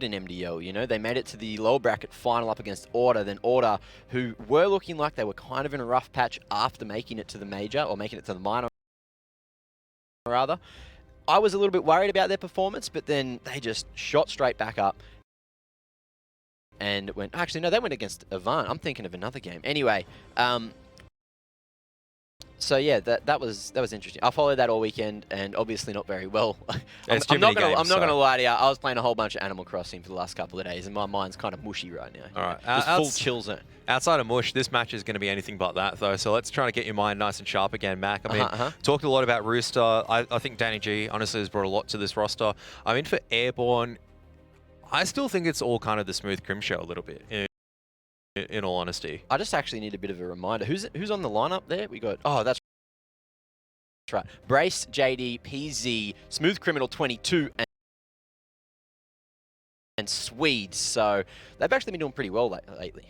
in MDL, you know, they made it to the lower bracket final up against Order, then Order, who were looking like they were kind of in a rough patch after making it to the major, or making it to the minor, rather. I was a little bit worried about their performance, but then they just shot straight back up and went, actually, no, they went against Avant. I'm thinking of another game. Anyway, so yeah, that was interesting. I followed that all weekend, and obviously not very well. I'm not gonna lie to you. I was playing a whole bunch of Animal Crossing for the last couple of days, and my mind's kind of mushy right now. All right, just full chill zone. Outside of mush, this match is going to be anything but that, though. So let's try to get your mind nice and sharp again, Mac. I mean, talked a lot about Rooster. I think Danny G honestly has brought a lot to this roster. I mean, for Airborne, I still think it's all kind of the smooth crim show a little bit. In all honesty, I just actually need a bit of a reminder. Who's on the lineup there? We got that's right. Brace, JD, PZ, Smooth Criminal 22, and Swedes. So they've actually been doing pretty well lately.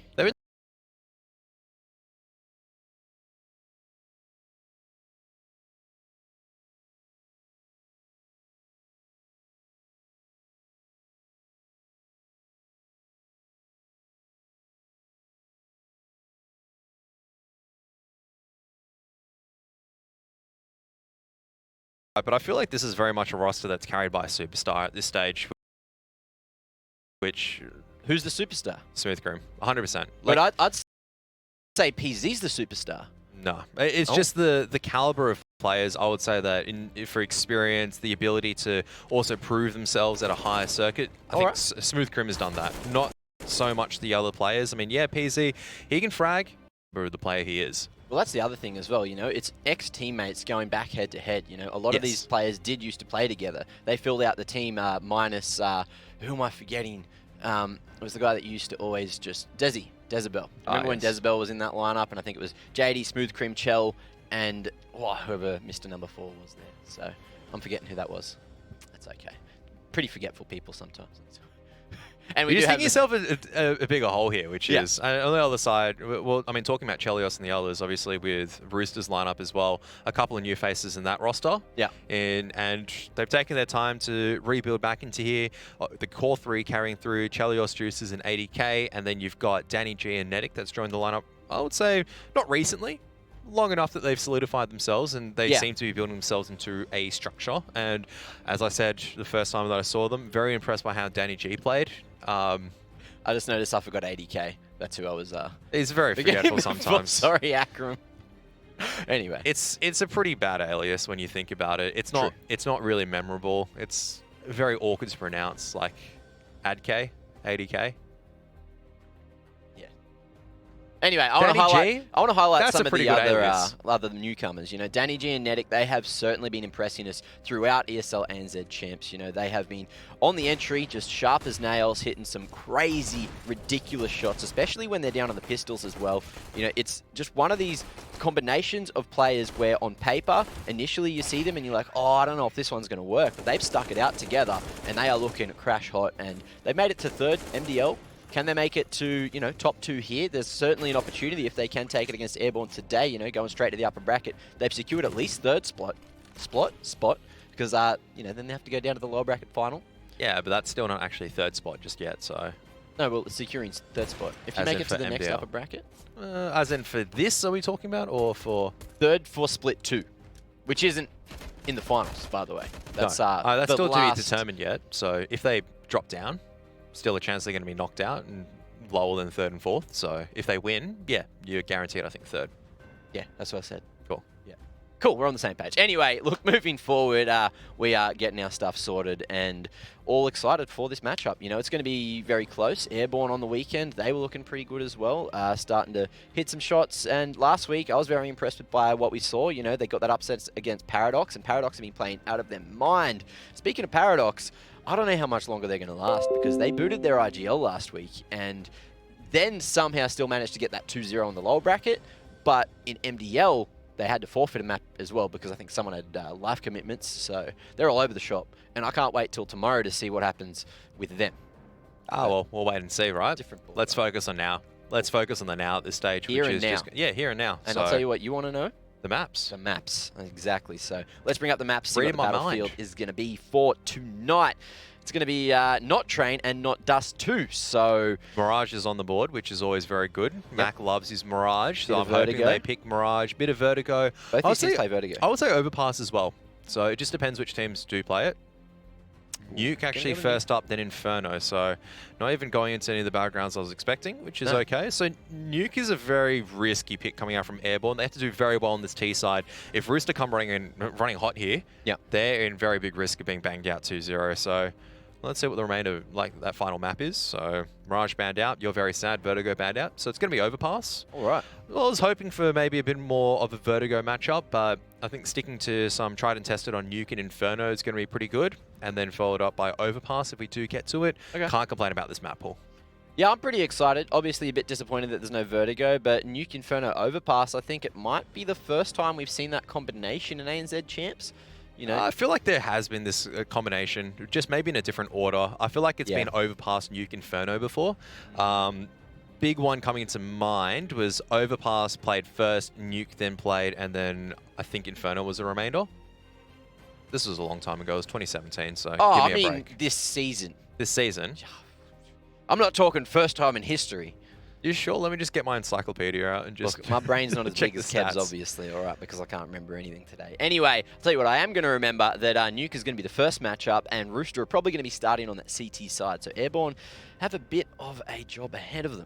But I feel like this is very much a roster that's carried by a superstar at this stage. Who's the superstar? Smooth Crim, 100%. But I'd say PZ's the superstar. No, it's just the caliber of players. I would say that for experience, the ability to also prove themselves at a higher circuit. I think Smooth Crim has done that. Not so much the other players. I mean, yeah, PZ, he can frag, but the player he is. Well, that's the other thing as well, you know, it's ex-teammates going back head-to-head, you know. A lot of these players did used to play together. They filled out the team minus, who am I forgetting? It was the guy that used to always just, Dezabel. Remember when Dezabel was in that lineup, and I think it was JD, Smooth Crim, Chell, and whoever Mr. Number 4 was there. So I'm forgetting who that was. That's okay. Pretty forgetful people sometimes. And we just think yourself a bigger hole here, which is on the other side. Well, I mean, talking about Chelios and the others, obviously with Rooster's lineup as well, a couple of new faces in that roster. Yeah. And they've taken their time to rebuild back into here. The core 3 carrying through Chelios, Juices, and 80K, and then you've got Danny G and Netic that's joined the lineup. I would say not recently. Long enough that they've solidified themselves, and they seem to be building themselves into a structure. And as I said the first time that I saw them, very impressed by how Danny G played. I just noticed I forgot 80K. That's who I was. He's very forgetful sometimes. Sorry, Akram. Anyway, it's a pretty bad alias when you think about it. It's not really memorable. It's very awkward to pronounce, like AdK, 80K. Anyway, I want to highlight some of the other newcomers. You know, Danny G and Netic, they have certainly been impressing us throughout ESL NZ champs. You know, they have been on the entry, just sharp as nails, hitting some crazy, ridiculous shots, especially when they're down on the pistols as well. You know, it's just one of these combinations of players where on paper, initially you see them and you're like, oh, I don't know if this one's going to work, but they've stuck it out together and they are looking crash hot, and they've made it to 3rd MDL. Can they make it to, you know, top 2 here? There's certainly an opportunity if they can take it against Airborne today, you know, going straight to the upper bracket. They've secured at least 3rd spot, because, you know, then they have to go down to the lower bracket final. Yeah, but that's still not actually 3rd spot just yet, so... No, well, it's securing 3rd spot. If you make it to the next upper bracket. As in for this, are we talking about, or for... 3rd for split 2, which isn't in the finals, by the way. That's, that's still to be determined yet, so if they drop down, still a chance they're going to be knocked out and lower than 3rd and 4th. So if they win, yeah, you're guaranteed, I think, 3rd. Yeah, that's what I said. Cool. Yeah. Cool, we're on the same page. Anyway, look, moving forward, we are getting our stuff sorted and all excited for this matchup. You know, it's going to be very close. Airborne on the weekend, they were looking pretty good as well, starting to hit some shots. And last week, I was very impressed by what we saw. You know, they got that upset against Paradox, and Paradox have been playing out of their mind. Speaking of Paradox, I don't know how much longer they're going to last, because they booted their IGL last week and then somehow still managed to get that 2-0 in the lower bracket. But in MDL, they had to forfeit a map as well because I think someone had life commitments. So they're all over the shop. And I can't wait till tomorrow to see what happens with them. Oh, well, we'll wait and see, right? Let's focus on now. Let's focus on the now at this stage. Here and now. Yeah, here and now. And I'll tell you what, you want to know? The maps. The maps, exactly. So let's bring up the maps, see what the battlefield is going to be for tonight. It's going to be not Train and not Dust 2, so... Mirage is on the board, which is always very good. Yep. Mac loves his Mirage, so I'm Vertigo. hoping they pick Mirage. Bit of Vertigo. Both these teams play Vertigo. I would say Overpass as well. So it just depends which teams do play it. Nuke actually first up, then Inferno, so not even going into any of the backgrounds I was expecting, which is okay. So Nuke is a very risky pick coming out from Airborne. They have to do very well on this T side. If Rooster come running hot here, they're in very big risk of being banged out 2-0. So let's see what the remainder like that final map is. So Mirage banned out, You're Very Sad, Vertigo banned out. So it's going to be Overpass. All right. Well, I was hoping for maybe a bit more of a Vertigo matchup, but I think sticking to some tried and tested on Nuke and Inferno is going to be pretty good. And then followed up by Overpass if we do get to it. Okay. Can't complain about this map, Paul. Yeah, I'm pretty excited. Obviously a bit disappointed that there's no Vertigo, but Nuke, Inferno, Overpass, I think it might be the first time we've seen that combination in ANZ Champs. You know, I feel like there has been this combination, just maybe in a different order. I feel like it's been Overpass, Nuke, Inferno before. Big one coming into mind was Overpass played first, Nuke then played, and then I think Inferno was the remainder. This was a long time ago. It was 2017, so give me a break. This season. This season? I'm not talking first time in history. You sure? Let me just get my encyclopedia out and just... Look, my brain's not as big as Kev's, obviously, all right, because I can't remember anything today. Anyway, I'll tell you what, I am going to remember that Nuke is going to be the first matchup, and Rooster are probably going to be starting on that CT side. So Airborne have a bit of a job ahead of them.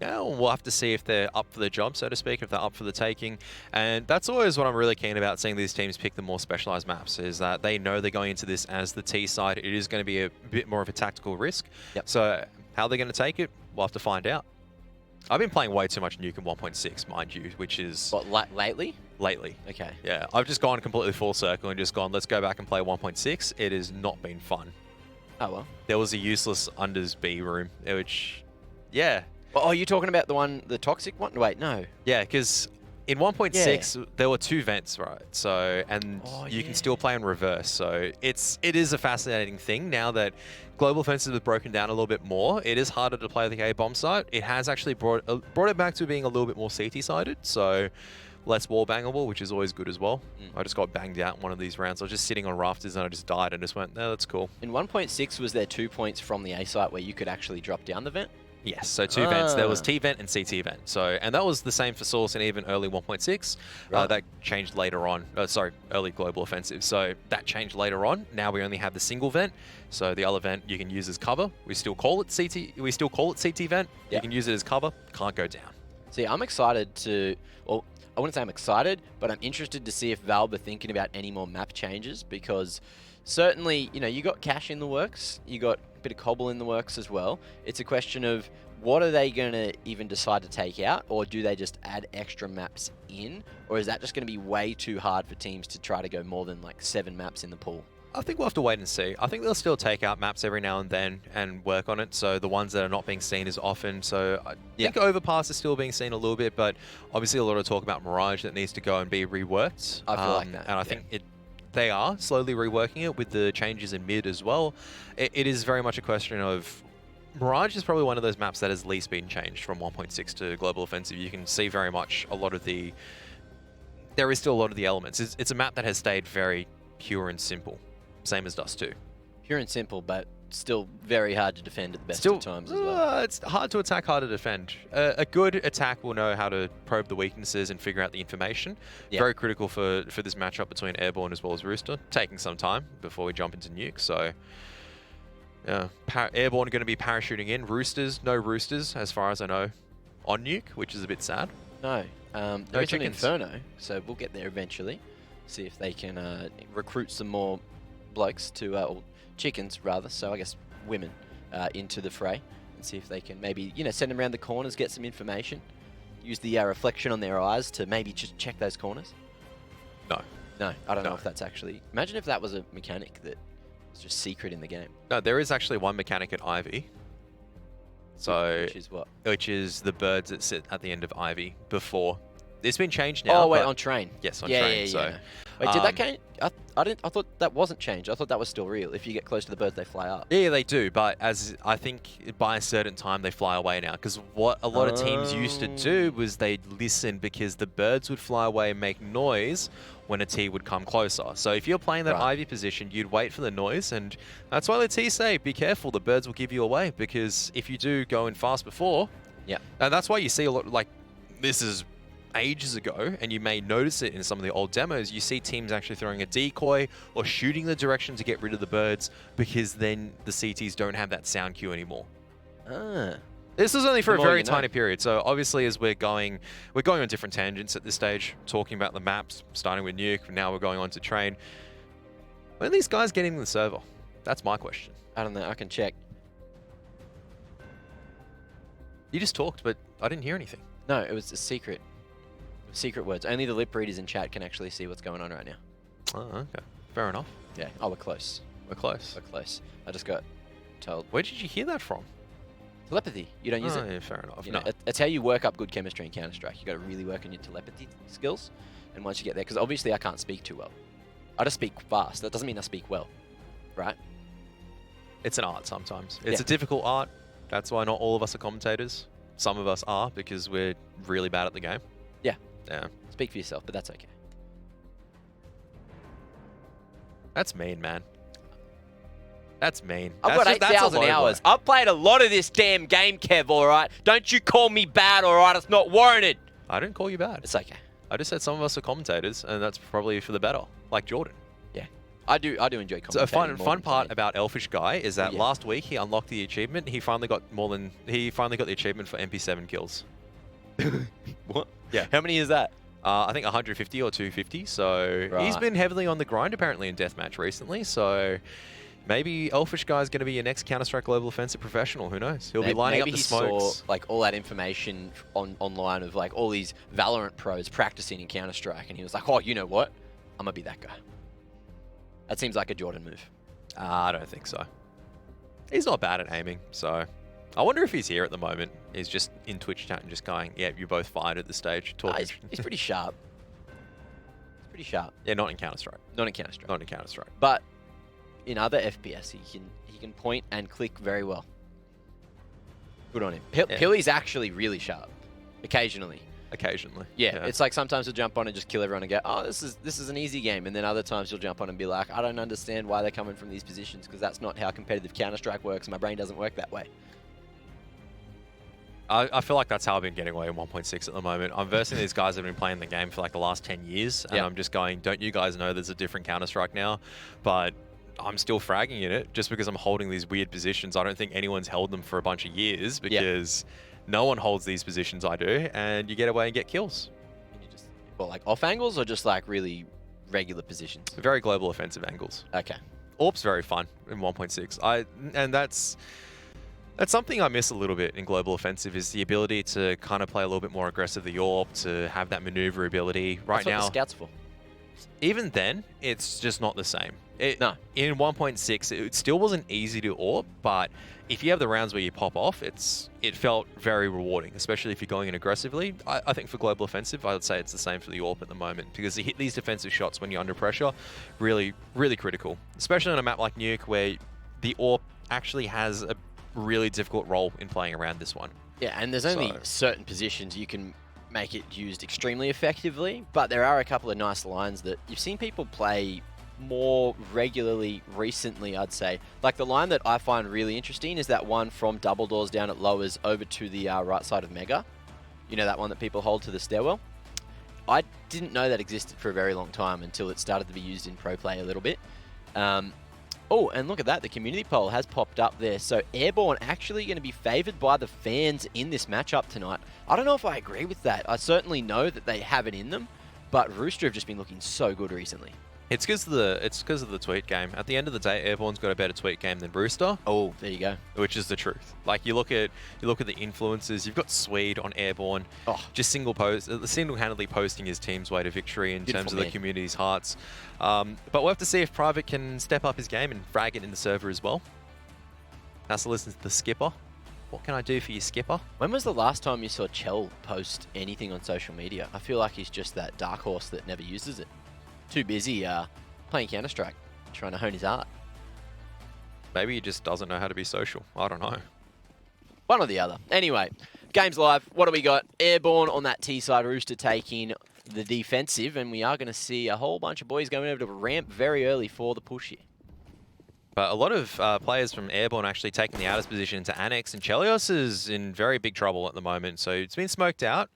Yeah, we'll have to see if they're up for the job, so to speak, if they're up for the taking. And that's always what I'm really keen about, seeing these teams pick the more specialized maps, is that they know they're going into this as the T side. It is going to be a bit more of a tactical risk. So how they're going to take it, we'll have to find out. I've been playing way too much Nuke in 1.6, mind you, which is... What, lately? Lately. Okay. Yeah, I've just gone completely full circle and just gone, let's go back and play 1.6. It has not been fun. Oh, well. There was a useless unders B room, which, yeah. Oh, you're talking about the toxic one? Wait, no. Yeah, because in 1.6 there were 2 vents, right? So, and you can still play in reverse. So it is a fascinating thing now that global offensive has broken down a little bit more. It is harder to play the A-bomb side. It has actually brought it back to being a little bit more CT-sided. So less wall bangable, which is always good as well. I just got banged out in one of these rounds. I was just sitting on rafters and I just died and just went, no, that's cool. In 1.6, was there 2 points from the A site where you could actually drop down the vent? Yes, so 2 vents. There was T vent and CT vent. So, and that was the same for Source and even early 1.6. That changed later on. Early global offensive. So that changed later on. Now we only have the single vent. So the other vent you can use as cover. We still call it CT. We still call it CT vent. You can use it as cover. Can't go down. See, I'm excited to. Well, I wouldn't say I'm excited, but I'm interested to see if Valve are thinking about any more map changes, because certainly, you know, you got Cash in the works, you got a bit of Cobble in the works as well. It's a question of what are they going to even decide to take out, or do they just add extra maps in, or is that just going to be way too hard for teams to try to go more than like 7 maps in the pool? I think we'll have to wait and see. I think they'll still take out maps every now and then and work on it. So the ones that are not being seen as often. So I think Overpass is still being seen a little bit, but obviously a lot of talk about Mirage that needs to go and be reworked. I feel like that. And I think they are slowly reworking it with the changes in mid as well. It is very much a question of Mirage is probably one of those maps that has least been changed from 1.6 to Global Offensive. You can see very much a lot of the... There is still a lot of the elements. It's a map that has stayed very pure and simple. Same as Dust 2. Pure and simple, but still very hard to defend at the best of times as well. It's hard to attack, hard to defend. A good attack will know how to probe the weaknesses and figure out the information. Very critical for this matchup between Airborne as well as Rooster. Taking some time before we jump into Nuke, so... Yeah, Airborne are going to be parachuting in. No Roosters, as far as I know, on Nuke, which is a bit sad. No. There is an Inferno, so we'll get there eventually. See if they can recruit some more blokes to, or chickens rather, so I guess women, into the fray, and see if they can maybe, you know, send them around the corners, get some information, use the reflection on their eyes to maybe just check those corners. No. No, I don't know if that's actually... Imagine if that was a mechanic that was just secret in the game. No, there is actually one mechanic at Ivy. So... Which is what? Which is the birds that sit at the end of Ivy before... It's been changed now. Oh, wait, on Train. Yes, on Train. Yeah. Wait, did that change? I thought that wasn't changed. I thought that was still real. If you get close to the birds, they fly up. Yeah, they do, but as I think by a certain time they fly away now. Because what a lot of teams used to do was they'd listen because the birds would fly away and make noise when a T would come closer. So if you're playing that Ivy position, you'd wait for the noise, and that's why the T say, be careful, the birds will give you away, because if you do go in fast before, and that's why you see a lot, like, this is ages ago, and you may notice it in some of the old demos, you see teams actually throwing a decoy or shooting the direction to get rid of the birds, because then the CTs don't have that sound cue anymore. This is only for a very tiny period, so obviously as we're going on different tangents at this stage, talking about the maps, starting with Nuke, now we're going on to Train. When are these guys getting the server? That's my question. I don't know, I can check. You just talked, but I didn't hear anything. No, it was a secret. Secret words. Only the lip readers in chat can actually see what's going on right now. Oh, okay. Fair enough. Yeah. Oh, we're close. We're close. We're close. I just got told. Where did you hear that from? Telepathy. You don't use it? Yeah, fair enough. You know, it's how you work up good chemistry in Counter-Strike. You got to really work on your telepathy skills. And once you get there, because obviously I can't speak too well. I just speak fast. That doesn't mean I speak well, right? It's an art sometimes. It's a difficult art. That's why not all of us are commentators. Some of us are, because we're really bad at the game. Yeah. Yeah. Speak for yourself, but that's okay. That's mean, man. That's mean. I've got 8,000 hours. I've played a lot of this damn game, Kev, alright? Don't you call me bad, alright? It's not warranted. I didn't call you bad. It's okay. I just said some of us are commentators, and that's probably for the better, like Jordan. Yeah. I do enjoy commentating. So a fun part about Elfish Guy is that last week he unlocked the achievement. He finally got the achievement for MP7 kills. What? Yeah. How many is that? I think 150 or 250. So he's been heavily on the grind apparently in deathmatch recently. So maybe Elfish Guy is going to be your next Counter-Strike Global Offensive professional. Who knows? He'll be lining up the smokes. Maybe he saw like all that information online of like all these Valorant pros practicing in Counter-Strike, and he was like, "Oh, you know what? I'm gonna be that guy." That seems like a Jordan move. I don't think so. He's not bad at aiming, so I wonder if he's here at the moment. He's just in Twitch chat and just going, "Yeah, you're both fired at this stage." Talking. He's pretty sharp. He's pretty sharp. Yeah, not in Counter-Strike. Not in Counter-Strike. Not in Counter-Strike. But in other FPS, he can point and click very well. Good on him. Pilly's actually really sharp. Occasionally. Occasionally. Yeah, it's like sometimes he'll jump on and just kill everyone and go, "Oh, this is an easy game," and then other times he'll jump on and be like, "I don't understand why they're coming from these positions, because that's not how competitive Counter-Strike works. My brain doesn't work that way." I feel like that's how I've been getting away in 1.6 at the moment. I'm versing these guys that have been playing the game for like the last 10 years, and I'm just going, don't you guys know there's a different Counter-Strike now? But I'm still fragging in it just because I'm holding these weird positions. I don't think anyone's held them for a bunch of years, because no one holds these positions I do, and you get away and get kills. And you just, well, like off angles or just like really regular positions? Very global offensive angles. Okay. AWP's very fun in 1.6. And that's something I miss a little bit in global offensive, is the ability to kind of play a little bit more aggressive the AWP, to have that maneuverability. Right now, that's what the Scout's for. Even then, it's just not the same. No. In 1.6, it still wasn't easy to AWP, but if you have the rounds where you pop off, it felt very rewarding, especially if you're going in aggressively. I think for global offensive, I would say it's the same for the AWP at the moment, because to hit these defensive shots when you're under pressure, really, really critical. Especially on a map like Nuke, where the AWP actually has a really difficult role in playing around this one. Yeah, and there's only certain positions you can make it used extremely effectively, but there are a couple of nice lines that you've seen people play more regularly recently, I'd say. Like the line that I find really interesting is that one from double doors down at lowers over to the right side of Mega. You know, that one that people hold to the stairwell? I didn't know that existed for a very long time until it started to be used in pro play a little bit. Oh, and look at that. The community poll has popped up there. So Airborne actually going to be favored by the fans in this matchup tonight. I don't know if I agree with that. I certainly know that they have it in them, but Rooster have just been looking so good recently. It's because of the tweet game. At the end of the day, Airborne's got a better tweet game than Rooster. Oh, there you go. Which is the truth. Like you look at the influences. You've got Swede on Airborne, just single-handedly posting his team's way to victory in terms of the community's hearts. But we'll have to see if Private can step up his game and frag it in the server as well. Has to listen to the skipper. What can I do for you, skipper? When was the last time you saw Chell post anything on social media? I feel like he's just that dark horse that never uses it. Too busy playing Counter-Strike, trying to hone his art. Maybe he just doesn't know how to be social. I don't know. One or the other. Anyway, game's live. What do we got? Airborne on that T side. Rooster taking the defensive, and we are going to see a whole bunch of boys going over to ramp very early for the push here. But a lot of players from Airborne actually taking the outer's position into Annex, and Chelios is in very big trouble at the moment, so it's been smoked out.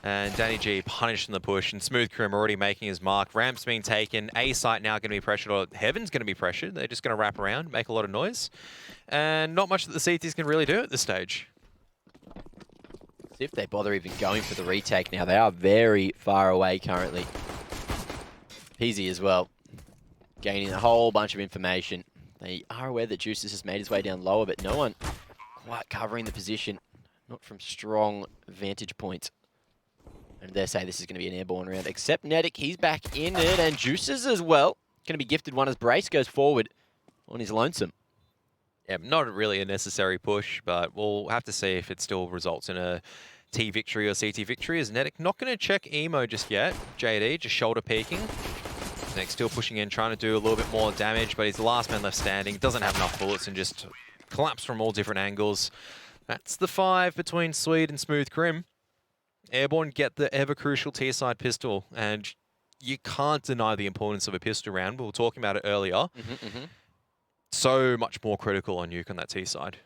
And Danny G punished in the push, and CSGO already making his mark. Ramp's being taken. A site now going to be pressured, or Heaven's going to be pressured. They're just going to wrap around, make a lot of noise. And not much that the CTs can really do at this stage. See if they bother even going for the retake now. They are very far away currently. Peasy as well, gaining a whole bunch of information. They are aware that Juices has made his way down lower, but no one quite covering the position. Not from strong vantage points. And they say this is going to be an Airborne round, except Nedic, he's back in it, and Juices as well. Going to be gifted one as Brace goes forward on his lonesome. Yeah, not really a necessary push, but we'll have to see if it still results in a T victory or CT victory. Is Nedic not going to check Emo just yet? JD just shoulder peeking. Nedic still pushing in, trying to do a little bit more damage, but he's the last man left standing. Doesn't have enough bullets and just collapsed from all different angles. That's the 5 between Swede and CSGO. Airborne get the ever-crucial T-side pistol, and you can't deny the importance of a pistol round. We were talking about it earlier. So much more critical on Nuke on that T-side.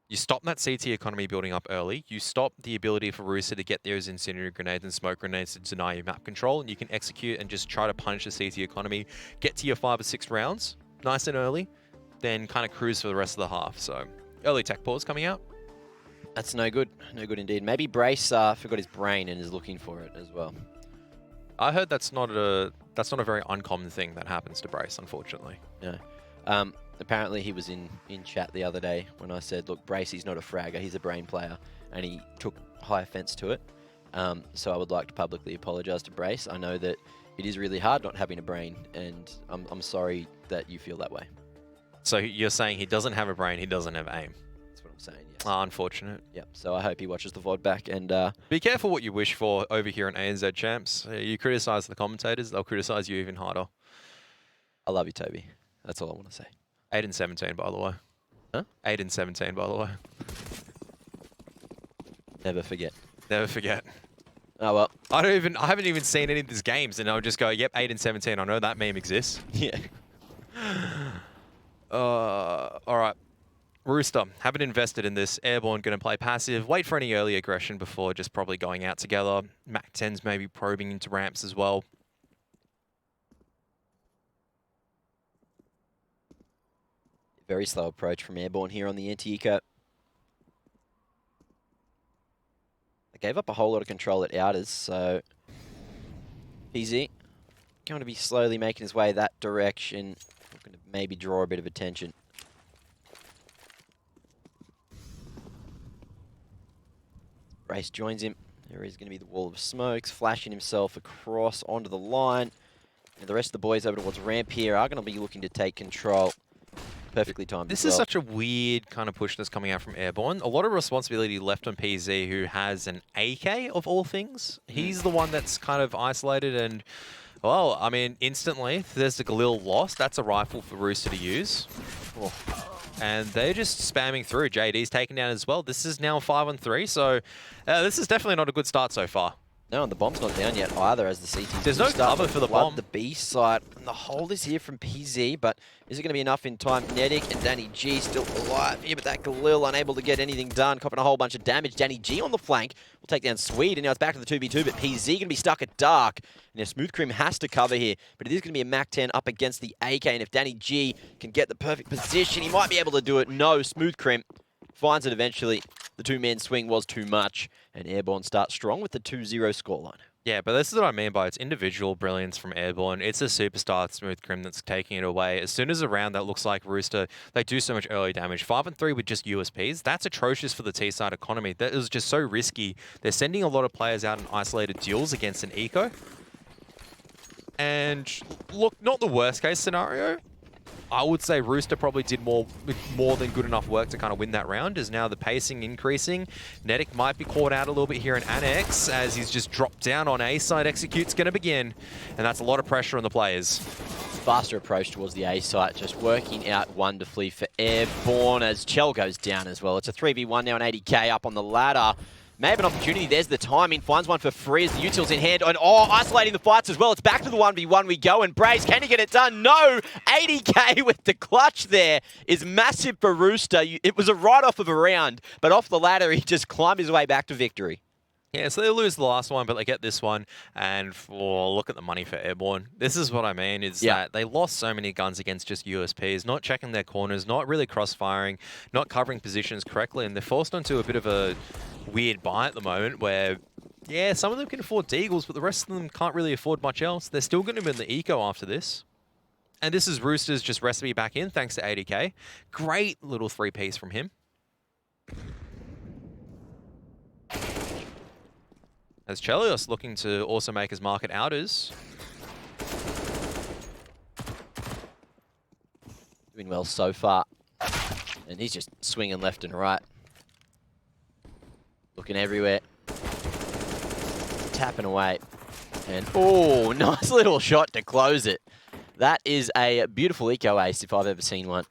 You stop that CT economy building up early. You stop the ability for Rooster to get those incendiary grenades and smoke grenades to deny you map control, and you can execute and just try to punish the CT economy, get to your 5 or 6 rounds, nice and early, then kind of cruise for the rest of the half. So, early tech pause coming out. That's no good. No good indeed. Maybe Brace forgot his brain and is looking for it as well. I heard that's not a very uncommon thing that happens to Brace, unfortunately. No. Apparently he was in chat the other day when I said, look, Brace, he's not a fragger, he's a brain player, and he took high offense to it. So I would like to publicly apologize to Brace. I know that it is really hard not having a brain, and I'm sorry that you feel that way. So you're saying he doesn't have a brain, he doesn't have aim? That's what I'm saying, yes. Unfortunate. Yep, so I hope he watches the VOD back. And be careful what you wish for over here in ANZ Champs. You criticise the commentators, they'll criticise you even harder. I love you, Toby. That's all I want to say. 8 and 17, by the way. Huh? 8 and 17, by the way. Never forget. Never forget. Oh, well. I haven't even seen any of these games, and I'll just go, yep, 8 and 17. I know that meme exists. Yeah. All right. Rooster, haven't invested in this. Airborne going to play passive. Wait for any early aggression before just probably going out together. Mac-10's maybe probing into ramps as well. Very slow approach from Airborne here on the anti-eco. They gave up a whole lot of control at outers, so easy. Going to be slowly making his way that direction. Going to maybe draw a bit of attention. Brace joins him. There is going to be the wall of smokes, flashing himself across onto the line. And the rest of the boys over towards ramp here are going to be looking to take control. Perfectly timed. This is such a weird kind of push that's coming out from Airborne. A lot of responsibility left on PZ, who has an AK of all things. He's the one that's kind of isolated and, well, I mean, instantly, if there's a Galil lost, that's a rifle for Rooster to use. Oh. And they're just spamming through. JD's taken down as well. This is now 5-on-3, so this is definitely not a good start so far. No, and the bomb's not down yet either as the CT. There's no cover for the bomb. The B site, and the hold is here from PZ, but is it going to be enough in time? Nedic and Danny G still alive here, but that Galil unable to get anything done, copping a whole bunch of damage. Danny G on the flank will take down Swede, and now it's back to the 2v2, but PZ going to be stuck at dark. Now CSGO has to cover here, but it is going to be a Mac-10 up against the AK, and if Danny G can get the perfect position, he might be able to do it. No, CSGO finds it eventually. The two-man swing was too much, and Airborne starts strong with the 2-0 scoreline. Yeah, but this is what I mean by it's individual brilliance from Airborne. It's a superstar CSGO that's taking it away. As soon as a round that looks like Rooster, they do so much early damage. 5-on-3 with just USPs, that's atrocious for the T-side economy. That is just so risky. They're sending a lot of players out in isolated duels against an eco. And look, not the worst case scenario, I would say Rooster probably did more than good enough work to kind of win that round, as now the pacing increasing. Netic might be caught out a little bit here in Annex, as he's just dropped down on A side. Execute's going to begin, and that's a lot of pressure on the players. Faster approach towards the A site, just working out wonderfully for Airborne as Chell goes down as well. It's a 3v1 now, an 80k up on the ladder. May have an opportunity. There's the timing. Finds one for free as the util's in hand. And isolating the fights as well. It's back to the 1v1 we go. And Braze, can he get it done? No! 80k with the clutch there is massive for Rooster. It was a write-off of a round, but off the ladder, he just climbed his way back to victory. Yeah, so they lose the last one, but they get this one. And look at the money for Airborne. This is what I mean, is that they lost so many guns against just USPs, not checking their corners, not really cross-firing, not covering positions correctly, and they're forced onto a bit of a weird buy at the moment where, yeah, some of them can afford Deagles, but the rest of them can't really afford much else. They're still going to be in the eco after this. And this is Rooster's just recipe back in, thanks to 80k. Great little 3-piece from him. As Chelios looking to also make his mark at Outers. Doing well so far. And he's just swinging left and right. Looking everywhere. Tapping away. And, oh, nice little shot to close it. That is a beautiful eco ace if I've ever seen one.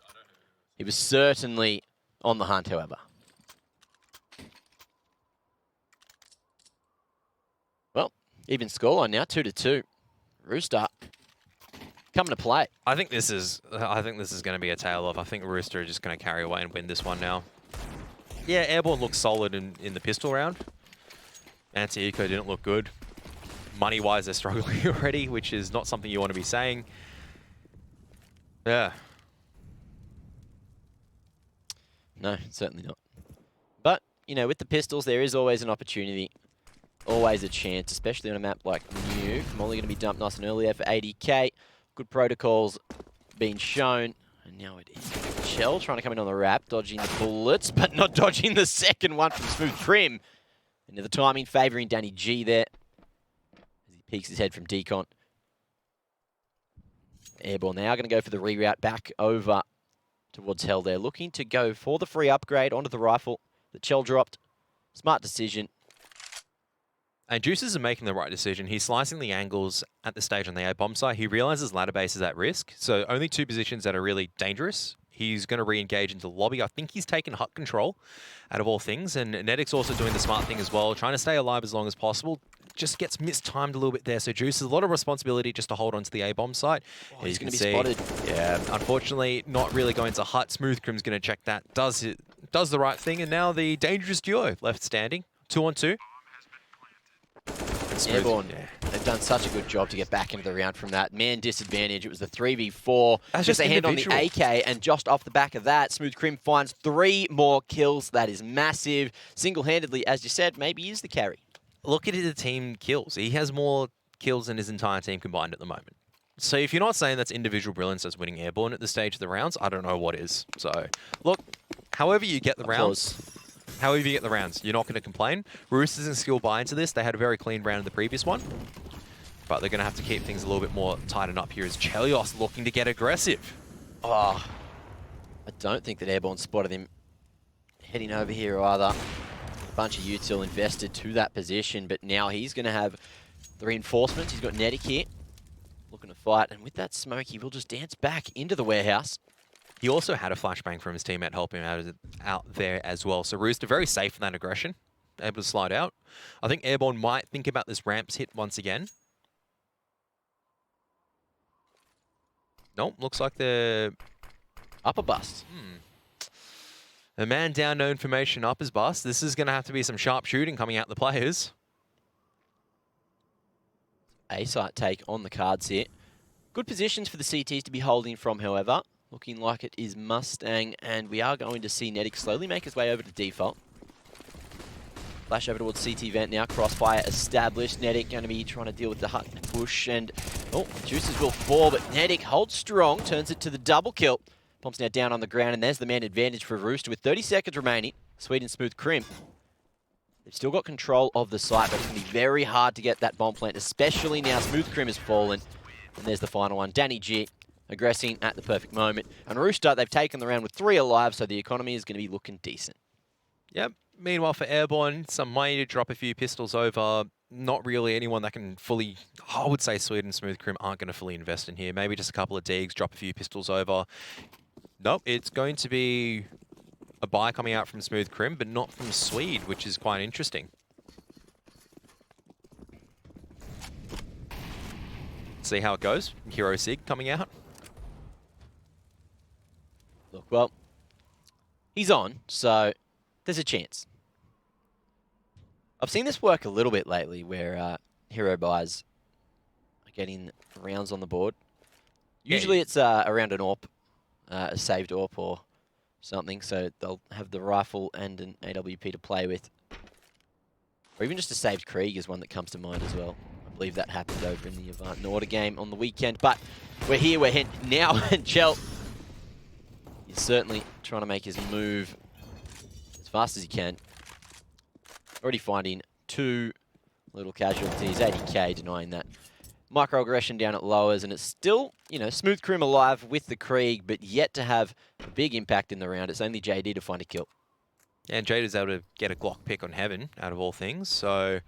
He was certainly on the hunt, however. Well, even scoreline now, 2-2. Rooster coming to play. I think this is going to be a tail off. I think Rooster are just going to carry away and win this one now. Yeah, Airborne looks solid in the pistol round. Anti-eco didn't look good. Money-wise, they're struggling already, which is not something you want to be saying. Yeah. No, certainly not. But, you know, with the pistols, there is always an opportunity. Always a chance, especially on a map like Nuke. Molly going to be dumped nice and early there for 80k. Good protocols being shown. And now it is Chell trying to come in on the wrap, dodging the bullets, but not dodging the second one from Smooth Trim. And the timing favouring Danny G there as he peeks his head from Decon. Airborne now going to go for the reroute back over towards Hell there. Looking to go for the free upgrade onto the rifle that Chell dropped. Smart decision. And Juices are making the right decision. He's slicing the angles at the stage on the A-bomb side. He realizes ladder base is at risk, so only 2 positions that are really dangerous. He's going to re-engage into the lobby. I think he's taken hut control out of all things, and Netic's also doing the smart thing as well, trying to stay alive as long as possible. Just gets mistimed a little bit there, so Juice has a lot of responsibility just to hold on to the A-bomb site. Oh, he's going to be spotted. Yeah, unfortunately, not really going to hut. Smooth Crim's going to check that, does the right thing, and now the dangerous duo left standing, 2-on-2. Airborne, they've done such a good job to get back into the round from that. Man disadvantage, it was the 3v4. That's just a hand on the AK, and just off the back of that, Smooth Crim finds 3 more kills. That is massive. Single-handedly, as you said, maybe is the carry. Look at the team kills. He has more kills than his entire team combined at the moment. So if you're not saying that's individual brilliance that's winning Airborne at this stage of the rounds, I don't know what is. So, look, however you get the rounds... However you get the rounds, you're not going to complain. Roosters and skill buy into this. They had a very clean round in the previous one. But they're going to have to keep things a little bit more tightened up here as Chelios looking to get aggressive. Oh, I don't think that Airborne spotted him heading over here either. A bunch of util invested to that position, but now he's going to have the reinforcements. He's got Netic here, looking to fight. And with that smoke, he will just dance back into the warehouse. He also had a flashbang from his teammate helping him out there as well. So Rooster very safe in that aggression, able to slide out. I think Airborne might think about this ramps hit once again. Nope, looks like they're... Upper bust. A man down, no information, up his bust. This is going to have to be some sharp shooting coming out the players. A-site take on the cards here. Good positions for the CTs to be holding from, however. Looking like it is Mustang, and we are going to see Netic slowly make his way over to default. Flash over towards CT vent now, crossfire established. Netic going to be trying to deal with the hut push, and oh, Juices will fall, but Netic holds strong, turns it to the double kill. Bomb's now down on the ground, and there's the man advantage for Rooster with 30 seconds remaining. Sweet and Smooth Crim. They've still got control of the site, but it's going to be very hard to get that bomb plant, especially now Smooth Crim has fallen. And there's the final one. Danny G aggressing at the perfect moment. And Rooster, they've taken the round with 3 alive, so the economy is going to be looking decent. Yep. Meanwhile, for Airborne, some money to drop a few pistols over. Not really anyone that can fully, I would say Swede and Smooth Crim aren't going to fully invest in here. Maybe just a couple of digs, drop a few pistols over. Nope, it's going to be a buy coming out from Smooth Crim, but not from Swede, which is quite interesting. See how it goes. Hero Sig coming out. Look, well, he's on, so there's a chance. I've seen this work a little bit lately where hero buys are getting rounds on the board. Usually it's around an AWP, a saved AWP or something, so they'll have the rifle and an AWP to play with. Or even just a saved Krieg is one that comes to mind as well. I believe that happened over in the Avant Norda game on the weekend, but we're here, we're now, and Chell is certainly trying to make his move as fast as he can. Already finding 2 little casualties, 80k denying that microaggression down at lowers, and it's still, you know, Smooth Crim alive with the Krieg, but yet to have a big impact in the round. It's only JD to find a kill. Yeah, and JD's able to get a Glock pick on Heaven, out of all things, so...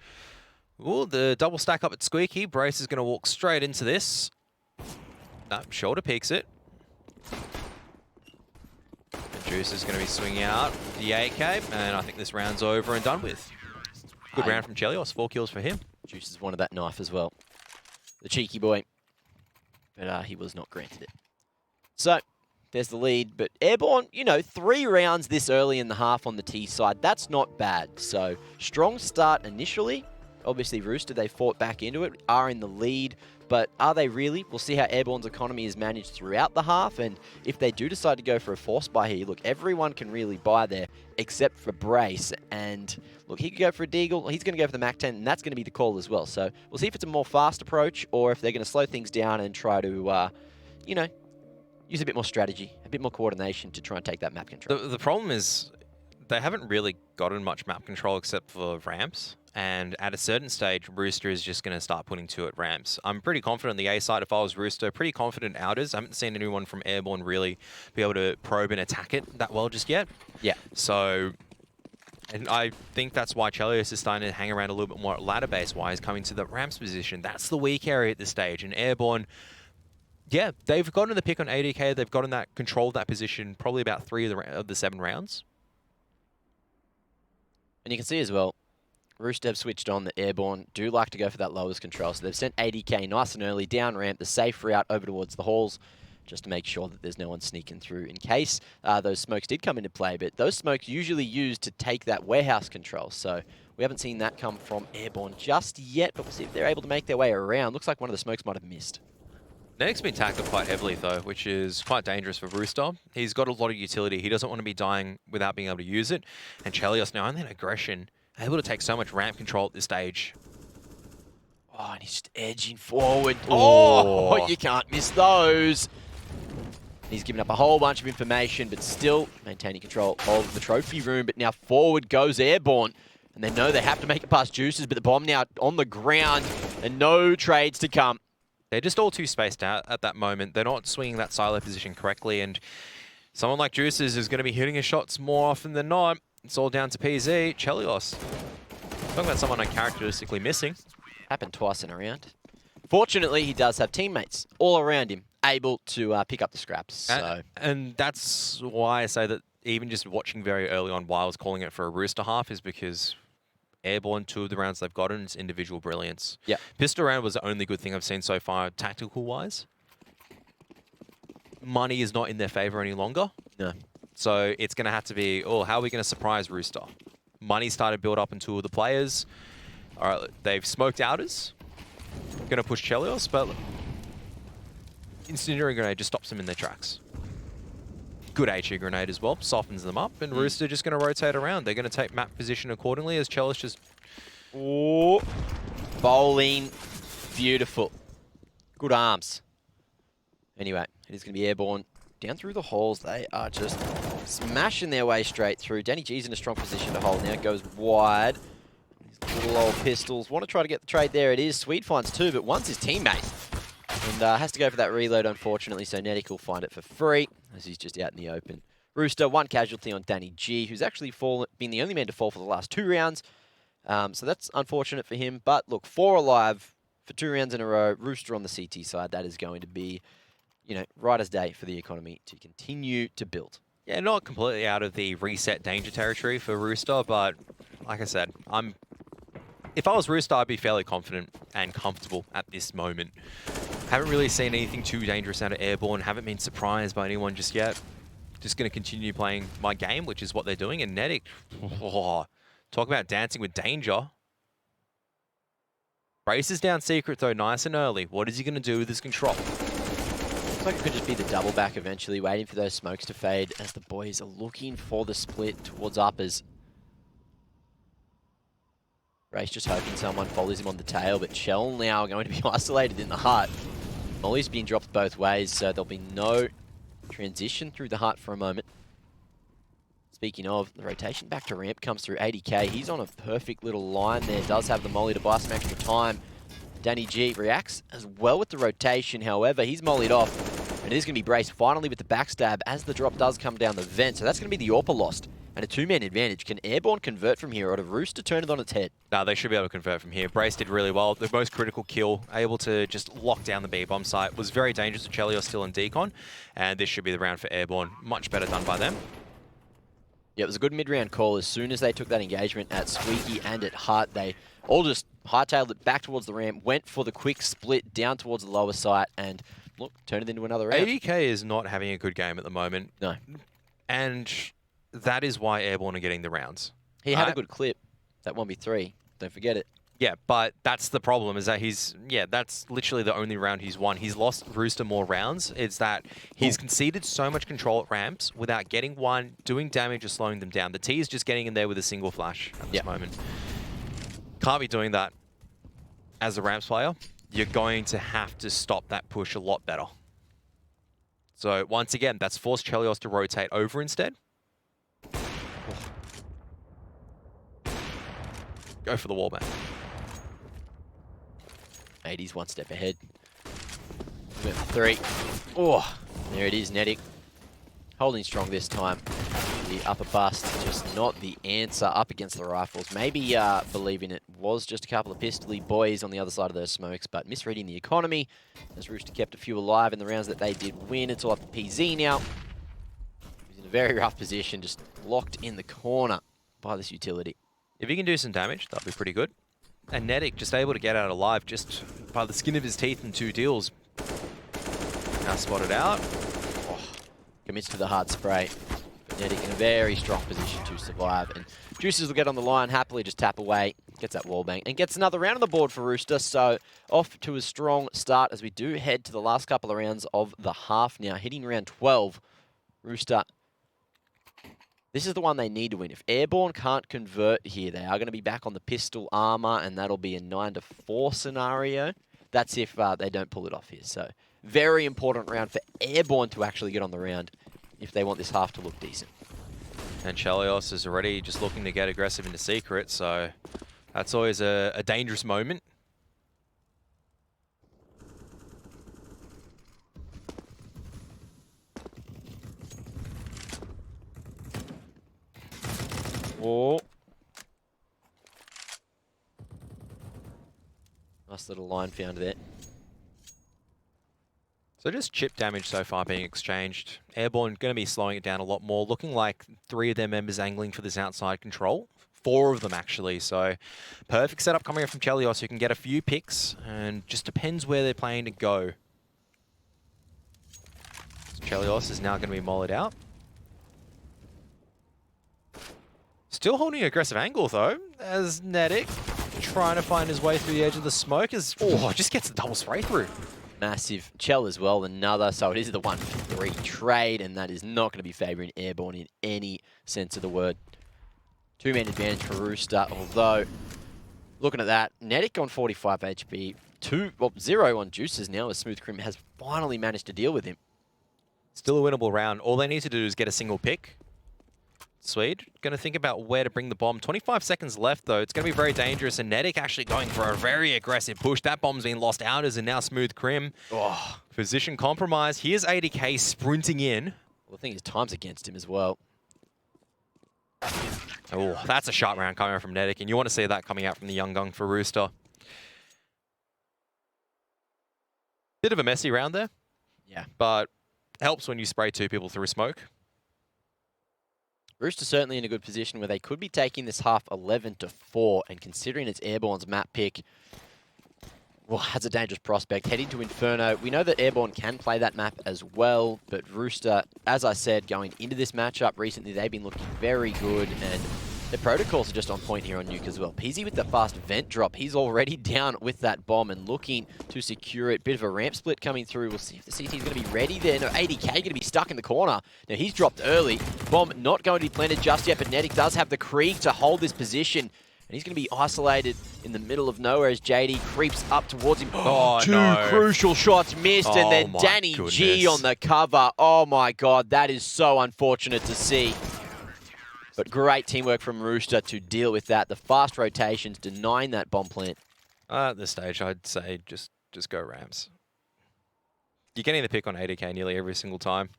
Ooh, the double stack up at Squeaky. Brace is going to walk straight into this. No, shoulder peeks it. Juice is going to be swinging out the 8k, and I think this round's over and done with. Good round from Chelios, 4 kills for him. Juice is one of that knife as well. The cheeky boy. But he was not granted it. So, there's the lead. But Airborne, you know, 3 rounds this early in the half on the T side. That's not bad. So, strong start initially. Obviously, Rooster, they fought back into it, are in the lead. But are they really? We'll see how Airborne's economy is managed throughout the half. And if they do decide to go for a force buy here, look, everyone can really buy there except for Brace. And look, he could go for a Deagle. He's going to go for the Mac 10, and that's going to be the call as well. So we'll see if it's a more fast approach or if they're going to slow things down and try to, you know, use a bit more strategy, a bit more coordination to try and take that map control. The problem is they haven't really gotten much map control except for ramps. And at a certain stage, Rooster is just going to start putting 2 at ramps. I'm pretty confident on the A side if I was Rooster, pretty confident outers. I haven't seen anyone from Airborne really be able to probe and attack it that well just yet. Yeah. So, and I think that's why Chelios is starting to hang around a little bit more at ladder base-wise, coming to the ramps position. That's the weak area at this stage. And Airborne, yeah, they've gotten the pick on ADK. They've gotten that control of that position probably about 3 of the 7 rounds. And you can see as well, Rooster have switched on the Airborne, do like to go for that lowest control. So they've sent 80k nice and early, down ramp, the safe route over towards the halls, just to make sure that there's no one sneaking through in case those smokes did come into play. But those smokes usually used to take that warehouse control. So we haven't seen that come from Airborne just yet, but we'll see if they're able to make their way around. Looks like one of the smokes might have missed. Nedic's been tackled quite heavily, though, which is quite dangerous for Rooster. He's got a lot of utility. He doesn't want to be dying without being able to use it. And Chelios now, only an aggression, able to take so much ramp control at this stage. Oh, and he's just edging forward. Oh, you can't miss those. He's given up a whole bunch of information, but still maintaining control of the trophy room. But now forward goes Airborne. And they know they have to make it past Juices, but the bomb now on the ground and no trades to come. They're just all too spaced out at that moment. They're not swinging that silo position correctly, and someone like Juices is going to be hitting his shots more often than not. It's all down to PZ. Chelios. Talking about someone uncharacteristically missing. Happened twice in a round. Fortunately, he does have teammates all around him, able to pick up the scraps. So. And that's why I say that even just watching very early on why I was calling it for a Rooster half is because Airborne, 2 of the rounds they've gotten, it's individual brilliance. Yeah. Pistol round was the only good thing I've seen so far, tactical-wise. Money is not in their favor any longer. No. So it's going to have to be, oh, how are we going to surprise Rooster? Money started to build up in 2 of the players. All right, they've smoked outers. Going to push Chelios, but Incendiary Grenade just stops them in their tracks. Good HE Grenade as well, softens them up, and Rooster just going to rotate around. They're going to take map position accordingly as Chelios just... Oh, bowling. Beautiful. Good arms. Anyway, it is going to be Airborne. Down through the halls, they are just smashing their way straight through. Danny G's in a strong position to hold now. Goes wide. These little old pistols. Want to try to get the trade there. It is. Swede finds 2, but one's his teammate. And has to go for that reload, unfortunately, so Netic will find it for free, as he's just out in the open. Rooster, one casualty on Danny G, who's actually been the only man to fall for the last 2 rounds. So that's unfortunate for him. But look, 4 alive for 2 rounds in a row. Rooster on the CT side. That is going to be, you know, right as day for the economy to continue to build. Yeah, not completely out of the reset danger territory for Rooster, but like I said, if I was Rooster, I'd be fairly confident and comfortable at this moment. Haven't really seen anything too dangerous out of Airborne. Haven't been surprised by anyone just yet. Just going to continue playing my game, which is what they're doing. And Netic, oh, talk about dancing with danger. Braces down secret, though, nice and early. What is he going to do with his control? Looks like it could just be the double back eventually, waiting for those smokes to fade as the boys are looking for the split towards uppers. Race just hoping someone follows him on the tail, but Chell now going to be isolated in the hut. Molly's been dropped both ways, so there'll be no transition through the hut for a moment. Speaking of, the rotation back to ramp comes through 80k. He's on a perfect little line there. Does have the molly to buy some extra time. Danny G reacts as well with the rotation. However, he's mollied off. And it is going to be braced finally with the backstab as the drop does come down the vent. So that's going to be the AWPer lost. And a 2-man advantage. Can Airborne convert from here, or do Rooster turn it on its head? No, they should be able to convert from here. Brace did really well. The most critical kill, able to just lock down the B-bomb site. Was very dangerous with Chelios still in decon. And this should be the round for Airborne. Much better done by them. Yeah, it was a good mid-round call. As soon as they took that engagement at Squeaky and at Hut, they all just hightailed it back towards the ramp, went for the quick split down towards the lower site, and look, turned it into another round. 80k is not having a good game at the moment. No. And that is why Airborne are getting the rounds. He had a good clip, that 1v3. Don't forget it. Yeah, but that's the problem, is that that's literally the only round he's won. He's lost Rooster more rounds. It's that he's conceded so much control at ramps without getting one, doing damage or slowing them down. The T is just getting in there with a single flash at this moment. Can't be doing that as a ramps player. You're going to have to stop that push a lot better. So once again, that's forced Chelios to rotate over instead. Go for the wallbang. 80's one step ahead. Went for 3. Oh, there it is, Netic. Holding strong this time. The upper bust, just not the answer up against the rifles. Maybe believing it was just a couple of pistol-y boys on the other side of those smokes, but misreading the economy, as Rooster kept a few alive in the rounds that they did win. It's all up to PZ now. He's in a very rough position, just locked in the corner by this utility. If he can do some damage, that'll be pretty good. And Netic just able to get out alive just by the skin of his teeth in 2 deals. Now spotted out. Oh, commits to the hard spray. But Netic in a very strong position to survive. And Juices will get on the line, happily just tap away. Gets that wallbang and gets another round on the board for Rooster. So off to a strong start as we do head to the last couple of rounds of the half now. Hitting round 12. Rooster, this is the one they need to win. If Airborne can't convert here, they are going to be back on the pistol armor, and that'll be a 9-4 scenario. That's if they don't pull it off here. So very important round for Airborne to actually get on the round if they want this half to look decent. And Chelios is already just looking to get aggressive into secret, so that's always a dangerous moment. Oh. Nice little line found there. So just chip damage so far being exchanged. Airborne going to be slowing it down a lot more. Looking like 3 of their members angling for this outside control. 4 of them actually. So perfect setup coming up from Chelios, who can get a few picks and just depends where they're planning to go. So Chelios is now going to be mollied out. Still holding an aggressive angle though, as Netic trying to find his way through the edge of the smoke. Just gets the double spray through. Massive. Chell as well, another. So it is the 1-3 trade, and that is not going to be favouring Airborne in any sense of the word. 2-man advantage for Rooster, although, looking at that, Netic on 45 HP, 0 on Juices now, as Smooth Crim has finally managed to deal with him. Still a winnable round. All they need to do is get a single pick. Swede going to think about where to bring the bomb. 25 seconds left, though. It's going to be very dangerous. And Netic actually going for a very aggressive push. That bomb's been lost outers, and now Smooth Crim. Oh. Position compromise. Here's ADK sprinting in. Well, the thing is, time's against him as well. Oh, that's a shot round coming out from Netic, and you want to see that coming out from the young gun for Rooster. Bit of a messy round there. Yeah. But helps when you spray 2 people through smoke. Rooster certainly in a good position where they could be taking this half 11-4, and considering it's Airborne's map pick, well, has a dangerous prospect. Heading to Inferno. We know that Airborne can play that map as well, but Rooster, as I said, going into this matchup recently, they've been looking very good, and their protocols are just on point here on Nuke as well. PZ with the fast vent drop. He's already down with that bomb and looking to secure it. Bit of a ramp split coming through. We'll see if the CT is going to be ready there. No, ADK going to be stuck in the corner. Now, he's dropped early. Bomb not going to be planted just yet, but Netic does have the Krieg to hold this position. And he's going to be isolated in the middle of nowhere as JD creeps up towards him. Oh, Two no. crucial shots missed, and then Danny G on the cover. Oh my God, that is so unfortunate to see. But great teamwork from Rooster to deal with that. The fast rotations denying that bomb plant. At this stage, I'd say just go Rams. You're getting the pick on ADK nearly every single time.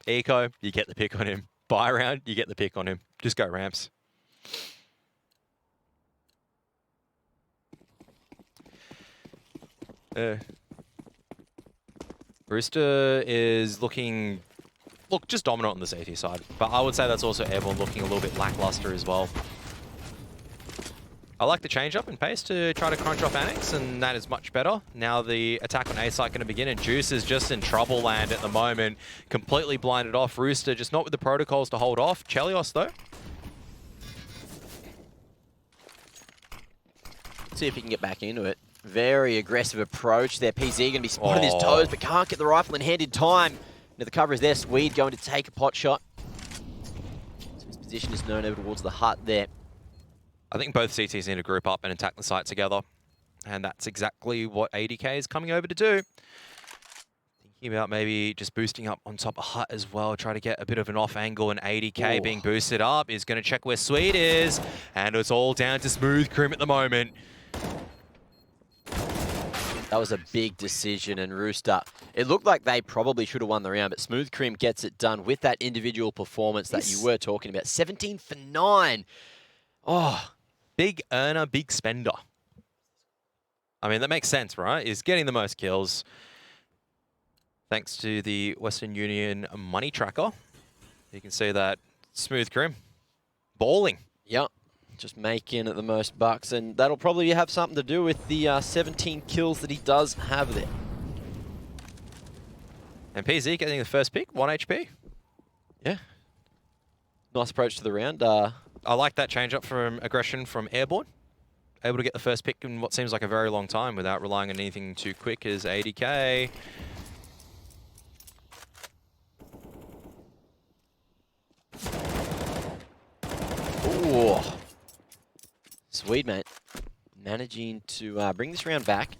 Eco, you get the pick on him. Buy round, you get the pick on him. Just go Rams. Rooster is looking, just dominant on the CT side. But I would say that's also Airborne looking a little bit lackluster as well. I like the change up in pace to try to crunch off Annex, and that is much better. Now the attack on A site going to begin, and Juice is just in trouble land at the moment. Completely blinded off. Rooster just not with the protocols to hold off. Chelios though. See if he can get back into it. Very aggressive approach there. PZ going to be spotting his toes, but can't get the rifle in hand in time. Now the cover is there. Swede going to take a pot shot. So his position is known over towards the hut there. I think both CTs need to group up and attack the site together. And that's exactly what ADK is coming over to do. Thinking about maybe just boosting up on top of hut as well. Try to get a bit of an off angle, and ADK being boosted up is going to check where Swede is. And it's all down to Smooth Crim at the moment. That was a big decision, and Rooster, it looked like they probably should have won the round, but Smooth Crim gets it done with that individual performance that you were talking about. 17 for 9. Oh, big earner, big spender. I mean, that makes sense, right? He's getting the most kills. Thanks to the Western Union money tracker. You can see that Smooth Crim balling. Yep. Just making the most bucks, and that'll probably have something to do with the 17 kills that he does have there. And PZ getting the first pick, 1 HP. Yeah. Nice approach to the round. I like that change up from aggression from Airborne. Able to get the first pick in what seems like a very long time without relying on anything too quick as ADK. Ooh. Sweet, mate. Managing to bring this round back.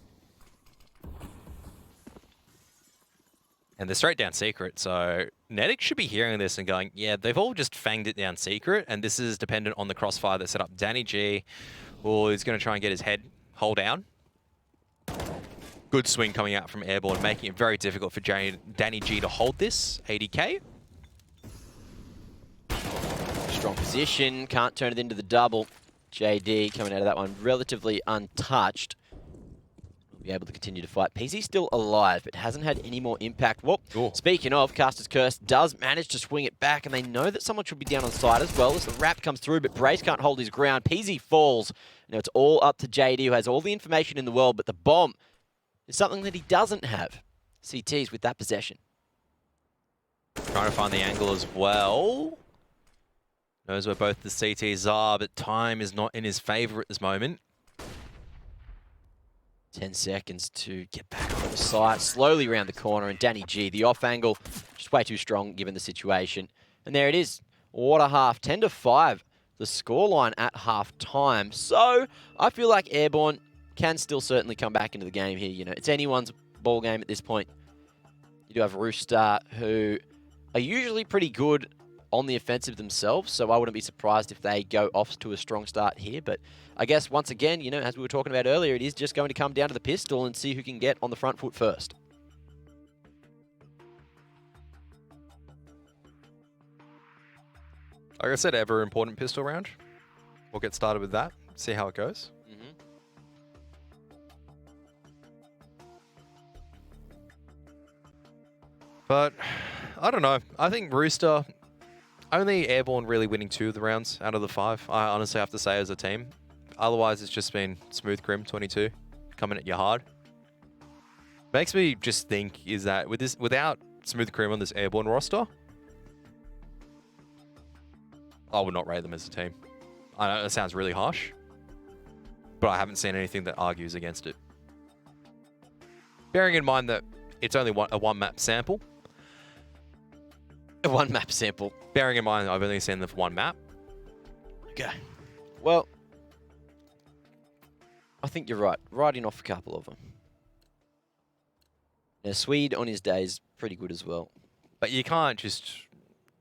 And they're straight down secret, so Netic should be hearing this and going, yeah, they've all just fanged it down secret, and this is dependent on the crossfire that set up Danny G, who is going to try and get his head hold down. Good swing coming out from Airborne, making it very difficult for Danny G to hold this. ADK. Strong position, can't turn it into the double. JD coming out of that one relatively untouched. Will be able to continue to fight. PZ still alive, but hasn't had any more impact. Well, speaking of, Caster's Curse does manage to swing it back, and they know that someone should be down on the side as well as the wrap comes through, but Brace can't hold his ground. PZ falls. Now it's all up to JD, who has all the information in the world, but the bomb is something that he doesn't have. CTs with that possession. Trying to find the angle as well. Knows where both the CTs are, but time is not in his favor at this moment. 10 seconds to get back on the site, slowly around the corner, and Danny G, the off angle, just way too strong given the situation. And there it is, what a half, 10-5, the scoreline at half time. So I feel like Airborne can still certainly come back into the game here. You know, it's anyone's ball game at this point. You do have Rooster, who are usually pretty good on the offensive themselves, so I wouldn't be surprised if they go off to a strong start here. But I guess, once again, you know, as we were talking about earlier, it is just going to come down to the pistol and see who can get on the front foot first. Like I said, ever important pistol round. We'll get started with that, see how it goes. But I don't know. I think Rooster, only Airborne really winning 2 of the rounds out of the 5, I honestly have to say, as a team. Otherwise, it's just been Smooth Crim 22 coming at you hard. Makes me just think is that without Smooth Crim on this Airborne roster, I would not rate them as a team. I know it sounds really harsh, but I haven't seen anything that argues against it. Bearing in mind that it's only a one-map sample. A one-map sample. Bearing in mind I've only seen the 1 map. Okay. Well, I think you're right. Writing off a couple of them. Now, Swede on his day is pretty good as well. But you can't just...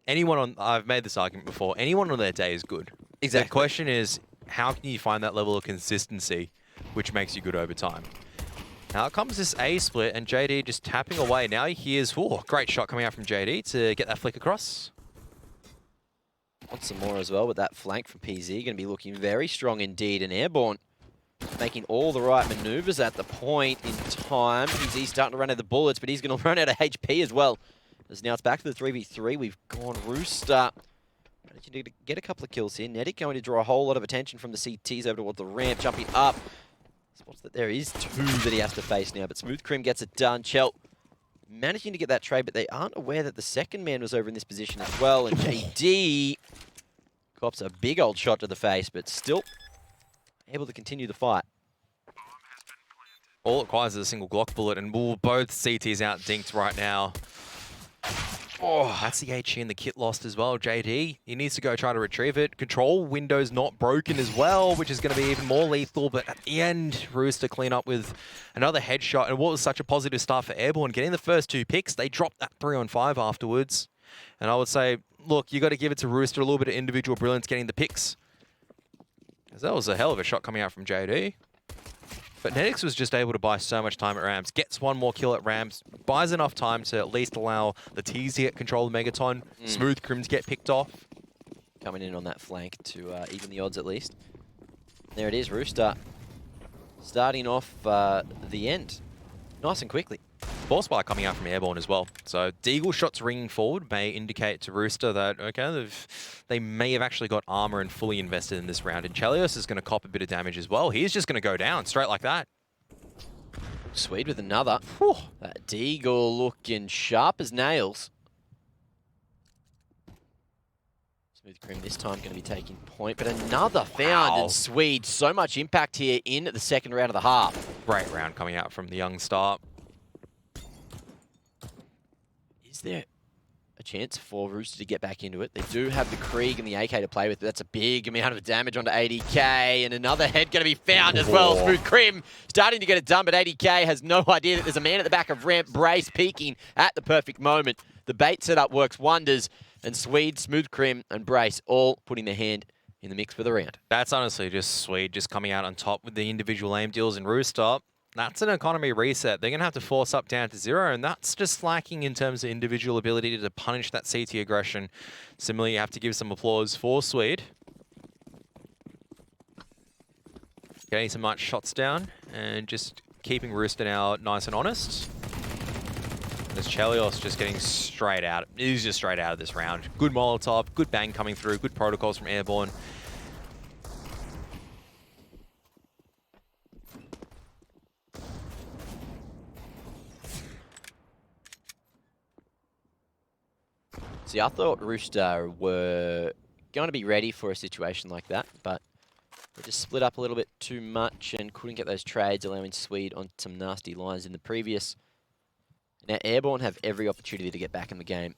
Anyone on... I've made this argument before. Anyone on their day is good. Exactly. The question is, how can you find that level of consistency which makes you good over time? Now comes this A split, and JD just tapping away. Now he hears, oh, great shot coming out from JD to get that flick across. Want some more as well with that flank from PZ. Going to be looking very strong indeed. And Airborne making all the right maneuvers at the point in time. PZ starting to run out of the bullets, but he's going to run out of HP as well. As now it's back to the 3v3. We've gone Rooster. Managing to get a couple of kills here. Netic going to draw a whole lot of attention from the CTs over towards the ramp, jumping up. Spots that there is 2 that he has to face now, but Smooth Crim gets it done. Chelt managing to get that trade, but they aren't aware that the second man was over in this position as well, and JD cops a big old shot to the face, but still able to continue the fight. All it requires is a single Glock bullet, and both CTs out dinked right now. Oh, that's the HE and the kit lost as well. JD, he needs to go try to retrieve it. Control window's not broken as well, which is going to be even more lethal. But at the end, Rooster clean up with another headshot. And what was such a positive start for Airborne, getting the first 2 picks, they dropped that 3-on-5 afterwards. And I would say, look, you got to give it to Rooster a little bit of individual brilliance getting the picks. Because that was a hell of a shot coming out from JD. But Netix was just able to buy so much time at Rams, gets 1 more kill at Rams, buys enough time to at least allow the T's to get control of Megaton, Smooth Crim to get picked off. Coming in on that flank to even the odds at least. There it is, Rooster starting off the end nice and quickly. Force fire coming out from Airborne as well. So Deagle shots ringing forward may indicate to Rooster that, okay, they may have actually got armor and fully invested in this round. And Chelios is going to cop a bit of damage as well. He's just going to go down straight like that. Swede with another. Whew. That Deagle looking sharp as nails. Smooth Crim this time going to be taking point, but another found, and Swede, so much impact here in the second round of the half. Great round coming out from the young start. Is there a chance for Rooster to get back into it? They do have the Krieg and the AK to play with, but that's a big amount of damage onto ADK, and another head going to be found as well. Smooth Crim starting to get it done, but ADK has no idea that there's a man at the back of ramp. Brace peeking at the perfect moment. The bait setup works wonders, and Swede, Smooth Crim, and Brace all putting their hand in the mix for the round. That's honestly just Swede just coming out on top with the individual aim deals, and Rooster, that's an economy reset. They're going to have to force up down to 0, and that's just lacking in terms of individual ability to punish that CT aggression. Similarly, you have to give some applause for Swede. Getting some much shots down, and just keeping Rooster now nice and honest. As Chelios just getting straight out. He's just straight out of this round. Good Molotov, good bang coming through, good protocols from Airborne. See, I thought Rooster were going to be ready for a situation like that, but they just split up a little bit too much and couldn't get those trades, allowing Swede on some nasty lines in the previous. Now, Airborne have every opportunity to get back in the game.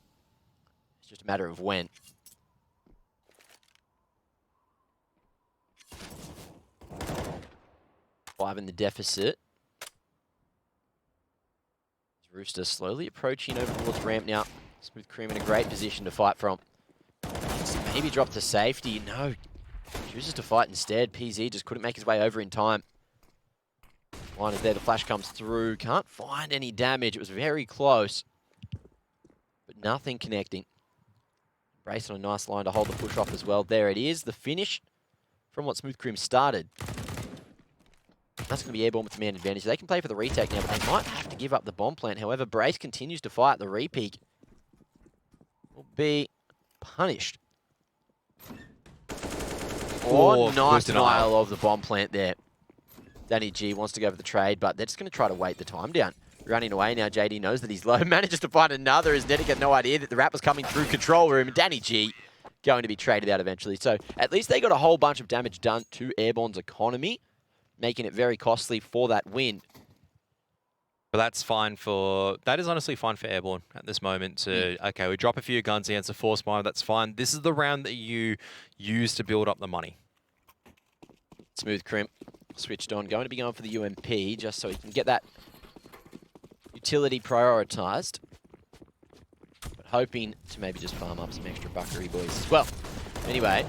It's just a matter of when. 5 in the deficit. Rooster slowly approaching over towards ramp now. Smooth Crim in a great position to fight from. Maybe drop to safety. No. Chooses to fight instead. PZ just couldn't make his way over in time. Line is there. The flash comes through. Can't find any damage. It was very close. But nothing connecting. Brace on a nice line to hold the push off as well. There it is. The finish from what Smooth started. That's going to be Airborne with the man advantage. They can play for the retake now, but they might have to give up the bomb plant. However, Brace continues to fight. The repeak will be punished. Oh, nice denial of the bomb plant there. Danny G wants to go for the trade, but they're just going to try to wait the time down. Running away now, JD knows that he's low. Manages to find another as Netic had no idea that the Rapper's coming through control room. And Danny G going to be traded out eventually. So at least they got a whole bunch of damage done to Airborne's economy, making it very costly for that win. But that's fine for... That is honestly fine for Airborne at this moment to... Okay, we drop a few guns against a force mine. That's fine. This is the round that you use to build up the money. Smooth Crimp switched on. Going to be going for the UMP just so he can get that utility prioritized. But hoping to maybe just farm up some extra buckery boys as well. Anyway,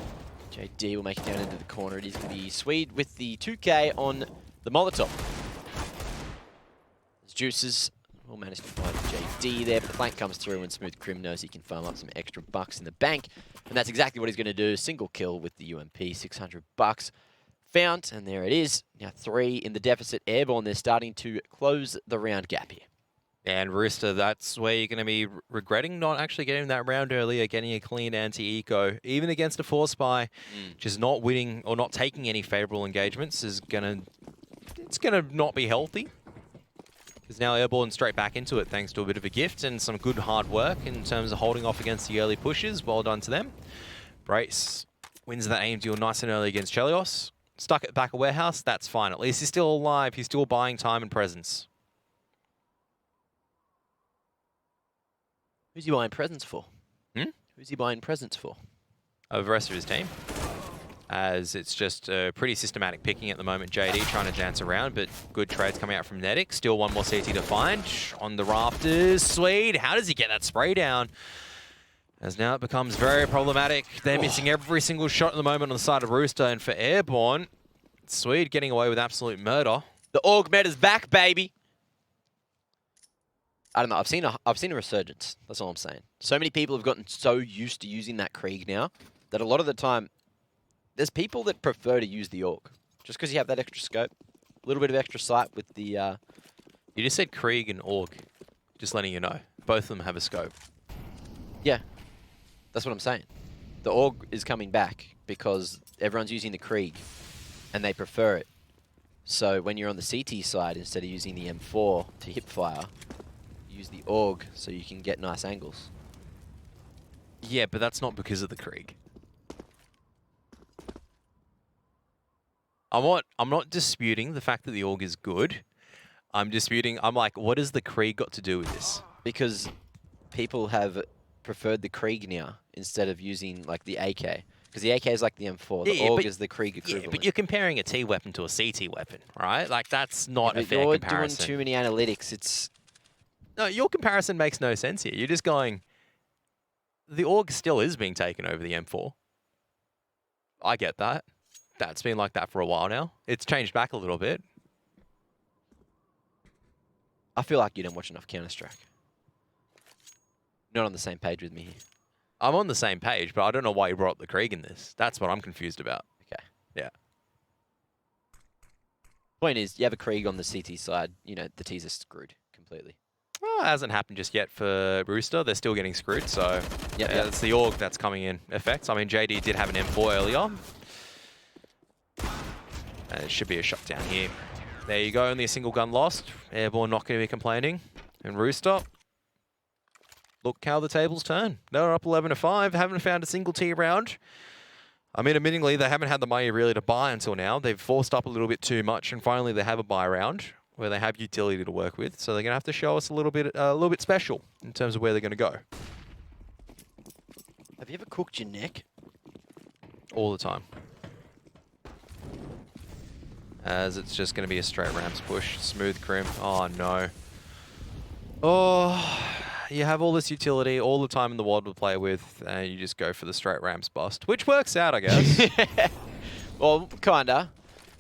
JD will make it down into the corner. It is going to be Swede with the 2K on the Molotov. As Juices will manage to find JD there, but the flank comes through and Smooth Crim knows he can farm up some extra bucks in the bank. And that's exactly what he's going to do. Single kill with the UMP, 600 bucks. Found, and there it is. Now 3 in the deficit. Airborne, they're starting to close the round gap here. And Rooster, that's where you're going to be regretting not actually getting that round earlier, getting a clean anti-eco. Even against a force spy, just not winning or not taking any favorable engagements is going to... It's going to not be healthy. Because now Airborne straight back into it thanks to a bit of a gift and some good hard work in terms of holding off against the early pushes. Well done to them. Brace wins that aim deal nice and early against Chelios. Stuck at back of warehouse, that's fine. At least he's still alive. He's still buying time and presence. Who's he buying presents for? Who's he buying presents for? The rest of his team. As it's just pretty systematic picking at the moment. JD trying to dance around, but good trades coming out from Netic. Still one more CT to find. On the rafters, Swede. How does he get that spray down? As now it becomes very problematic. They're missing every single shot at the moment on the side of Rooster. And for Airborne, Swede getting away with absolute murder. The Org meta's back, baby. I don't know. I've seen a resurgence. That's all I'm saying. So many people have gotten so used to using that Krieg now that a lot of the time, there's people that prefer to use the Org just because you have that extra scope, a little bit of extra sight with the. You just said Krieg and Org. Just letting you know, both of them have a scope. Yeah, that's what I'm saying. The Org is coming back because everyone's using the Krieg, and they prefer it. So when you're on the CT side, instead of using the M4 to hip fire, use the Org so you can get nice angles. Yeah, but that's not because of the Krieg. I'm not disputing the fact that the Org is good. I'm like, what has the Krieg got to do with this? Because people have preferred the Krieg now instead of using like the AK. Because the AK is like the M4, the Org is the Krieg equivalent. Yeah, but you're comparing a T weapon to a CT weapon, right? Like, that's not a fair comparison. You're doing too many analytics. It's... No, your comparison makes no sense here. You're just going, the Org still is being taken over the M4. I get that. That's been like that for a while now. It's changed back a little bit. I feel like you don't watch enough Counter-Strike. Not on the same page with me here. I'm on the same page, but I don't know why you brought up the Krieg in this. That's what I'm confused about. Okay. Yeah. Point is, you have a Krieg on the CT side, you know, the T's are screwed completely. Well, it hasn't happened just yet for Rooster. They're still getting screwed, so yeah, it's the Org that's coming in effect. I mean, JD did have an M4 earlier. And it should be a shot down here. There you go, only a single gun lost. Airborne not going to be complaining. And Rooster, look how the tables turn. They're up 11-5, haven't found a single T round. I mean, admittingly, they haven't had the money really to buy until now. They've forced up a little bit too much, and finally they have a buy round where they have utility to work with. So they're going to have to show us a little bit special in terms of where they're going to go. Have you ever cooked your neck? All the time. As it's just going to be a straight ramps push. Smooth Crim. Oh, no. Oh, you have all this utility, all the time in the world to play with, and you just go for the straight ramps bust, which works out, I guess. Well, kinda.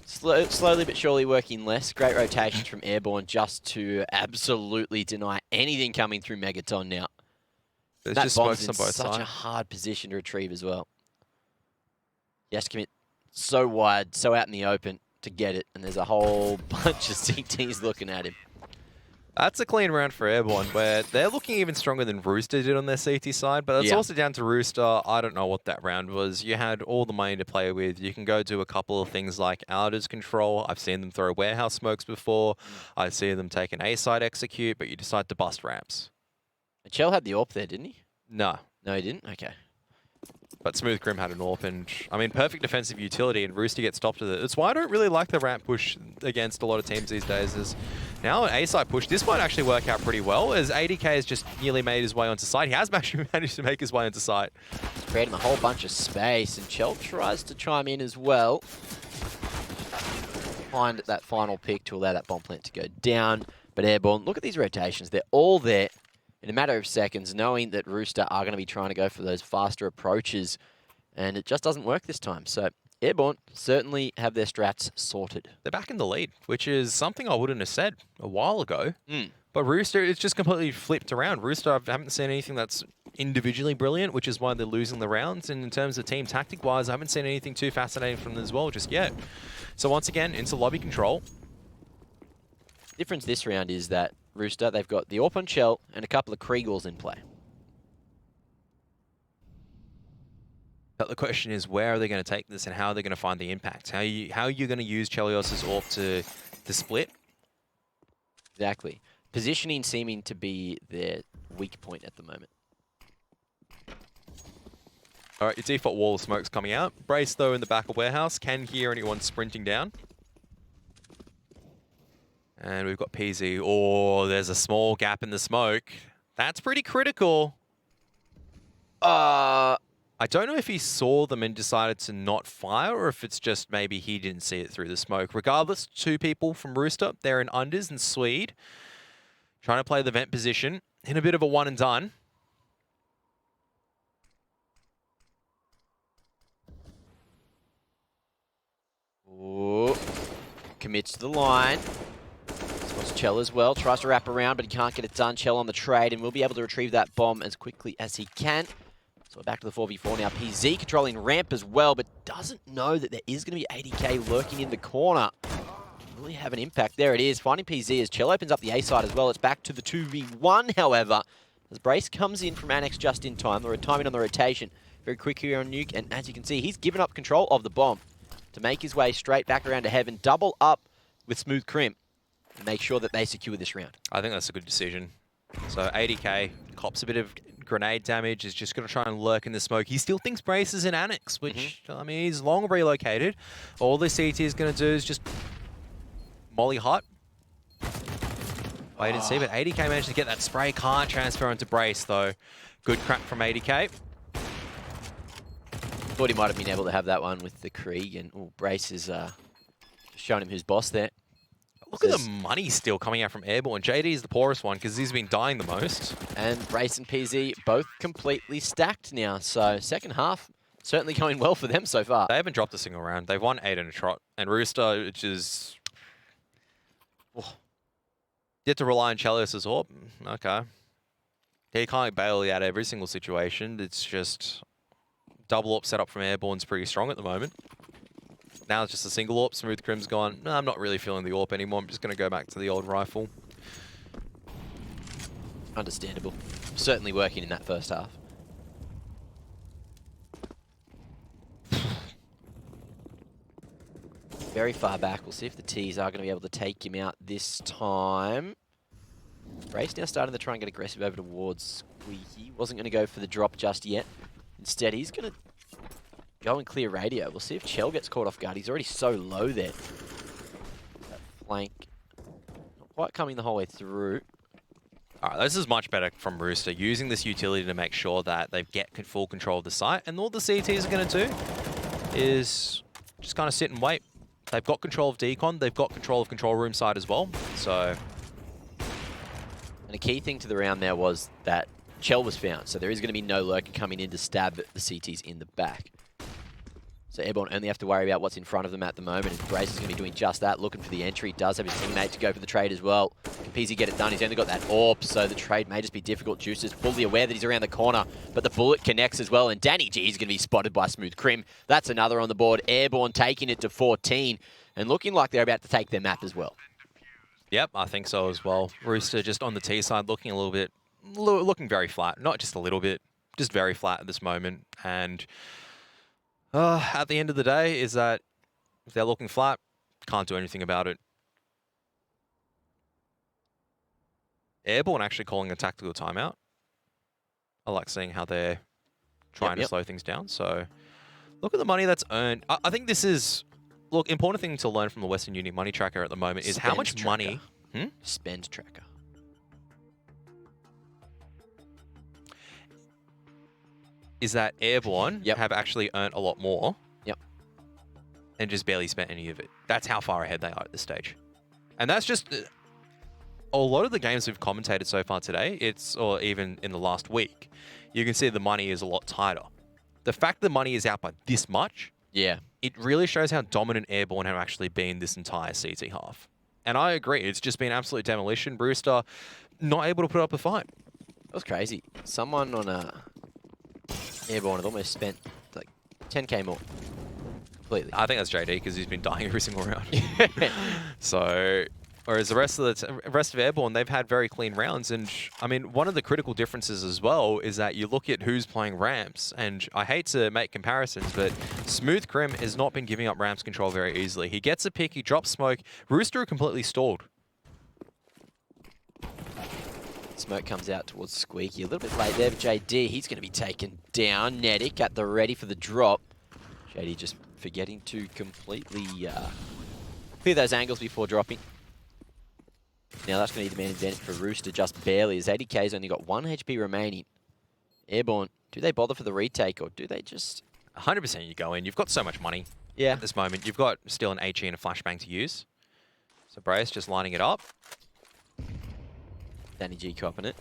Slowly but surely working less. Great rotations from Airborne just to absolutely deny anything coming through Megaton now. There's that just bomb's smokes in on both such sides. a hard position to retrieve as well. He has to commit so wide, so out in the open to get it, and there's a whole bunch of CTs looking at him. That's a clean round for Airborne, where they're looking even stronger than Rooster did on their CT side, but that's also down to Rooster. I don't know what that round was. You had all the money to play with. You can go do a couple of things like Outers control. I've seen them throw warehouse smokes before. I've seen them take an A-side execute, but you decide to bust ramps. And Chell had the AWP there, didn't he? No. No, he didn't? Okay. But Smooth Crim had an AWP, and I mean, perfect defensive utility, and Rooster gets stopped with it. That's why I don't really like the ramp push against a lot of teams these days. Is now an A-side push. This might actually work out pretty well, as ADK has just nearly made his way onto site. He has actually managed to make his way into site. Creating a whole bunch of space, and Chell tries to chime in as well. Find that final pick to allow that bomb plant to go down. But Airborne, look at these rotations. They're all there in a matter of seconds, knowing that Rooster are going to be trying to go for those faster approaches, and it just doesn't work this time. So Airborne certainly have their strats sorted. They're back in the lead, which is something I wouldn't have said a while ago. Mm. But Rooster, it's just completely flipped around. Rooster, I haven't seen anything that's individually brilliant, which is why they're losing the rounds. And in terms of team tactic-wise, I haven't seen anything too fascinating from them as well just yet. So once again, into lobby control. Difference this round is that Rooster, they've got the AWP on Chell and a couple of Kriegels in play. But the question is, where are they going to take this and how are they going to find the impact? How are you going to use Chelios' AWP to split? Exactly. Positioning seeming to be their weak point at the moment. All right, your default wall of smoke's coming out. Brace, though, in the back of warehouse. Can hear anyone sprinting down. And we've got PZ. Oh, there's a small gap in the smoke. That's pretty critical. I don't know if he saw them and decided to not fire, or if it's just maybe he didn't see it through the smoke. Regardless, two people from Rooster. They're in unders and Swede. Trying to play the vent position in a bit of a one and done. Ooh. Commits to the line. Spots Chell as well. Tries to wrap around, but he can't get it done. Chell on the trade, and will be able to retrieve that bomb as quickly as he can. So we're back to the 4v4 now. PZ controlling ramp as well, but doesn't know that there is going to be ADK lurking in the corner. Really have an impact. There it is. Finding PZ as Chell opens up the A side as well. It's back to the 2v1, however. As Brace comes in from Annex just in time. The timing on the rotation. Very quick here on Nuke, and as you can see, he's given up control of the bomb to make his way straight back around to heaven. Double up with Smooth Crim and make sure that they secure this round. I think that's a good decision. So ADK cops a bit of grenade damage, is just going to try and lurk in the smoke. He still thinks Brace is in Annex, which, I mean, he's long relocated. All the CT is going to do is just molly hot. Wait and see, but ADK managed to get that spray. Can't transfer onto Brace, though. Good crack from ADK. Thought he might have been able to have that one with the Krieg, and Brace is showing him who's boss there. Look at the money still coming out from Airborne. JD is the poorest one because he's been dying the most. And Brace and PZ both completely stacked now. So second half certainly going well for them so far. They haven't dropped a single round. They've won 8 in a trot. And Rooster, which is... Oh. You have to rely on Chelios as AWP. Okay. He can't bail you out of every single situation. It's just... Double AWP setup from Airborne's pretty strong at the moment. Now it's just a single AWP. Smooth Crim's gone, no, I'm not really feeling the AWP anymore. I'm just going to go back to the old rifle. Understandable. Certainly working in that first half. Very far back. We'll see if the T's are going to be able to take him out this time. Brace now starting to try and get aggressive over towards Squeaky. Wasn't going to go for the drop just yet. Instead, he's going to go and clear radio. We'll see if Chell gets caught off guard. He's already so low there. That flank not quite coming the whole way through. All right, this is much better from Rooster, using this utility to make sure that they get full control of the site. And all the CTs are going to do is just kind of sit and wait. They've got control of decon. They've got control of control room side as well. So And a key thing to the round there was that Chell was found, so there is going to be no lurker coming in to stab the CTs in the back. So Airborne only have to worry about what's in front of them at the moment, and Brace is going to be doing just that, looking for the entry. Does have his teammate to go for the trade as well. Can Peasy get it done? He's only got that AWP, so the trade may just be difficult. Juice is fully aware that he's around the corner, but the bullet connects as well, and Danny G is going to be spotted by Smooth Crim. That's another on the board. Airborne taking it to 14, and looking like they're about to take their map as well. Yep, I think so as well. Rooster just on the T side looking a little bit, looking very flat. Not just a little bit, just very flat at this moment. And at the end of the day is that if they're looking flat, can't do anything about it. Airborne actually calling a tactical timeout. I like seeing how they're trying to slow things down. So look at the money that's earned. I think this is, look, important thing to learn from the Western Union money tracker at the moment is how much money... Spend tracker. Is that Airborne have actually earned a lot more. And just barely spent any of it. That's how far ahead they are at this stage. And that's just... a lot of the games we've commentated so far today, or even in the last week, you can see the money is a lot tighter. The fact the money is out by this much, it really shows how dominant Airborne have actually been this entire CT half. And I agree, it's just been absolute demolition. Rooster not able to put up a fight. That was crazy. Someone on Airborne had almost spent like 10k more. Completely. I think that's JD because he's been dying every single round. So, whereas the rest of Airborne, they've had very clean rounds. And I mean, one of the critical differences as well is that you look at who's playing ramps. And I hate to make comparisons, but Smooth Crim has not been giving up ramps control very easily. He gets a pick, he drops smoke. Rooster are completely stalled. Smoke comes out towards Squeaky. A little bit late there, but JD, he's going to be taken down. Netic at the ready for the drop. JD just forgetting to completely clear those angles before dropping. Now that's going to be the man advantage for Rooster just barely, as 80k's only got 1 HP remaining. Airborne, do they bother for the retake, or do they just... 100% you go in. You've got so much money at this moment. You've got still an HE and a flashbang to use. So Brace just lining it up. Danny G copping it.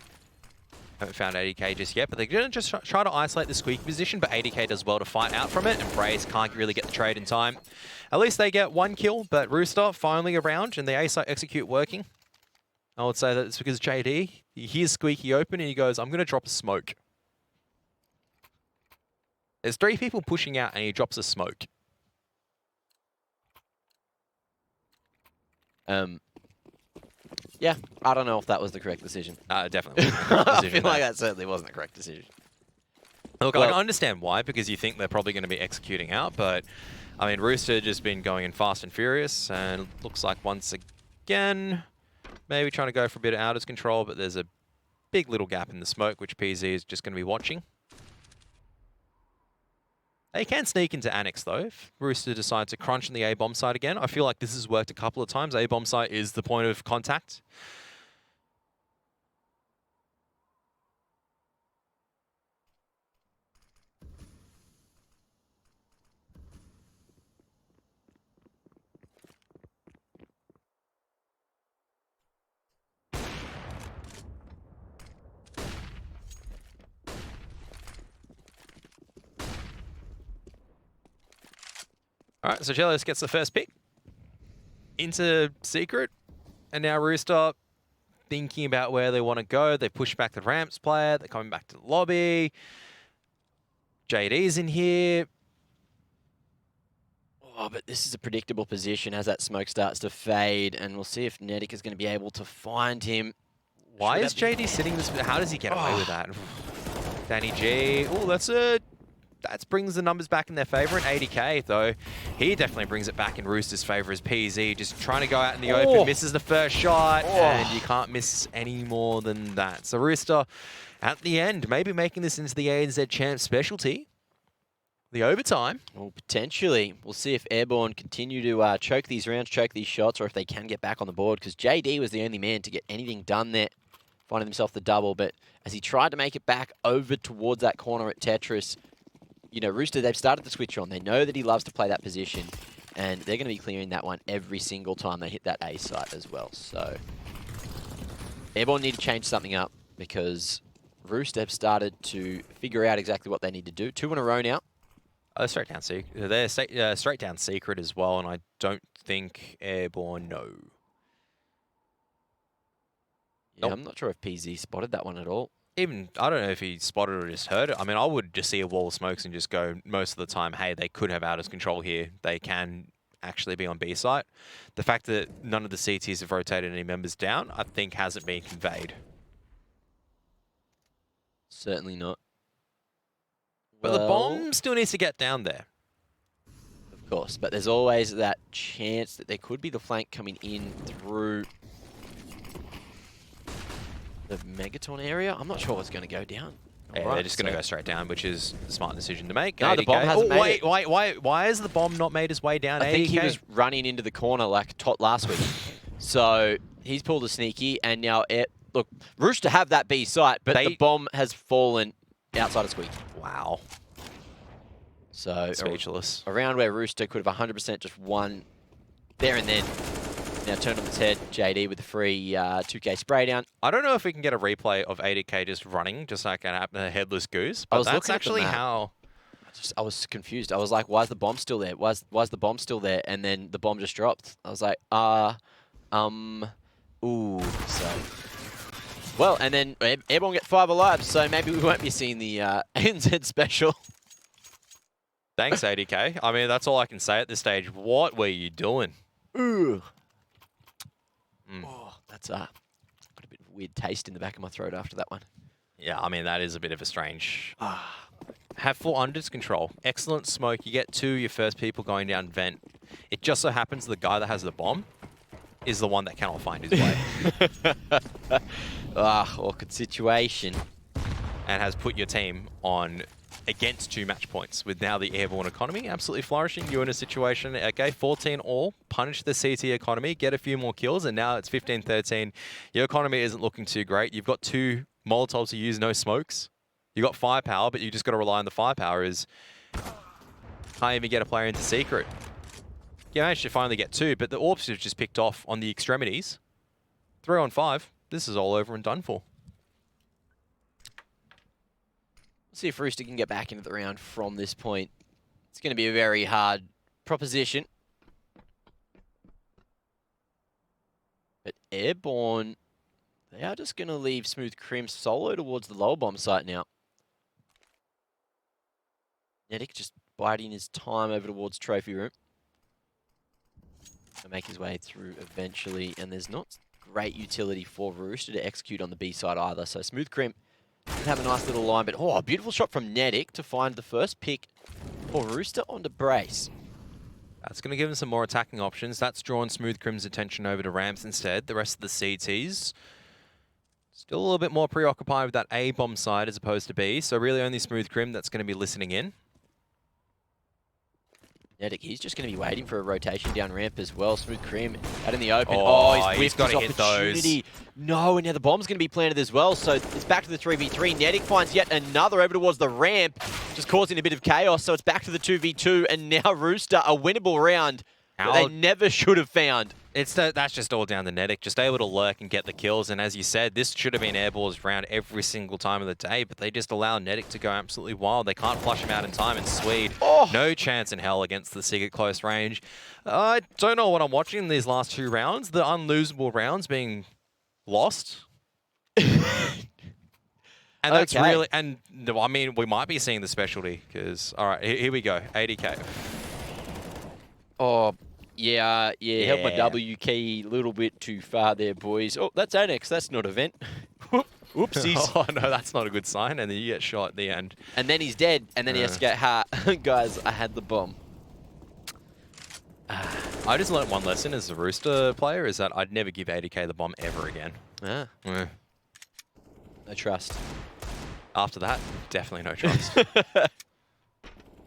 Haven't found 80k just yet, but they're going to just try to isolate the Squeaky position, but 80k does well to fight out from it, and Braze can't really get the trade in time. At least they get 1 kill, but Rooster finally around, and the A site execute working. I would say that it's because JD, he hears Squeaky open, and he goes, I'm going to drop a smoke. There's 3 people pushing out, and he drops a smoke. Yeah, I don't know if that was the correct decision. Definitely wasn't the correct decision. I feel like that certainly wasn't the correct decision. Look, well, I can understand why, because you think they're probably going to be executing out, but, I mean, Rooster just been going in fast and furious, and looks like once again, maybe trying to go for a bit of outer's control, but there's a big little gap in the smoke, which PZ is just going to be watching. They can sneak into Annex, though, if Rooster decides to crunch on the A-bomb site again. I feel like this has worked a couple of times. A-bomb site is the point of contact. All right, so Jellos gets the first pick into Secret, and now Rooster thinking about where they want to go. They push back the ramps player. They're coming back to the lobby. JD's in here. Oh, but this is a predictable position as that smoke starts to fade, and we'll see if Netic is going to be able to find him. Why is JD sitting this? How does he get away with that? Danny G. Oh, that's a... That brings the numbers back in their favor. And 80k, though, he definitely brings it back in Rooster's favor as PZ just trying to go out in the open, misses the first shot, and you can't miss any more than that. So Rooster, at the end, maybe making this into the ANZ champ specialty. The overtime. Well, potentially. We'll see if Airborne continue to choke these rounds, choke these shots, or if they can get back on the board, because JD was the only man to get anything done there, finding himself the double. But as he tried to make it back over towards that corner at Tetris, you know, Rooster, they've started to switch on. They know that he loves to play that position, and they're going to be clearing that one every single time they hit that A site as well. So Airborne need to change something up because Rooster have started to figure out exactly what they need to do. 2 in a row now. Straight down secret. They're straight down secret as well, and I don't think Airborne know. Yeah, I'm not sure if PZ spotted that one at all. Even, I don't know if he spotted or just heard it. I mean, I would just see a wall of smokes and just go most of the time, hey, they could have out of control here. They can actually be on B site. The fact that none of the CTs have rotated any members down, I think hasn't been conveyed. Certainly not. But the bomb still needs to get down there. Of course, but there's always that chance that there could be the flank coming in through the Megaton area. I'm not sure what's going to go down. Yeah, right, they're just going to go straight down, which is a smart decision to make. No, the bomb hasn't made it. Why has the bomb not made his way down? I think he was running into the corner like Tot last week. So he's pulled a sneaky, and now look, Rooster have that B site, but the bomb has fallen outside of Squeak. Wow. So speechless. Around where Rooster could have 100% just won there and then. Now turned on its head, JD with the free 2K spray down. I don't know if we can get a replay of 80K just running, just like a headless goose, but that's actually how... I was confused. I was like, why is the bomb still there? Why is the bomb still there? And then the bomb just dropped. I was like, ooh, so... Well, and then Airborne get 5 alive, so maybe we won't be seeing the NZ special. Thanks, 80K. I mean, that's all I can say at this stage. What were you doing? Ooh. Oh, that's got a bit of a weird taste in the back of my throat after that one. Yeah, I mean, that is a bit of a strange... Have full unders control. Excellent smoke. You get 2, your first people going down vent. It just so happens the guy that has the bomb is the one that cannot find his way. Awkward situation. And has put your team on against 2 match points with now the Airborne economy absolutely flourishing. You're in a situation, okay, 14 all, punish the CT economy, get a few more kills, and now it's 15-13. Your economy isn't looking too great. You've got 2 Molotovs to use, no smokes. You got firepower, but you just got to rely on the firepower. Can't even get a player into secret. You managed to finally get 2, but the Orbs have just picked off on the extremities. 3 on 5. This is all over and done for. Let's see if Rooster can get back into the round from this point. It's going to be a very hard proposition. But Airborne, they are just going to leave Smooth Crim solo towards the lower bomb site now. Netic just biding his time over towards Trophy Room. He'll make his way through eventually, and there's not great utility for Rooster to execute on the B side either. So Smooth Crim can have a nice little line, but a beautiful shot from Netic to find the first pick for Rooster onto Brace. That's going to give him some more attacking options. That's drawn Smooth Crim's attention over to ramps instead. The rest of the CTs still a little bit more preoccupied with that A bomb side as opposed to B. So really only Smooth Crim that's going to be listening in. Netic, he's just going to be waiting for a rotation down ramp as well. Smooth Crim out in the open. He's got to hit those. No, and now the bomb's going to be planted as well. So it's back to the 3v3. Netic finds yet another over towards the ramp, just causing a bit of chaos. So it's back to the 2v2, and now Rooster, a winnable round that they never should have found. That's just all down to Netic, just able to lurk and get the kills. And as you said, this should have been Airborne's round every single time of the day, but they just allow Netic to go absolutely wild. They can't flush him out in time, and Swede, no chance in hell against the Sig at close range. I don't know what I'm watching in these last 2 rounds. The unlosable rounds being lost. And that's really, and I mean, we might be seeing the specialty, because, all right, here we go, 80K. Yeah, held my W key a little bit too far there, boys. Oh, that's Annex. That's not a vent. Oopsies. Oh, no, that's not a good sign. And then you get shot at the end. And then he's dead. And then he has to go, guys, I had the bomb. I just learned one lesson as a Rooster player, is that I'd never give 80K the bomb ever again. No trust. After that, definitely no trust.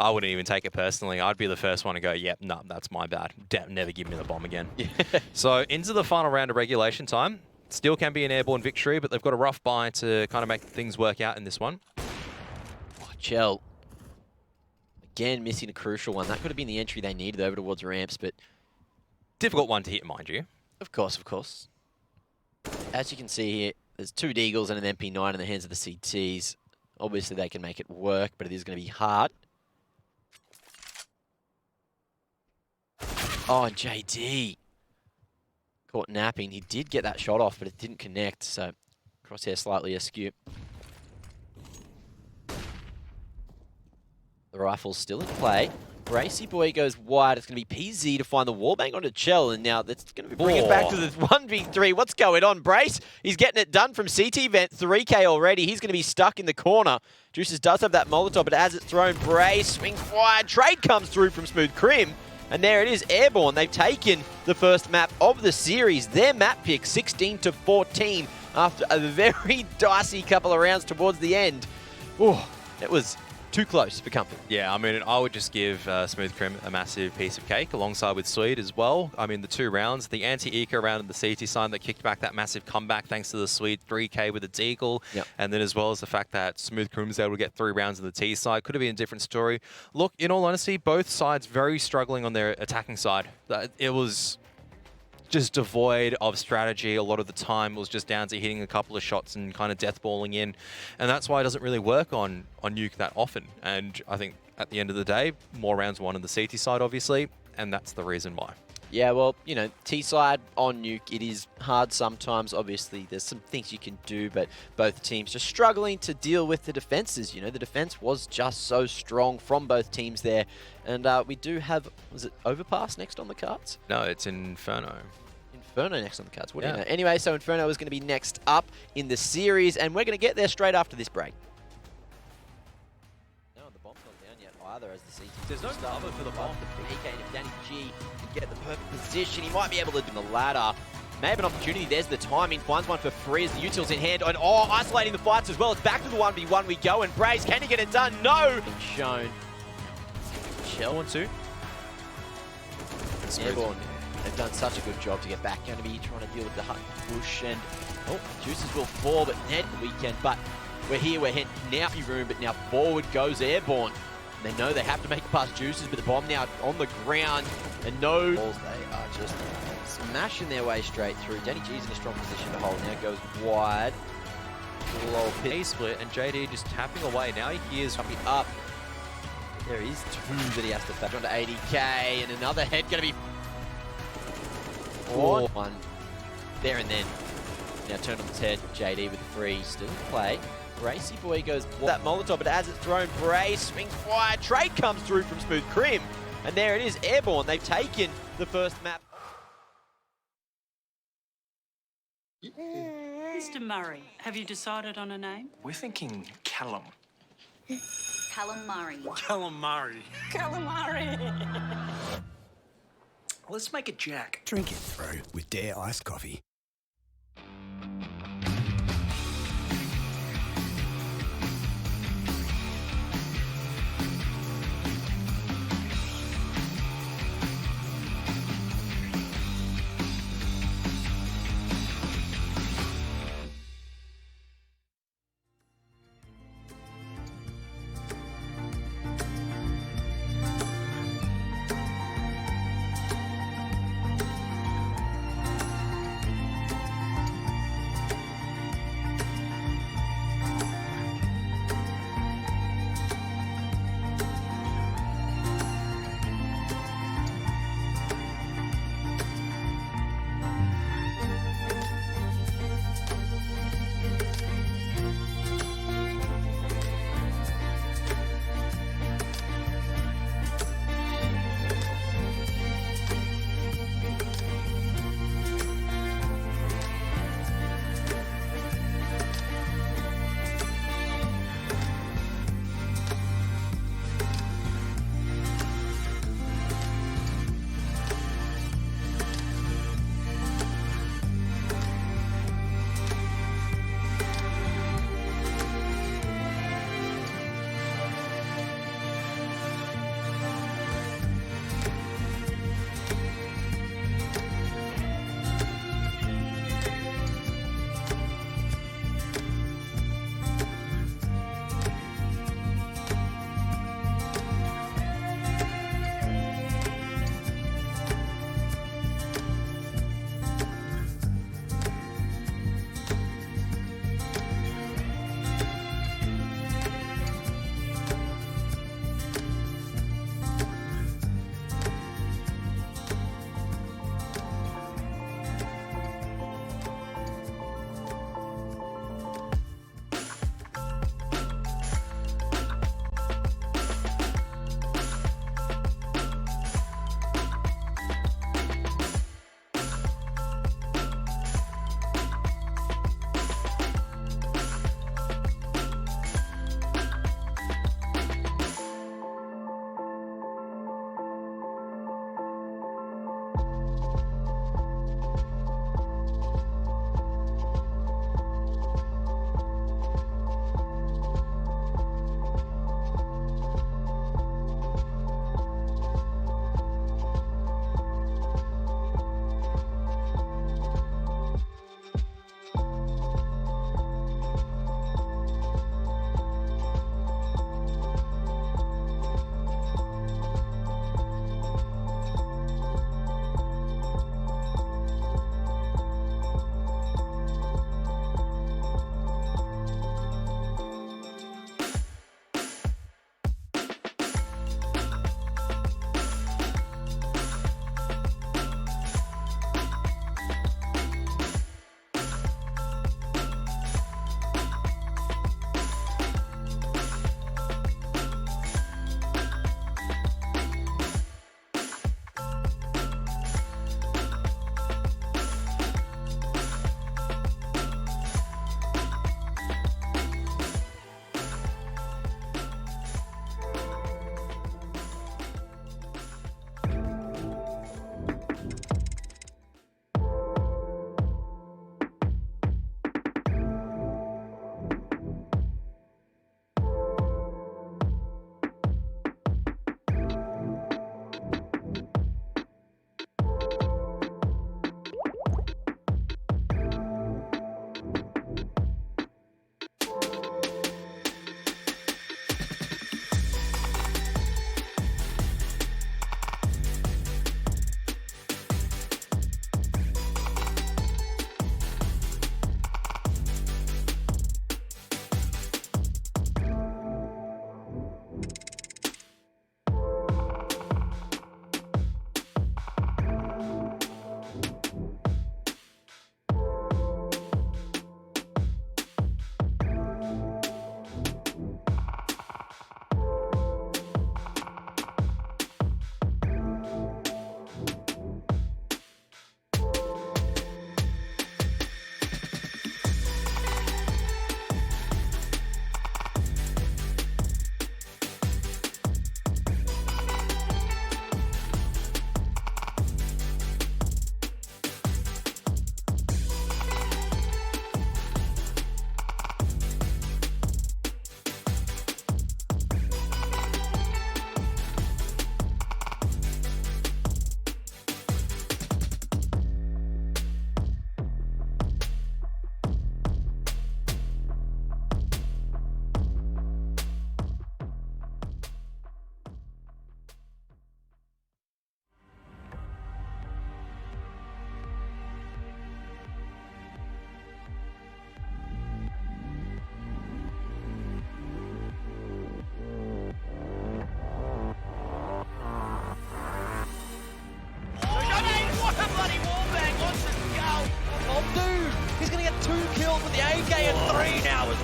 I wouldn't even take it personally. I'd be the first one to go, yep, no, that's my bad. Never give me the bomb again. So into the final round of regulation time. Still can be an Airborne victory, but they've got a rough bye to kind of make things work out in this one. Chell. Again, missing a crucial one. That could have been the entry they needed over towards ramps, but... Difficult one to hit, mind you. Of course, of course. As you can see here, there's 2 Deagles and an MP9 in the hands of the CTs. Obviously, they can make it work, but it is going to be hard. Oh, and JD caught napping. He did get that shot off, but it didn't connect, so crosshair slightly askew. The rifle's still in play. Bracy Boy goes wide. It's going to be PZ to find the wallbang onto Chell, and now that's going to bring it back to the 1v3. What's going on? Brace, he's getting it done from CT Vent. 3K already. He's going to be stuck in the corner. Juices does have that Molotov, but as it's thrown, Brace swings wide. Trade comes through from Smooth Crim, and there it is, Airborne. They've taken the first map of the series. Their map pick, 16-14, after a very dicey couple of rounds towards the end. Ooh, it was too close for comfort. Yeah, I mean, I would just give Smooth Crim a massive piece of cake alongside with Swede as well. I mean, the 2 rounds, the anti-eco round and the CT sign that kicked back that massive comeback thanks to the Swede 3K with the Deagle. Yep. And then as well as the fact that Smooth Crim was able to get 3 rounds on the T side. Could have been a different story. Look, in all honesty, both sides very struggling on their attacking side. It was just devoid of strategy. A lot of the time was just down to hitting a couple of shots and kind of deathballing in. And that's why it doesn't really work on Nuke that often. And I think at the end of the day, more rounds won on the CT side, obviously, and that's the reason why. Yeah, well, you know, T-side on Nuke, it is hard sometimes. Obviously, there's some things you can do, but both teams just struggling to deal with the defenses. You know, the defense was just so strong from both teams there. And we do have, was it Overpass next on the cards? No, it's Inferno. Inferno next on the cards. What do you know? Anyway, so Inferno is going to be next up in the series, and we're going to get there straight after this break. No, the bomb's not down yet either, as the CT. There's no cover for the bomb. The PK, and if Danny G can get the perfect position, he might be able to do the ladder. May have an opportunity. There's the timing. Finds one for free as the util's in hand. And isolating the fights as well. It's back to the 1v1 we go. And Brace, can he get it done? No! Being shown. Shell 1-2. Airborne. They've done such a good job to get back. Going to be trying to deal with the push, and Juices will fall, but Ned the weekend. But we're here, we're hitting now room, but now forward goes Airborne. And they know they have to make it past Juices, but the bomb now on the ground, and no balls. They are just smashing their way straight through. Danny G's in a strong position to hold. Now goes wide. Low pit. A-split, and JD just tapping away. Now he hears coming up. There is 2 that he has to back onto 80k, and another head going to be 1 there and then. Now turned on its head. JD with the free, still in play. Bracy Boy goes that Molotov, but as it's thrown, Brace swings wide. Trade comes through from Smooth Crim, and there it is, Airborne. They've taken the first map. Mr. Murray, have you decided on a name? We're thinking Callum. Callum Murray. Callum Murray. Callum Murray. Let's make it Jack. Drink it through with Dare iced coffee.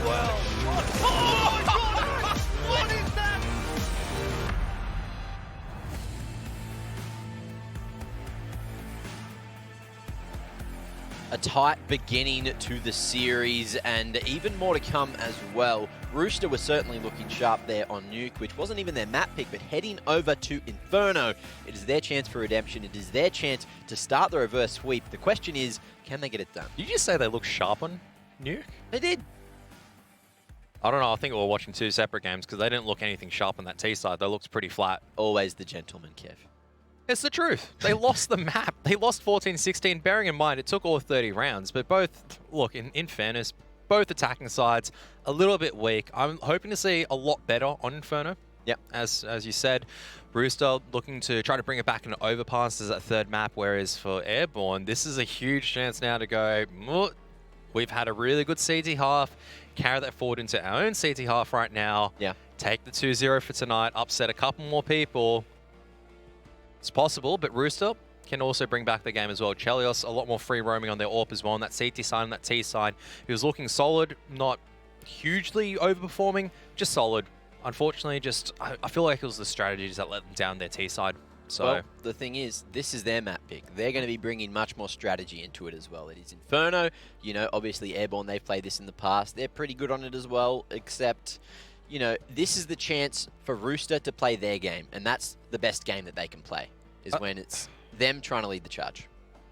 well. Oh my God! What is that? A tight beginning to the series, and even more to come as well. Rooster was certainly looking sharp there on Nuke, which wasn't even their map pick, but heading over to Inferno. It is their chance for redemption. It is their chance to start the reverse sweep. The question is, can they get it done? Did you just say they look sharp on Nuke? They did. I don't know. I think we were watching two separate games because they didn't look anything sharp on that T side. They looked pretty flat. Always the gentleman, Kev. It's the truth. They lost the map. They lost 14-16, bearing in mind it took all 30 rounds. But both, look, in fairness, both attacking sides a little bit weak. I'm hoping to see a lot better on Inferno. Yep. As you said, Rooster looking to try to bring it back into Overpass as that third map, whereas for Airborne, this is a huge chance now to go, we've had a really good CT half, carry that forward into our own CT half right now. Yeah. Take the 2-0 for tonight, upset a couple more people. It's possible, but Rooster can also bring back the game as well. Chelios, a lot more free roaming on their AWP as well. On that CT side and that T side, he was looking solid, not hugely overperforming, just solid. Unfortunately, I feel like it was the strategies that let them down their T side. So well, the thing is, this is their map pick. They're going to be bringing much more strategy into it as well. It is Inferno. You know, obviously Airborne, they've played this in the past. They're pretty good on it as well, except, you know, this is the chance for Rooster to play their game, and that's the best game that they can play, is when it's them trying to lead the charge.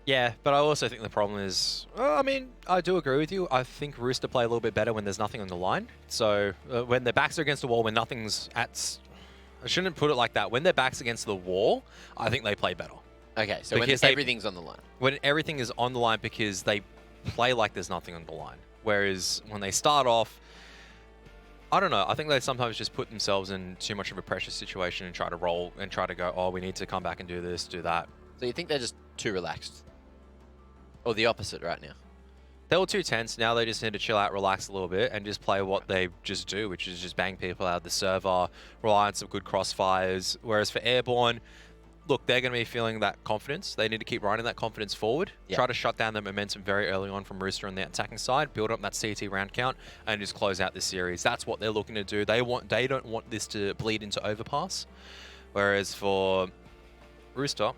yeah, but I also think the problem is, I mean, I do agree with you. I think Rooster play a little bit better when there's nothing on the line. So when their backs are against the wall, when nothing's at... I shouldn't put it like that. When their back's against the wall, I think they play better. Okay, so when everything's on the line. When everything is on the line because they play like there's nothing on the line. Whereas when they start off, I don't know. I think they sometimes just put themselves in too much of a pressure situation and try to roll and try to go, oh, we need to come back and do this, do that. So you think they're just too relaxed? Or the opposite right now? They were too tense. Now they just need to chill out, relax a little bit, and just play what they just do, which is just bang people out of the server, rely on some good crossfires. Whereas for Airborne, look, they're going to be feeling that confidence. They need to keep riding that confidence forward. Yep. Try to shut down the momentum very early on from Rooster on the attacking side, build up that CT round count, and just close out the series. That's what they're looking to do. They don't want this to bleed into Overpass. Whereas for Rooster,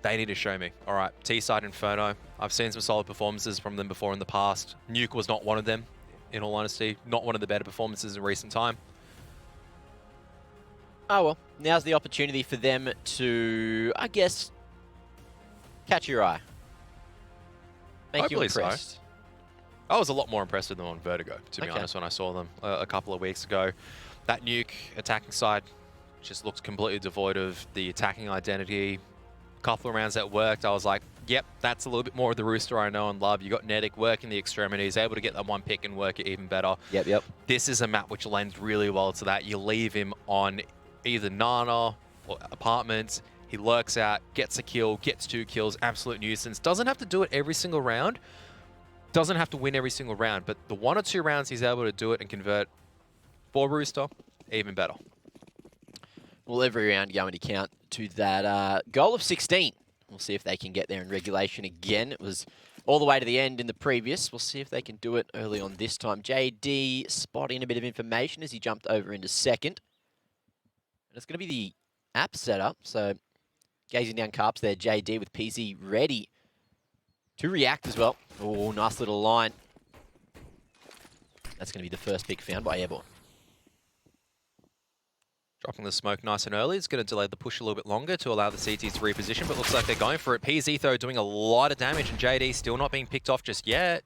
they need to show me. All right, T-side Inferno. I've seen some solid performances from them before in the past. Nuke was not one of them, in all honesty. Not one of the better performances in recent time. Oh, well, now's the opportunity for them to, I guess, catch your eye. Make you impressed. So. I was a lot more impressed with them on Vertigo, to be honest, when I saw them a couple of weeks ago. That Nuke attacking side just looked completely devoid of the attacking identity. Couple of rounds that worked, I was like, yep, that's a little bit more of the Rooster I know and love. You got Netic working the extremities, able to get that one pick and work it even better. Yep. This is a map which lends really well to that. You leave him on either Nana or Apartments. He lurks out, gets a kill, gets 2 kills, absolute nuisance. Doesn't have to do it every single round. Doesn't have to win every single round, but the 1 or 2 rounds he's able to do it and convert for Rooster, even better. Well, every round going to count to that goal of 16. We'll see if they can get there in regulation again. It was all the way to the end in the previous. We'll see if they can do it early on this time. JD spotting a bit of information as he jumped over into second. And it's going to be the app setup. So gazing down carps there, JD with PZ ready to react as well. Oh, nice little line. That's going to be the first pick found by Airborne. Dropping the smoke nice and early. It's going to delay the push a little bit longer to allow the CTs to reposition, but looks like they're going for it. PZ, though, doing a lot of damage, and JD still not being picked off just yet.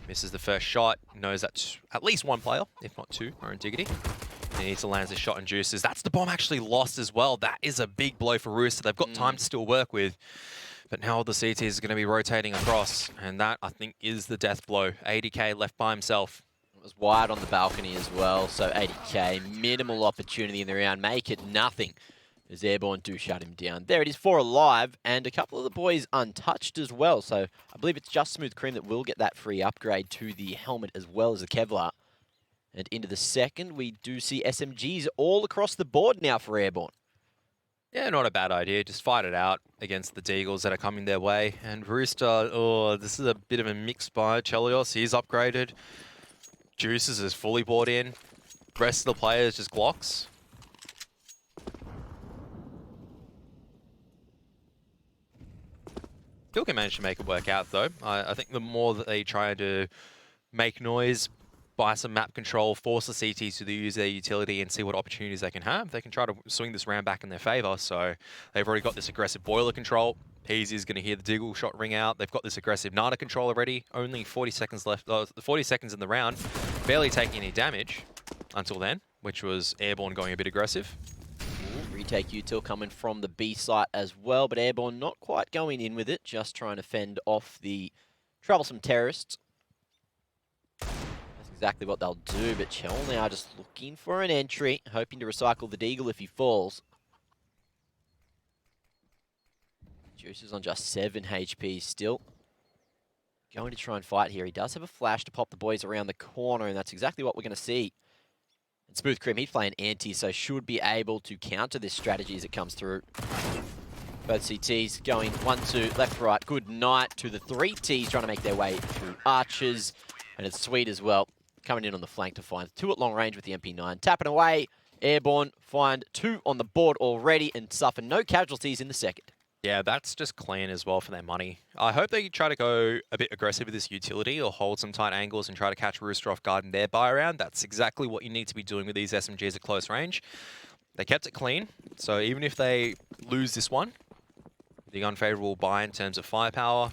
Misses the first shot. Knows that at least 1 player, if not 2, are in Diggity. He needs to land his shot and juices. That's the bomb actually lost as well. That is a big blow for Rooster. They've got time to still work with. But now the CTs is going to be rotating across, and that, I think, is the death blow. 80k left by himself. Was wide on the balcony as well, so 80k, minimal opportunity in the round, make it nothing as Airborne do shut him down. There it is, 4 alive, and a couple of the boys untouched as well, so I believe it's just Smooth Cream that will get that free upgrade to the helmet as well as the Kevlar. And into the second, we do see SMGs all across the board now for Airborne. Yeah, not a bad idea. Just fight it out against the Deagles that are coming their way. And Rooster, oh, this is a bit of a mixed by Chelios. He's upgraded. Juices is fully bought in. Rest of the players just Glocks. Still can manage to make it work out though. I think the more that they try to make noise, buy some map control, force the CTs to use their utility and see what opportunities they can have, they can try to swing this round back in their favor. So they've already got this aggressive boiler control. Peasy's going to hear the Diggle shot ring out. They've got this aggressive Nada control already. Only 40 seconds left. 40 seconds in the round. Barely taking any damage until then, which was Airborne going a bit aggressive. Retake util coming from the B site as well, but Airborne not quite going in with it, just trying to fend off the troublesome terrorists. That's exactly what they'll do, but Chell now just looking for an entry, hoping to recycle the Deagle if he falls. Juice is on just 7 HP still. Going to try and fight here. He does have a flash to pop the boys around the corner, and that's exactly what we're going to see. And Smooth Crim, he's playing anti, so should be able to counter this strategy as it comes through. Both CTs going 1-2, left, right. Good night to the 3 Ts trying to make their way through archers. And it's Sweet as well, coming in on the flank to find 2 at long range with the MP9. Tapping away, Airborne find 2 on the board already and suffer no casualties in the second. Yeah, that's just clean as well for their money. I hope they try to go a bit aggressive with this utility or hold some tight angles and try to catch Rooster off guard in their buy around. That's exactly what you need to be doing with these SMGs at close range. They kept it clean, so even if they lose this one, the unfavorable buy in terms of firepower.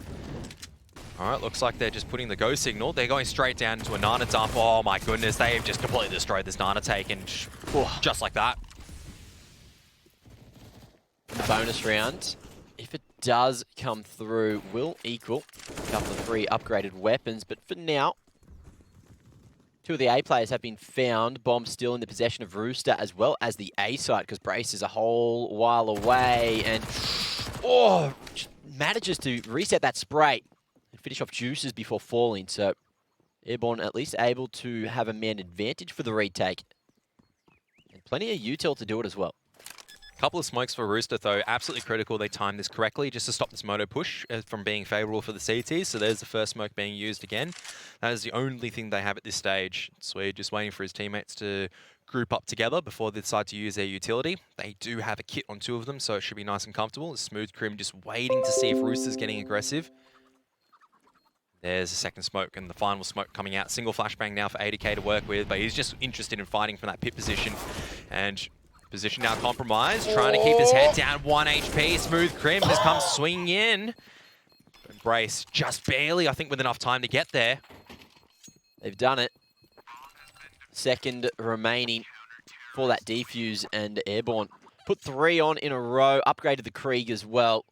All right, looks like they're just putting the go signal. They're going straight down into a Nana dump. Oh my goodness, they have just completely destroyed this Nana take, and just like that. The bonus round, if it does come through, will equal a couple of 3 upgraded weapons. But for now, 2 of the A players have been found. Bomb still in the possession of Rooster, as well as the A site, because Brace is a whole while away. And, just manages to reset that spray and finish off Juices before falling. So Airborne at least able to have a man advantage for the retake. And plenty of util to do it as well. Couple of smokes for Rooster, though. Absolutely critical they timed this correctly just to stop this moto push from being favorable for the CTs. So there's the first smoke being used again. That is the only thing they have at this stage. Swede just waiting for his teammates to group up together before they decide to use their utility. They do have a kit on 2 of them, so it should be nice and comfortable. Smooth Crim just waiting to see if Rooster's getting aggressive. There's a second smoke and the final smoke coming out. Single flashbang now for 80k to work with, but he's just interested in fighting from that pit position. And position now compromised, trying to keep his head down, 1 HP. Smooth Crim has come swinging in. Brace just barely, I think, with enough time to get there. They've done it. Second remaining for that defuse, and Airborne put 3 on in a row, upgraded the Krieg as well.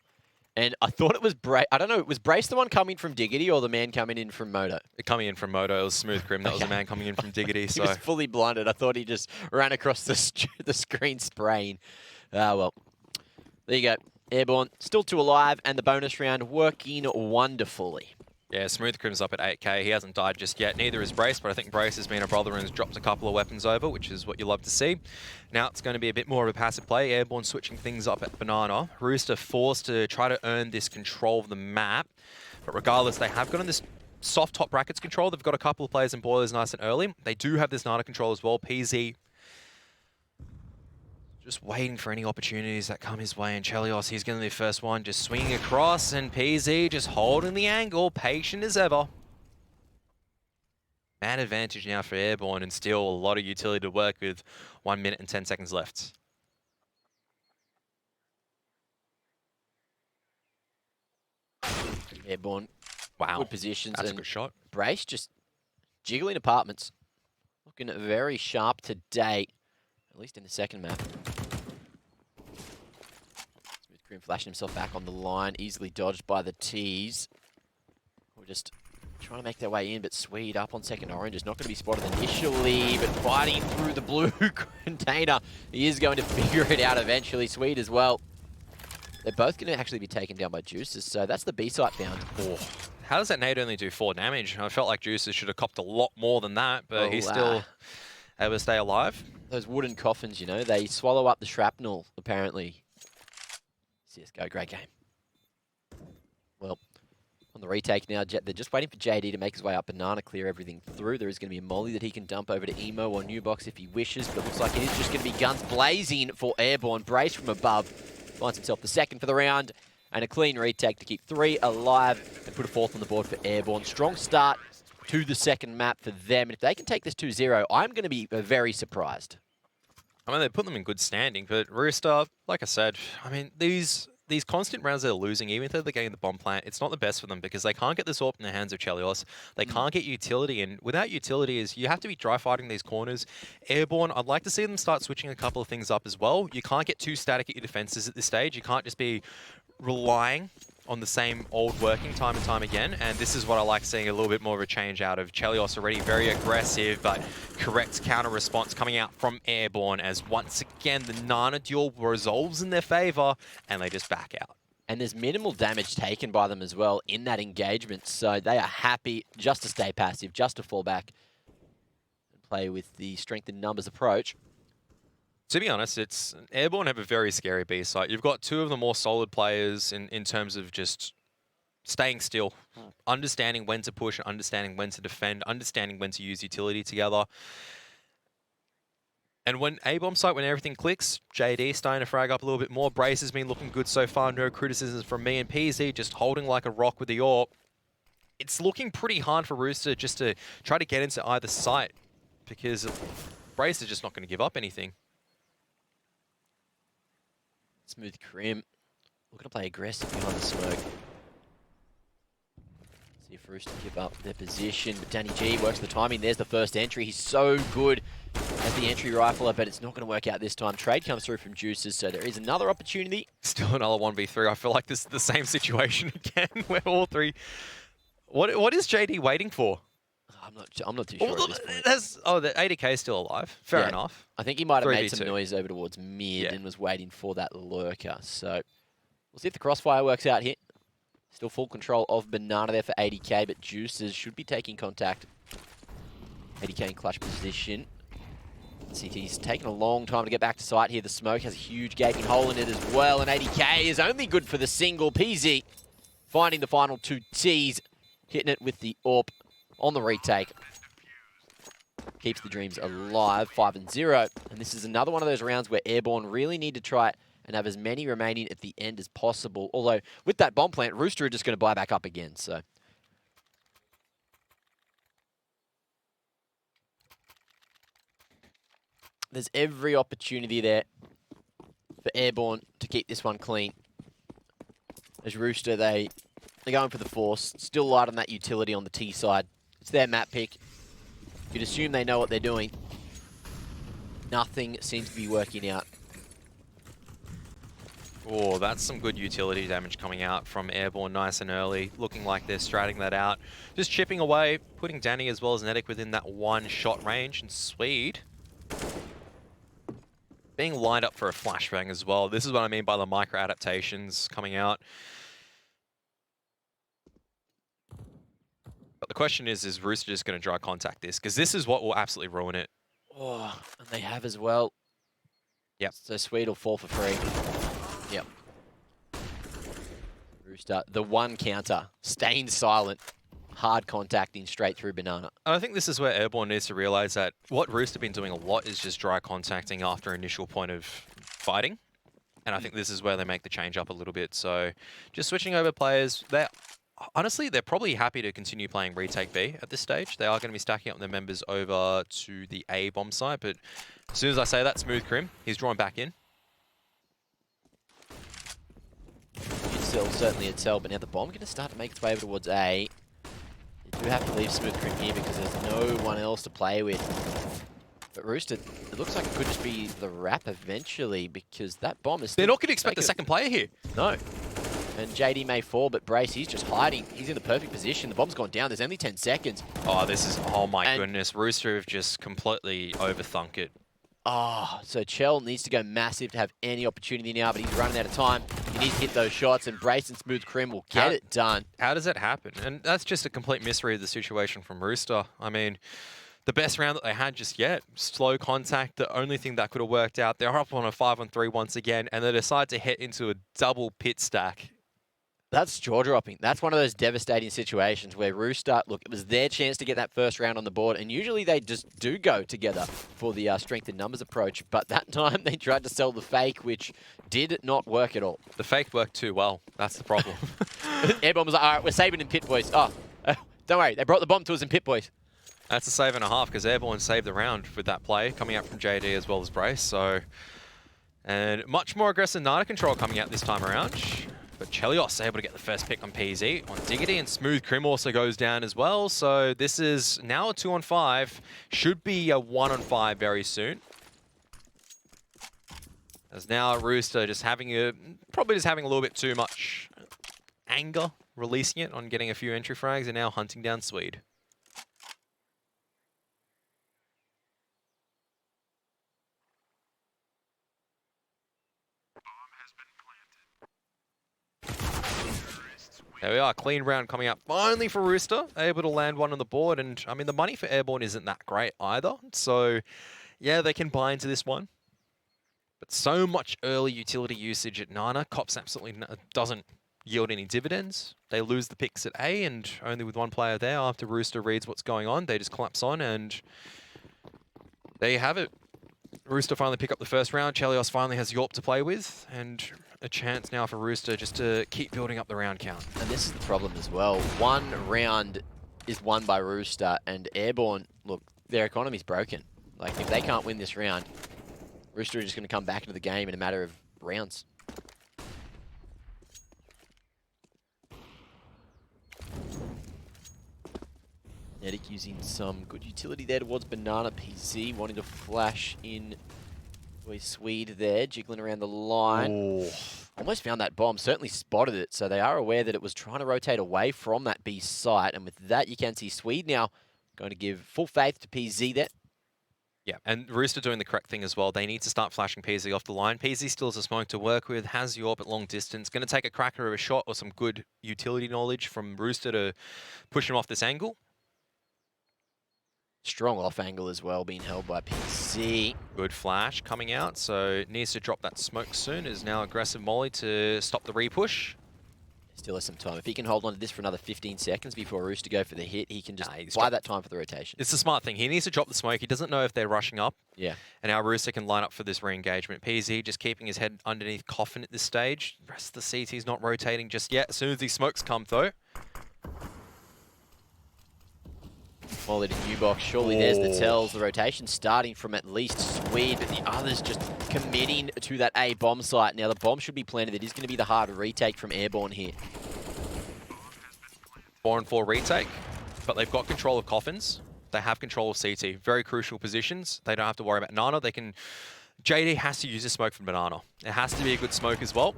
And I thought it was Brace. I don't know, was Brace the one coming from Diggity or the man coming in from Moto? Coming in from Moto, it was Smooth Crim. That was the man coming in from Diggity. He was fully blinded. I thought he just ran across the screen spraying. Well, there you go. Airborne still 2 alive, and the bonus round working wonderfully. Yeah, Smooth Crim's up at 8k. He hasn't died just yet. Neither is Brace, but I think Brace has been a brother and has dropped a couple of weapons over, which is what you love to see. Now it's going to be a bit more of a passive play. Airborne switching things up at Banana. Rooster forced to try to earn this control of the map. But regardless, they have gotten this soft top brackets control. They've got a couple of players in boilers nice and early. They do have this Nana control as well. PZ just waiting for any opportunities that come his way. And Chelios, he's going to be the first one, just swinging across. And PZ just holding the angle, patient as ever. Man advantage now for Airborne, and still a lot of utility to work with. 1 minute and 10 seconds left. Airborne, wow, good positions. That's a good shot. Brace just jiggling apartments. Looking very sharp today, at least in the second map. Smooth Crim flashing himself back on the line, easily dodged by the Ts. We're just trying to make their way in, but Swede up on second orange is not going to be spotted initially, but fighting through the blue container. He is going to figure it out eventually. Swede as well. They're both going to actually be taken down by Juices, so that's the B site found. Oh. How does that nade only do 4 damage? I felt like Juices should have copped a lot more than that, but he's still able to stay alive. Those wooden coffins, you know, they swallow up the shrapnel, apparently. CSGO, great game. Well, on On the retake now, they're just waiting for JD to make his way up. Banana clear everything through. There is going to be a molly that he can dump over to Emo or New Box if he wishes, but it looks like it is just going to be guns blazing for Airborne. Brace from above. Finds himself the second for the round, and a clean retake to keep 3 alive and put a 4th on the board for Airborne. Strong start to the second map for them, and if they can take this 2-0, I'm going to be very surprised. I mean, they put them in good standing, but Rooster, like I said, I mean, these constant rounds they're losing, even if they're getting the bomb plant, it's not the best for them because they can't get this AWP in the hands of Chelios. They can't get utility, and without utility is you have to be dry fighting these corners. Airborne, I'd like to see them start switching a couple of things up as well. You can't get too static at your defenses at this stage. You can't just be relying on the same old working time and time again, and this is what I like seeing, a little bit more of a change out of Chelios. Already very aggressive, but correct counter response coming out from Airborne as once again the Nana duel resolves in their favor and they just back out. And there's minimal damage taken by them as well in that engagement, so they are happy just to stay passive, just to fall back and play with the strength in numbers approach. To be honest, it's Airborne have a very scary B site. You've got 2 of the more solid players in terms of just staying still, understanding when to push, understanding when to defend, understanding when to use utility together. And when A-bomb site, when everything clicks, JD starting to frag up a little bit more. Brace has been looking good so far. No criticisms from me. And PZ just holding like a rock with the AWP. It's looking pretty hard for Rooster just to try to get into either site because Brace is just not going to give up anything. Smooth Crim looking to play aggressive behind the smoke. See if Rooster give up their position, but Danny G works the timing. There's the first entry. He's so good as the entry rifler, but it's not going to work out this time. Trade comes through from Juices, so there is another opportunity. Still another 1v3. I feel like this is the same situation again, where all 3... What is JD waiting for? I'm not too sure at this point. The 80k is still alive. Fair enough. I think he might have made 3v2. some noise over towards mid and was waiting for that lurker. So we'll see if the crossfire works out here. Still full control of Banana there for 80k, but Juices should be taking contact. 80k in clutch position. CT's taken a long time to get back to site here. The smoke has a huge gaping hole in it as well, and 80k is only good for the single. PZ finding the final 2 Ts, hitting it with the AWP on the retake. Keeps the dreams alive, 5-0. And this is another one of those rounds where Airborne really need to try and have as many remaining at the end as possible. Although, with that bomb plant, Rooster are just going to buy back up again, so. There's every opportunity there for Airborne to keep this one clean. As Rooster, they're going for the force. Still light on that utility on the T side. It's their map pick. You'd assume they know what they're doing. Nothing seems to be working out. Oh, that's some good utility damage coming out from Airborne nice and early. Looking like they're stratting that out. Just chipping away, putting Danny as well as Netic within that 1-shot range. And Swede being lined up for a flashbang as well. This is what I mean by the micro-adaptations coming out. But the question is Rooster just going to dry contact this? Because this is what will absolutely ruin it. Oh, and they have as well. Yep. So Swede will fall for free. Yep. Rooster, the one counter, staying silent, hard contacting straight through Banana. I think this is where Airborne needs to realize that what Rooster been doing a lot is just dry contacting after initial point of fighting. And I think this is where they make the change up a little bit. So just switching over players, honestly, they're probably happy to continue playing retake B at this stage. They are going to be stacking up their members over to the A bomb site, but as soon as I say that, Smooth Crim, he's drawn back in. Certainly a tell, but now the bomb going to start to make its way over towards A. You do have to leave Smooth Crim here because there's no one else to play with. But Rooster, it looks like it could just be the wrap eventually because that bomb is... They're not going to expect a second player here. No. And JD may fall, but Brace, he's just hiding. He's in the perfect position. The bomb's gone down. There's only 10 seconds. Oh, this is... Oh, my goodness. Rooster have just completely overthunk it. Oh, so Chell needs to go massive to have any opportunity now, but he's running out of time. He needs to hit those shots, and Brace and Smooth Crim will get it done. How does that happen? And that's just a complete misread of the situation from Rooster. I mean, the best round that they had just yet. Slow contact, the only thing that could have worked out. They're up on a 5-on-3 once again, and they decide to head into a double pit stack. That's jaw-dropping. That's one of those devastating situations where Rooster, look, it was their chance to get that first round on the board, and usually they just do go together for the strength in numbers approach, but that time they tried to sell the fake, which did not work at all. The fake worked too well. That's the problem. Airborne was like, all right, we're saving in pit, boys. Oh, don't worry, they brought the bomb to us in pit, boys. That's a save and a half because Airborne saved the round with that play coming out from JD as well as Brace. So, and much more aggressive Nana control coming out this time around. But Chelios able to get the first pick on PZ. On Diggity, and Smooth Crim also goes down as well. So this is now a 2-on-5. Should be a 1-on-5 very soon. As now Rooster just probably just having a little bit too much anger, releasing it on getting a few entry frags, and now hunting down Swede. There we are, clean round coming up finally for Rooster, able to land one on the board, and I mean the money for Airborne isn't that great either, so yeah, they can buy into this one. But so much early utility usage at Nana, Cops absolutely doesn't yield any dividends. They lose the picks at A, and only with one player there after Rooster reads what's going on, they just collapse on, and there you have it. Rooster finally pick up the first round, Chelios finally has Yorp to play with, and a chance now for Rooster just to keep building up the round count. And this is the problem as well. One round is won by Rooster, and Airborne, look, their economy's broken. Like, if they can't win this round, Rooster are just going to come back into the game in a matter of rounds. Nedic using some good utility there towards Banana. PZ wanting to flash in. Boy, Swede there, jiggling around the line. Ooh. Almost found that bomb, certainly spotted it, so they are aware that it was trying to rotate away from that B site, and with that you can see Swede now going to give full faith to PZ there. Yeah, and Rooster doing the correct thing as well. They need to start flashing PZ off the line. PZ still has a smoke to work with, has Yorp at long distance. Going to take a cracker of a shot or some good utility knowledge from Rooster to push him off this angle. Strong off angle as well, being held by PZ. Good flash coming out, so needs to drop that smoke soon. Is now aggressive molly to stop the repush. Still has some time. If he can hold on to this for another 15 seconds before Rooster go for the hit, he can just buy that time for the rotation. It's the smart thing. He needs to drop the smoke. He doesn't know if they're rushing up. Yeah. And now Rooster can line up for this re-engagement. PZ just keeping his head underneath Coffin at this stage. The rest of the CT's not rotating just yet. As soon as these smokes come, though. Molly to new box. Surely there's the tells. The rotation starting from at least Swede, but the others just committing to that A bomb site. Now the bomb should be planted. It is going to be the hard retake from Airborne here. 4-on-4 retake, but they've got control of coffins. They have control of CT. Very crucial positions. They don't have to worry about Nana. They can... JD has to use a smoke from Banana. It has to be a good smoke as well.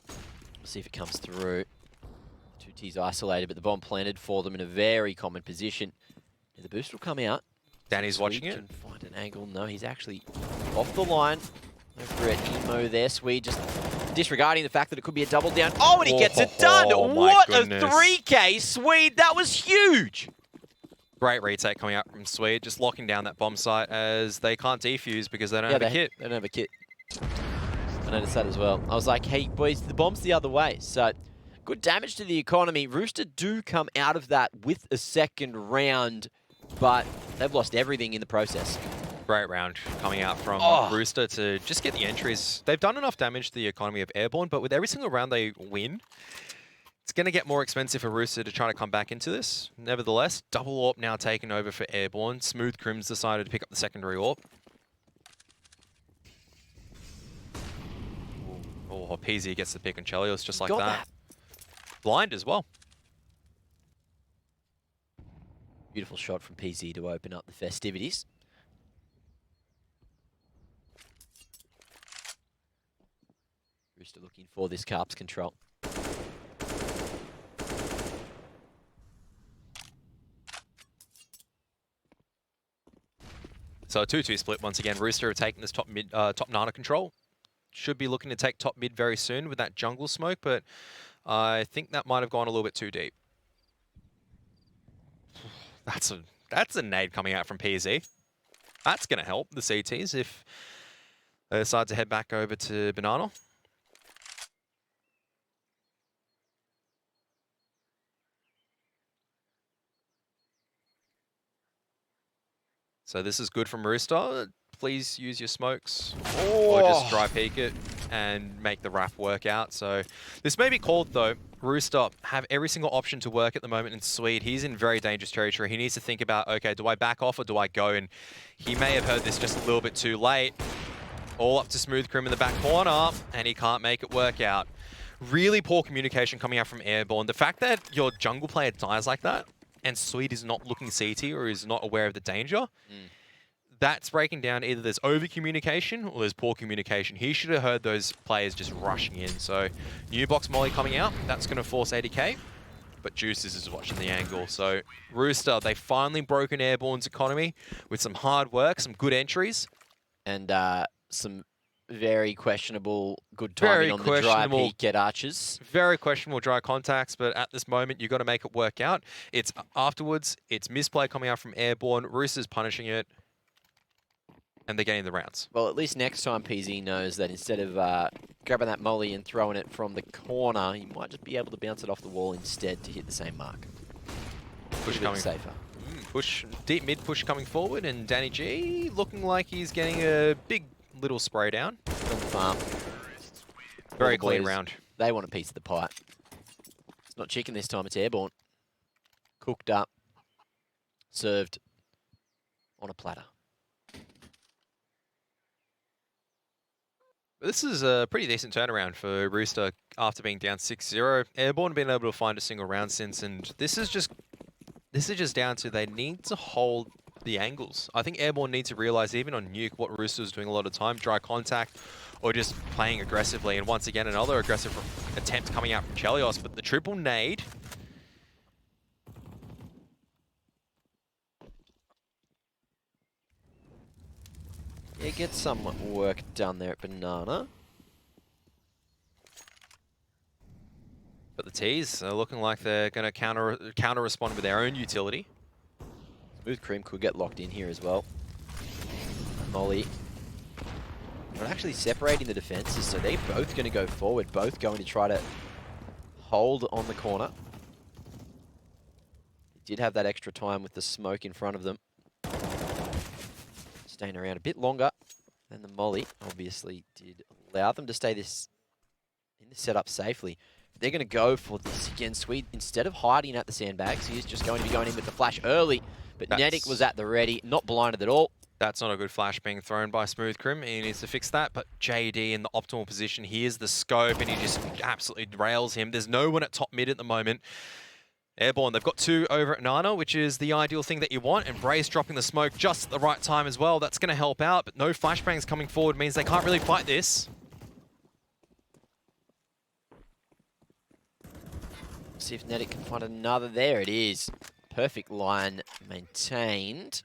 We'll see if it comes through. 2T's isolated, but the bomb planted for them in a very common position. And the boost will come out. Danny's watching it. Can find an angle. No, he's actually off the line. Over at Emo there. Swede just disregarding the fact that it could be a double down. Oh, and he gets it done! What a 3K Swede! That was huge! Great retake coming out from Swede, just locking down that bomb site as they can't defuse because they don't have a kit. They don't have a kit. I noticed that as well. I was like, hey, boys, the bomb's the other way. So, good damage to the economy. Rooster do come out of that with a second round, but they've lost everything in the process. Great round coming out from Rooster to just get the entries. They've done enough damage to the economy of Airborne, but with every single round they win, it's going to get more expensive for Rooster to try to come back into this. Nevertheless, double AWP now taken over for Airborne. Smooth Crim's decided to pick up the secondary AWP. Oh, PZ gets the pick on Chelios just like that. Blind as well. Beautiful shot from PZ to open up the festivities. Rooster looking for this Carp's control. So a 2-2 split once again. Rooster have taken this top Nana control. Should be looking to take top mid very soon with that jungle smoke, but I think that might have gone a little bit too deep. That's a nade coming out from PZ. That's going to help the CTs if they decide to head back over to Banana. So this is good from Rooster. Please use your smokes or just dry peek it and make the wrap work out. So this may be called, though. Rooster have every single option to work at the moment in Swede. He's in very dangerous territory. He needs to think about, okay, do I back off or do I go? And he may have heard this just a little bit too late. All up to Smooth-Krim in the back corner, and he can't make it work out. Really poor communication coming out from Airborne. The fact that your jungle player dies like that, and Swede is not looking CT or is not aware of the danger, that's breaking down either there's over-communication or there's poor communication. He should have heard those players just rushing in. So, new box molly coming out. That's going to force 80k. But Juices is watching the angle. So, Rooster, they finally broken Airborne's economy with some hard work, some good entries. And some very questionable good timing on the dry peek at Archers. Very questionable dry contacts, but at this moment, you've got to make it work out. It's afterwards, it's misplay coming out from Airborne. Rooster's punishing it. And they're getting the rounds. Well, at least next time PZ knows that instead of grabbing that molly and throwing it from the corner, he might just be able to bounce it off the wall instead to hit the same mark. Push coming safer. Push, deep mid push coming forward, and Danny G looking like he's getting a big little spray down. On the farm. Very clean round. They want a piece of the pie. It's not chicken this time, it's Airborne. Cooked up. Served on a platter. This is a pretty decent turnaround for Rooster after being down 6-0. Airborne been able to find a single round since, and this is just down to they need to hold the angles. I think Airborne need to realize even on Nuke what Rooster was doing a lot of time, dry contact or just playing aggressively. And once again, another aggressive attempt coming out from Chelios, but the triple nade. Yeah, get some work done there at Banana. But the T's are looking like they're going to counter respond with their own utility. Smooth-Krim could get locked in here as well. Molly. We're actually separating the defenses, so they're both going to go forward, both going to try to hold on the corner. They did have that extra time with the smoke in front of them. Staying around a bit longer than the molly, obviously did allow them to stay in this setup safely. They're going to go for this again. Swede, instead of hiding at the sandbags, he is just going to be going in with the flash early. But Nedic was at the ready, not blinded at all. That's not a good flash being thrown by Smooth-Krim. He needs to fix that. But JD in the optimal position. Here's the scope, and he just absolutely rails him. There's no one at top mid at the moment. Airborne, they've got 2 over at Nana, which is the ideal thing that you want. And Brace dropping the smoke just at the right time as well. That's going to help out, but no flashbangs coming forward means they can't really fight this. See if Nedic can find another. There it is. Perfect line maintained.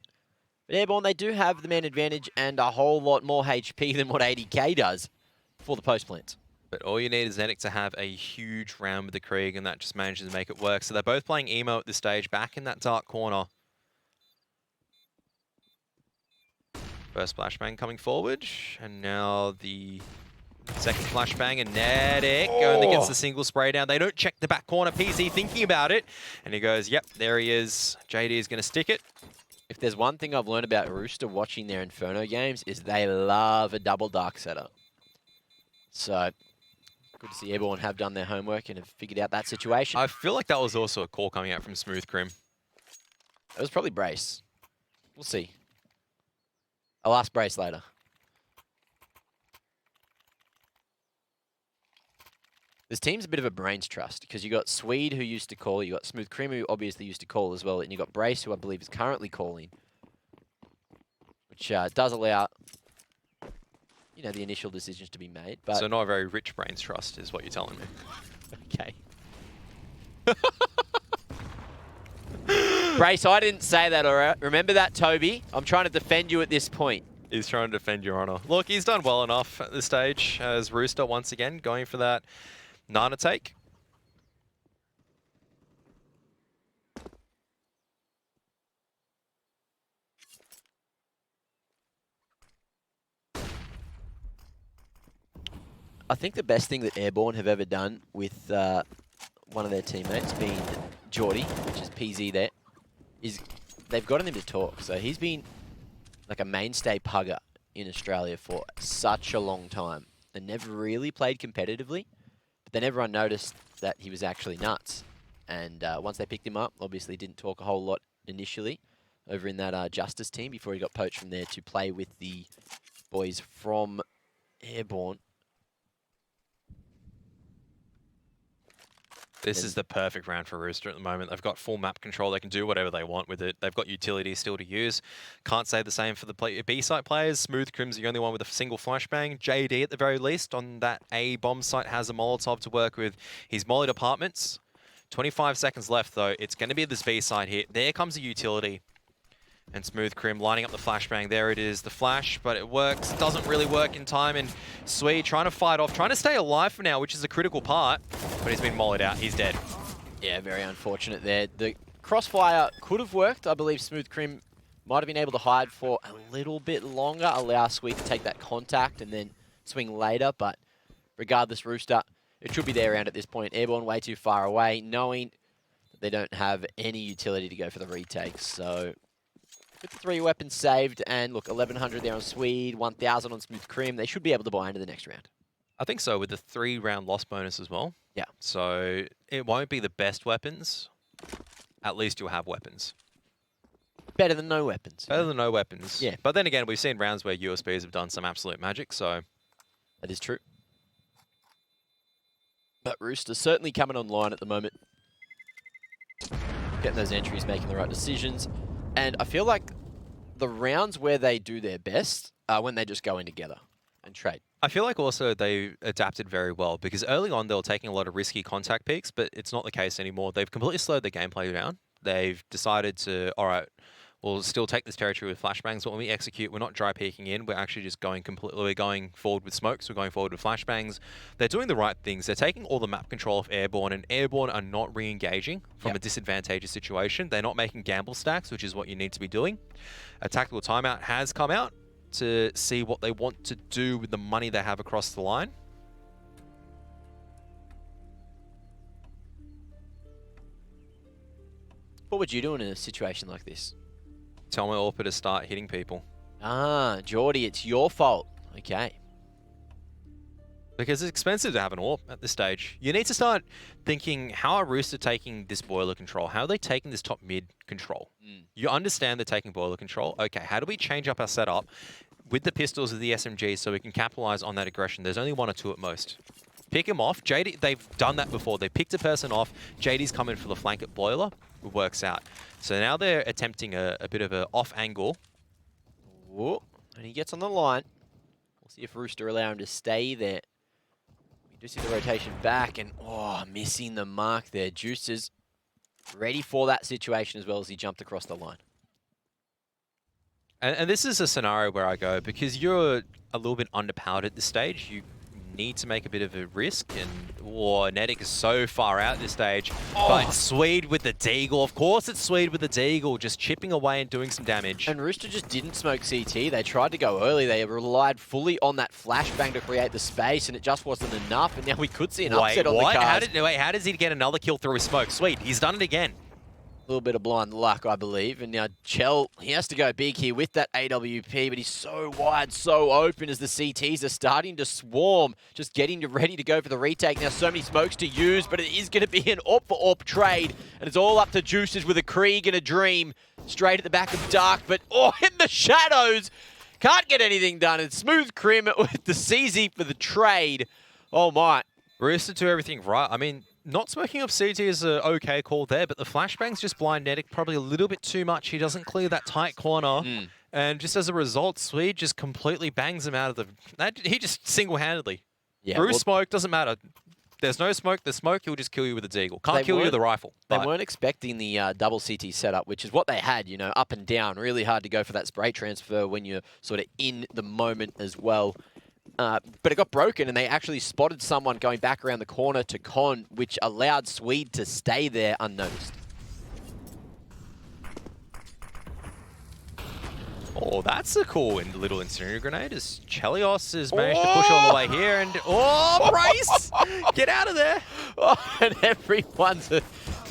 But Airborne, they do have the man advantage and a whole lot more HP than what 80k does for the post plant. But all you need is Nedic to have a huge round with the Krieg, and that just manages to make it work. So they're both playing emo at this stage, back in that dark corner. First flashbang coming forward, and now the second flashbang, and Nedic only gets the single spray down. They don't check the back corner. PZ thinking about it, and he goes, yep, there he is. JD is going to stick it. If there's one thing I've learned about Rooster watching their Inferno games is they love a double dark setup. So good to see Airborne have done their homework and have figured out that situation. I feel like that was also a call coming out from Smooth-Krim. It was probably Brace. We'll see. I'll ask Brace later. This team's a bit of a brains trust because you got Swede who used to call, you got Smooth-Krim who obviously used to call as well, and you got Brace who I believe is currently calling, which does allow, you know, the initial decisions to be made. But so not a very rich brains trust is what you're telling me. Okay. Brace, I didn't say that, all right? Remember that, Toby? I'm trying to defend you at this point. He's trying to defend your honor. Look, he's done well enough at this stage as Rooster once again going for that Nana take. I think the best thing that Airborne have ever done with one of their teammates, being Geordie, which is PZ there, is they've gotten him to talk. So he's been like a mainstay pugger in Australia for such a long time and never really played competitively. But then everyone noticed that he was actually nuts. And once they picked him up, obviously didn't talk a whole lot initially over in that Justice team before he got poached from there to play with the boys from Airborne. This is the perfect round for Rooster at the moment. They've got full map control. They can do whatever they want with it. They've got utility still to use. Can't say the same for the B-site players. Smooth Crim's the only one with a single flashbang. JD, at the very least, on that A-bomb site has a Molotov to work with his mollied apartments. 25 seconds left, though. It's going to be this B-side hit. There comes a utility. And Smooth Crim lining up the flashbang. There it is, the flash, but it works. Doesn't really work in time, and Swede trying to fight off, trying to stay alive for now, which is a critical part, but he's been mollied out. He's dead. Yeah, very unfortunate there. The crossfire could have worked. I believe Smooth Crim might have been able to hide for a little bit longer, allow Swede to take that contact and then swing later, but regardless, Rooster, it should be their round at this point. Airborne way too far away, knowing that they don't have any utility to go for the retakes, so with the 3 weapons saved, and look, 1,100 there on Swede, 1,000 on Smooth Crim, they should be able to buy into the next round. I think so, with the 3-round loss bonus as well. Yeah. So it won't be the best weapons. At least you'll have weapons. Better than no weapons. Better than no weapons. Yeah. But then again, we've seen rounds where USBs have done some absolute magic, so... That is true. But Rooster certainly coming online at the moment. Getting those entries, making the right decisions. And I feel like the rounds where they do their best are when they just go in together and trade. I feel like also they adapted very well because early on they were taking a lot of risky contact peaks, but it's not the case anymore. They've completely slowed their gameplay down. They've decided to, all right, we'll still take this territory with flashbangs, but when we execute, we're not dry peeking in. We're actually just going completely, we're going forward with smokes. We're going forward with flashbangs. They're doing the right things. They're taking all the map control of Airborne, and Airborne are not re-engaging from a disadvantageous situation. They're not making gamble stacks, which is what you need to be doing. A tactical timeout has come out to see what they want to do with the money they have across the line. What would you do in a situation like this? Tell my AWPer to start hitting people. Ah, Geordie, it's your fault. Okay. Because it's expensive to have an AWP at this stage. You need to start thinking, how are Rooster taking this boiler control? How are they taking this top mid control? You understand they're taking boiler control. Okay, how do we change up our setup with the pistols of the SMG so we can capitalize on that aggression? There's only 1 or 2 at most. Pick him off. JD, they've done that before. They picked a person off. JD's coming for the flank at boiler. It works out. So now they're attempting a bit of an off angle. Whoa. And he gets on the line. We'll see if Rooster allow him to stay there. We do see the rotation back, and missing the mark there. Juices ready for that situation as well as he jumped across the line. And this is a scenario where I go, because you're a little bit underpowered at this stage, you need to make a bit of a risk, and Nedic is so far out at this stage. But Swede with the Deagle, of course it's Swede with the Deagle, just chipping away and doing some damage. And Rooster just didn't smoke CT. They tried to go early. They relied fully on that flashbang to create the space, and it just wasn't enough. And now we could see an upset on the cards. How does he get another kill through his smoke? Sweet, he's done it again. A little bit of blind luck, I believe. And now Chell, he has to go big here with that AWP, but he's so wide, so open as the CTs are starting to swarm, just getting ready to go for the retake. Now so many smokes to use, but it is going to be an AWP for AWP trade, and it's all up to Juices with a Krieg and a Dream straight at the back of Dark, but in the shadows, can't get anything done. And Smooth Crim with the CZ for the trade. Oh my. Rooster do everything right. I mean, not smoking up CT is an okay call there, but the flashbangs just blind Nedic probably a little bit too much. He doesn't clear that tight corner. And just as a result, Swede just completely bangs him out of the... He just single-handedly. Yeah, through smoke, doesn't matter. There's no smoke. The smoke, he'll just kill you with a Deagle. Can't kill you with a rifle. They weren't expecting the double CT setup, which is what they had, you know, up and down. Really hard to go for that spray transfer when you're sort of in the moment as well. But it got broken, and they actually spotted someone going back around the corner to Con, which allowed Swede to stay there unnoticed. Oh, that's a cool little incendiary grenade as Chelios has managed to push all the way here, and Bryce! Get out of there! And everyone's a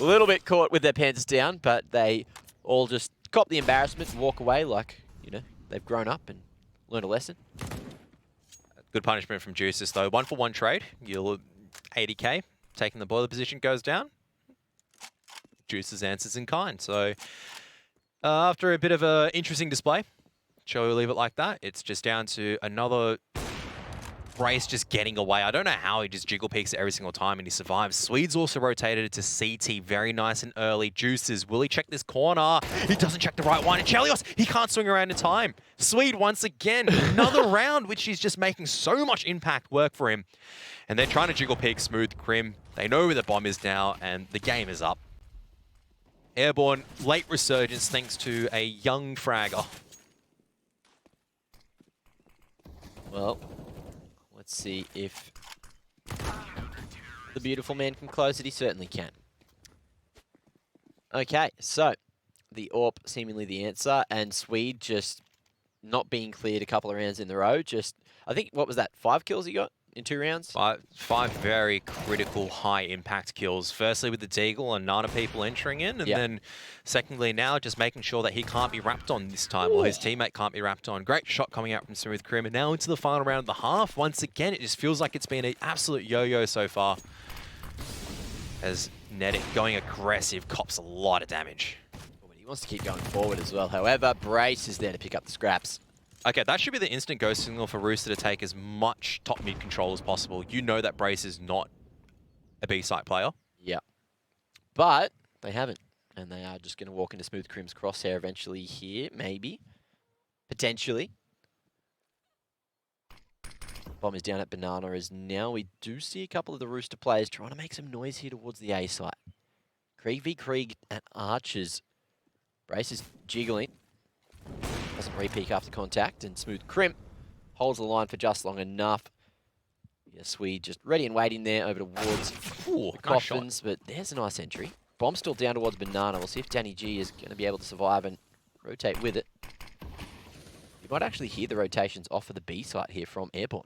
little bit caught with their pants down, but they all just cop the embarrassment and walk away like, you know, they've grown up and learned a lesson. Good punishment from Juices, though. 1-for-1 trade. You'll 80k. Taking the boiler position goes down. Juices answers in kind. So after a bit of an interesting display, shall we leave it like that? It's just down to another Brace just getting away. I don't know how he just jiggle peeks it every single time and he survives. Swede's also rotated it to CT. Very nice and early. Juices, will he check this corner? He doesn't check the right one. And Chelios, he can't swing around in time. Swede once again, another round, which is just making so much impact work for him. And they're trying to jiggle peek Smooth Crim. They know where the bomb is now, and the game is up. Airborne, late resurgence thanks to a young fragger. Well, let's see if the beautiful man can close it. He certainly can. Okay, so the AWP seemingly the answer, and Swede just not being cleared a couple of rounds in the row. Just, I think, what was that, 5 kills he got in 2 rounds? Five very critical, high-impact kills. Firstly with the Deagle and Nana people entering in, and then secondly now just making sure that he can't be wrapped on this time, or his teammate can't be wrapped on. Great shot coming out from Smooth Crim, and now into the final round of the half. Once again, it just feels like it's been an absolute yo-yo so far. As Nedic going aggressive, cops a lot of damage. But he wants to keep going forward as well. However, Brace is there to pick up the scraps. Okay, that should be the instant go signal for Rooster to take as much top mid control as possible. You know that Brace is not a B-site player. Yeah. But they haven't. And they are just going to walk into Smooth Crim's crosshair eventually here, maybe. Potentially. Bomb is down at Banana as now we do see a couple of the Rooster players trying to make some noise here towards the A site. Krieg v Krieg at Archers. Brace is jiggling. Doesn't re-peek after contact, and Smooth Crim holds the line for just long enough. Yeah, Swede just ready and waiting there over towards the Coffins, but there's a nice entry. Bomb still down towards Banana. We'll see if Danny G is going to be able to survive and rotate with it. You might actually hear the rotations off of the B site here from Airborne.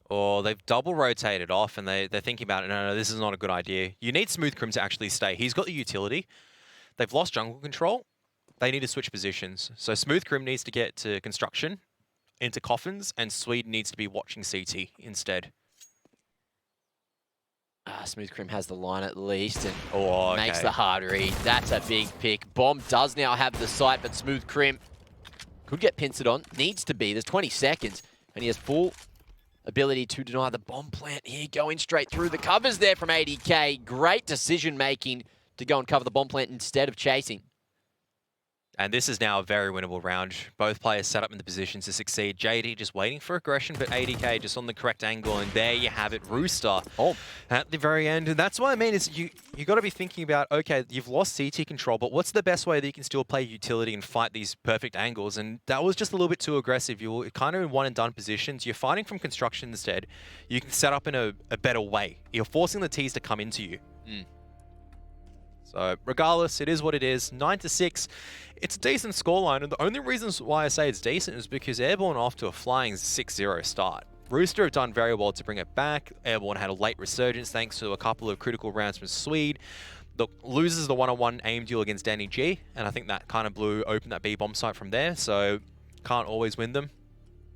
Or they've double rotated off and they're thinking about it. No, this is not a good idea. You need Smooth Crim to actually stay. He's got the utility. They've lost jungle control. They need to switch positions. So Smooth Crim needs to get to construction, into coffins, and Swede needs to be watching CT instead. Smooth Crim has the line at least and makes the hard read. That's a big pick. Bomb does now have the site, but Smooth Crim could get pincered on. Needs to be. There's 20 seconds, and he has full ability to deny the bomb plant here. Going straight through the covers there from ADK. Great decision making to go and cover the bomb plant instead of chasing. And this is now a very winnable round. Both players set up in the positions to succeed. JD just waiting for aggression, but ADK just on the correct angle, and there you have it, Rooster at the very end. And that's what I mean is you got to be thinking about, okay, you've lost CT control, but what's the best way that you can still play utility and fight these perfect angles? And that was just a little bit too aggressive. You're kind of in one and done positions. You're fighting from construction instead. You can set up in a better way. You're forcing the Ts to come into you. So regardless, it is what it is. 9-6. It's a decent scoreline, and the only reasons why I say it's decent is because Airborne off to a flying 6-0 start. Rooster have done very well to bring it back. Airborne had a late resurgence thanks to a couple of critical rounds from Swede. Loses the one-on-one aim duel against Danny G, and I think that kind of blew open that B-bomb site from there, so can't always win them.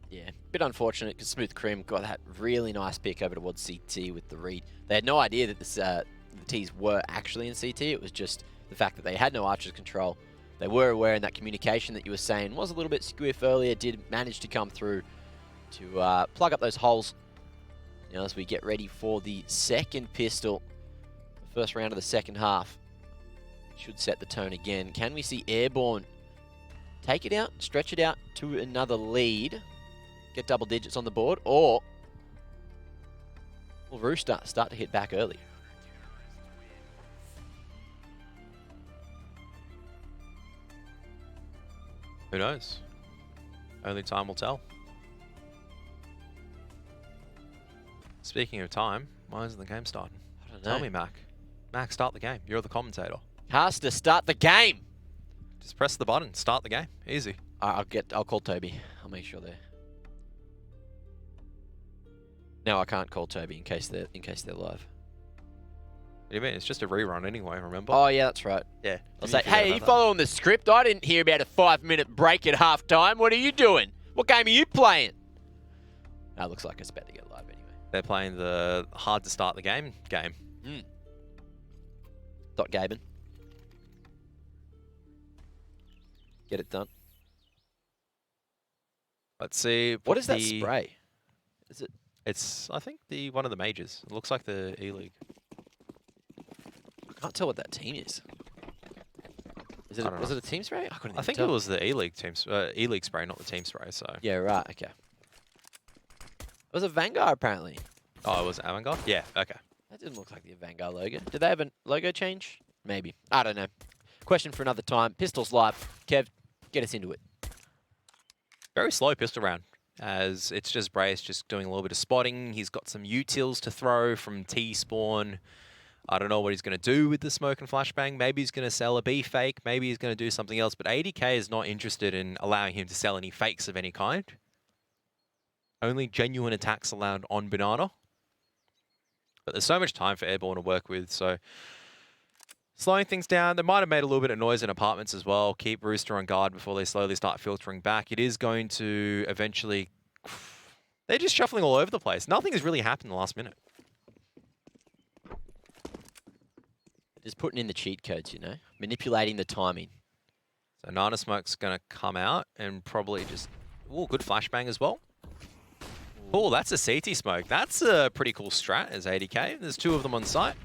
Yeah, bit unfortunate because Smooth Crim got that really nice pick over towards CT with the read. They had no idea that the Ts were actually in CT. It was just the fact that they had no Archer's control. They were aware, in that communication that you were saying was a little bit squiff earlier, did manage to come through to plug up those holes. Now as we get ready for the second pistol, the first round of the second half should set the tone again. Can we see Airborne take it out, stretch it out to another lead, get double digits on the board, or will Rooster start to hit back early? Who knows? Only time will tell. Speaking of time, why isn't the game starting? I don't know. Tell me, Mac. Mac, start the game. You're the commentator. Has to start the game. Just press the button. Start the game. Easy. I'll call Toby. I'll make sure they're. No, I can't call Toby in case they're live. What do you mean? It's just a rerun anyway, remember? Oh, yeah, that's right. Yeah. I was like, hey, are you following the script? I didn't hear about a 5-minute break at halftime. What are you doing? What game are you playing? That looks like it's about to get live anyway. They're playing the hard to start the game. Dot Gaben. Get it done. Let's see. What is that spray? Is it? It's, I think, one of the majors. It looks like the E-League. I can't tell what that team is. Is it? Was it a team spray? I think it was the E-League team, E-League spray, not the team spray. So. Yeah. Right. Okay. It was a Vanguard apparently. Oh, it was Avangard? Yeah. Okay. That didn't look like the Vanguard logo. Did they have a logo change? Maybe. I don't know. Question for another time. Pistols live. Kev, get us into it. Very slow pistol round, as it's just Brace just doing a little bit of spotting. He's got some utils to throw from T-spawn. I don't know what he's going to do with the smoke and flashbang. Maybe he's going to sell a B fake. Maybe he's going to do something else. But ADK is not interested in allowing him to sell any fakes of any kind. Only genuine attacks allowed on Banana. But there's so much time for Airborne to work with, so slowing things down. They might have made a little bit of noise in apartments as well. Keep Rooster on guard before they slowly start filtering back. It is going to eventually... They're just shuffling all over the place. Nothing has really happened in the last minute. Just putting in the cheat codes, you know? Manipulating the timing. So Nana Smoke's going to come out and probably just... Ooh, good flashbang as well. Oh, that's a CT smoke. That's a pretty cool strat as ADK. There's 2 of them on site.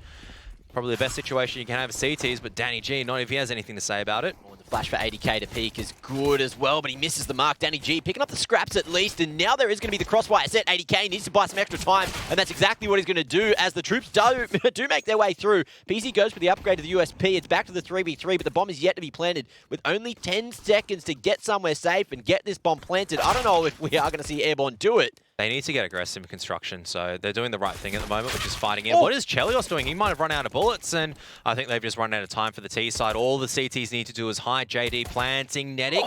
Probably the best situation you can have is CTs, but Danny G, not if he has anything to say about it. Oh, the flash for ADK to peek is good as well, but he misses the mark. Danny G picking up the scraps at least, and now there is going to be the crossfire set. ADK needs to buy some extra time, and that's exactly what he's going to do as the troops do make their way through. PZ goes for the upgrade to the USP. It's back to the 3v3, but the bomb is yet to be planted with only 10 seconds to get somewhere safe and get this bomb planted. I don't know if we are going to see Airborne do it. They need to get aggressive in construction, so they're doing the right thing at the moment, which is fighting in. Oh. What is Chelios doing? He might have run out of bullets, and I think they've just run out of time for the T side. All the CTs need to do is hide. JD planting. Nedic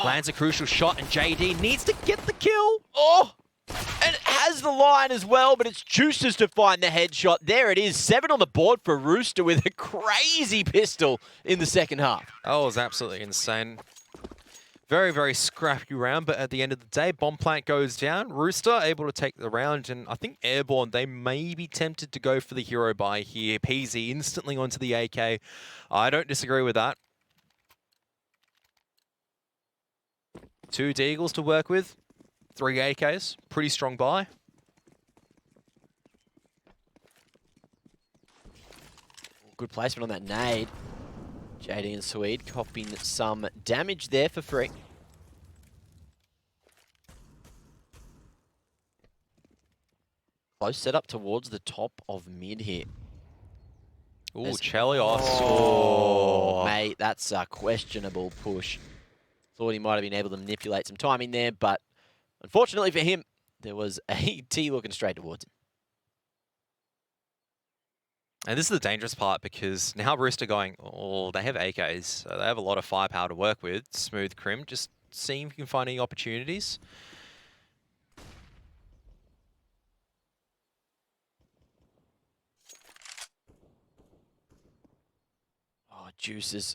lands a crucial shot, and JD needs to get the kill. Oh! And it has the line as well, but it's Juices to find the headshot. There it is. 7 on the board for Rooster with a crazy pistol in the second half. Oh, it was absolutely insane. Very, very scrappy round, but at the end of the day, bomb plant goes down. Rooster able to take the round, and I think Airborne, they may be tempted to go for the hero buy here. PZ instantly onto the AK. I don't disagree with that. 2 Deagles to work with, 3 AKs, pretty strong buy. Good placement on that nade. JD and Swede copying some damage there for free. Close setup towards the top of mid here. Ooh, Chelios. Oh, mate, that's a questionable push. Thought he might have been able to manipulate some timing there, but unfortunately for him, there was a T looking straight towards him. And this is the dangerous part because now Rooster going, oh, they have AKs, so they have a lot of firepower to work with. Smooth Crim, just seeing if you can find any opportunities. Oh, Juices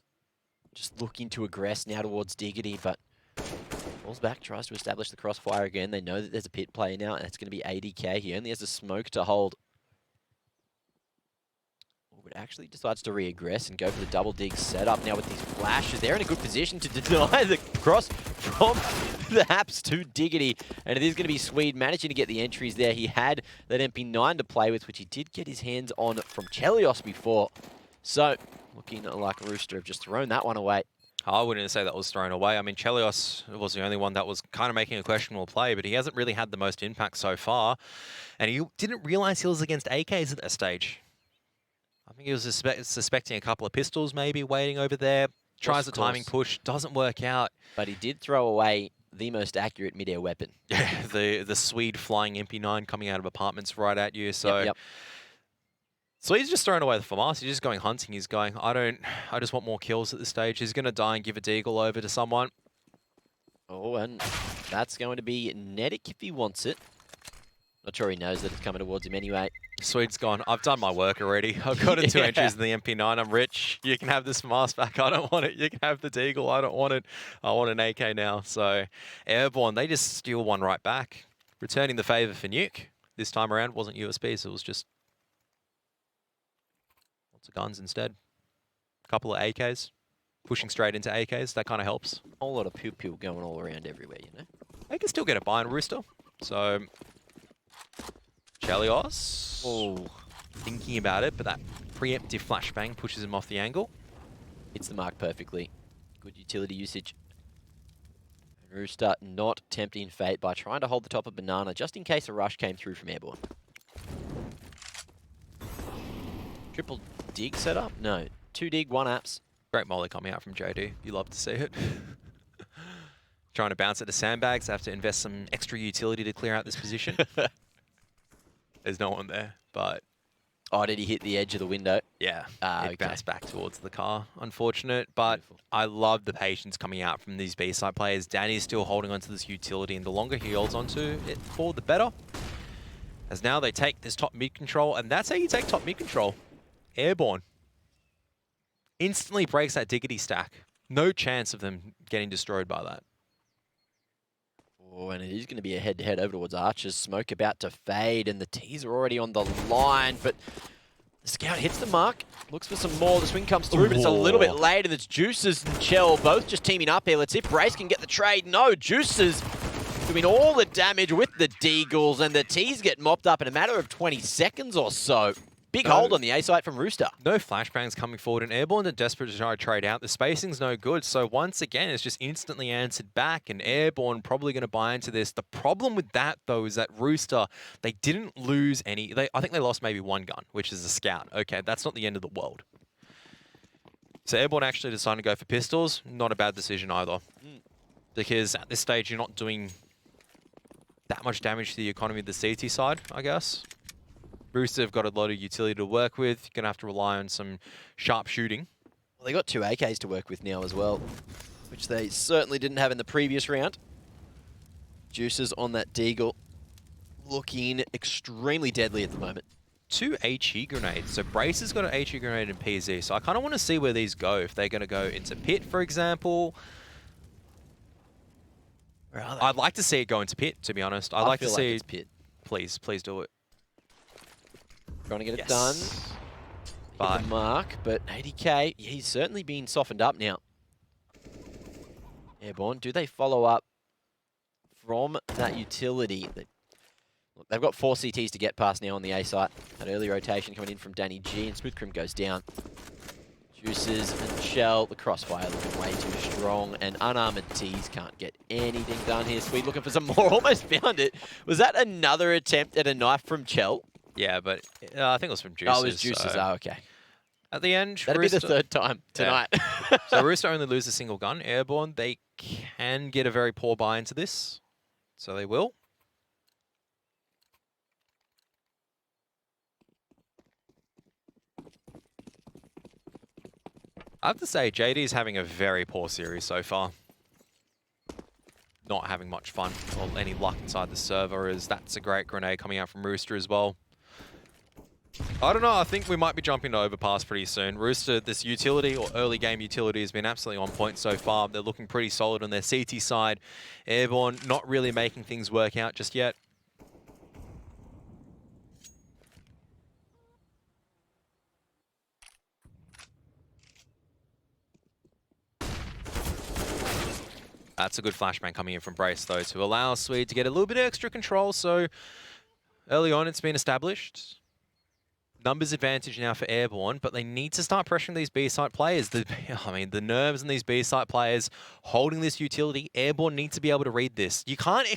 just looking to aggress now towards Diggity, but falls back, tries to establish the crossfire again. They know that there's a pit play now, and it's going to be ADK. He only has a smoke to hold. But actually decides to re-aggress and go for the double dig setup now with these flashes. They're in a good position to deny the cross from the Haps to Diggity. And it is going to be Swede managing to get the entries there. He had that MP9 to play with, which he did get his hands on from Chelios before. So, looking like Rooster have just thrown that one away. I wouldn't say that was thrown away. I mean, Chelios was the only one that was kind of making a questionable play, but he hasn't really had the most impact so far. And he didn't realize he was against AKs at that stage. I think he was suspecting a couple of pistols maybe waiting over there. Tries the timing push, doesn't work out. But he did throw away the most accurate mid-air weapon. Yeah, the Swede flying MP9 coming out of apartments right at you. So, yep. So he's just throwing away the FAMAS. He's just going hunting. He's going, I just want more kills at this stage. He's going to die and give a deagle over to someone. Oh, and that's going to be Nedic if he wants it. Not sure he knows that it's coming towards him anyway. Swede's gone, I've done my work already. I've got two entries in the MP9. I'm rich. You can have this mask back. I don't want it. You can have the Deagle. I don't want it. I want an AK now. So Airborne, they just steal one right back. Returning the favour for Nuke. This time around wasn't USBs. It was just lots of guns instead. A couple of AKs. Pushing straight into AKs. That kind of helps. A whole lot of pew-pew going all around everywhere, you know? They can still get a buy on Rooster. So Chelios, thinking about it, but that preemptive flashbang pushes him off the angle. Hits the mark perfectly. Good utility usage. And Rooster not tempting fate by trying to hold the top of Banana just in case a rush came through from Airborne. Triple dig setup? No. 2 dig, 1 apps. Great molly coming out from JD. You love to see it. Trying to bounce it to sandbags. They have to invest some extra utility to clear out this position. There's no one there, but... Oh, did he hit the edge of the window? Yeah, it bounced back towards the car. Unfortunate, but beautiful. I love the patience coming out from these B-side players. Danny's still holding onto this utility, and the longer he holds onto it for, the better. As now they take this top mid control, and that's how you take top mid control. Airborne. Instantly breaks that diggity stack. No chance of them getting destroyed by that. Oh, and it is going to be a head-to-head over towards Archers. Smoke about to fade, and the T's are already on the line, but the Scout hits the mark, looks for some more. The swing comes through, but it's a little bit late, and it's Juices and Chell both just teaming up here. Let's see if Brace can get the trade. No, Juices doing all the damage with the Deagles, and the T's get mopped up in a matter of 20 seconds or so. Big hold on the A site from Rooster. No flashbangs coming forward, and Airborne are desperate to try to trade out. The spacing's no good, so once again, it's just instantly answered back, and Airborne probably going to buy into this. The problem with that, though, is that Rooster, they didn't lose any. I think they lost maybe 1 gun, which is a Scout. Okay, that's not the end of the world. So Airborne actually decided to go for pistols. Not a bad decision either. Because at this stage, you're not doing that much damage to the economy of the CT side, I guess. Rooster have got a lot of utility to work with. You're going to have to rely on some sharp shooting. Well, they got 2 AKs to work with now as well, which they certainly didn't have in the previous round. Juices on that Deagle, looking extremely deadly at the moment. 2 HE grenades. So Brace has got an HE grenade and PZ. So I kind of want to see where these go. If they're going to go into Pit, for example. Where are they? I'd like to see it go into Pit, to be honest. I'd like to see it's Pit. Please do it. Trying to get it done. Hit the mark, but 80k, he's certainly been softened up now. Airborne, do they follow up from that utility? They've got 4 CTs to get past now on the A site. That early rotation coming in from Danny G, and Smoothcrim goes down. Juices and Shell, the crossfire looking way too strong, and unarmored T's can't get anything done here. Sweet looking for some more, almost found it. Was that another attempt at a knife from Chell? Yeah, but I think it was from Juices. Oh, it was Juices. So oh, okay. At the end, That'd be the 3rd time tonight. Yeah. So Rooster only loses a single gun. Airborne, they can get a very poor buy into this. So they will. I have to say, JD is having a very poor series so far. Not having much fun or any luck inside the server, as that's a great grenade coming out from Rooster as well. I don't know, I think we might be jumping to Overpass pretty soon. Rooster, this utility or early game utility has been absolutely on point so far. They're looking pretty solid on their CT side. Airborne not really making things work out just yet. That's a good flashbang coming in from Brace, though, to allow Swede to get a little bit of extra control. So early on, it's been established. Numbers advantage now for Airborne, but they need to start pressuring these B-site players. The nerves in these B-site players holding this utility. Airborne need to be able to read this. You can't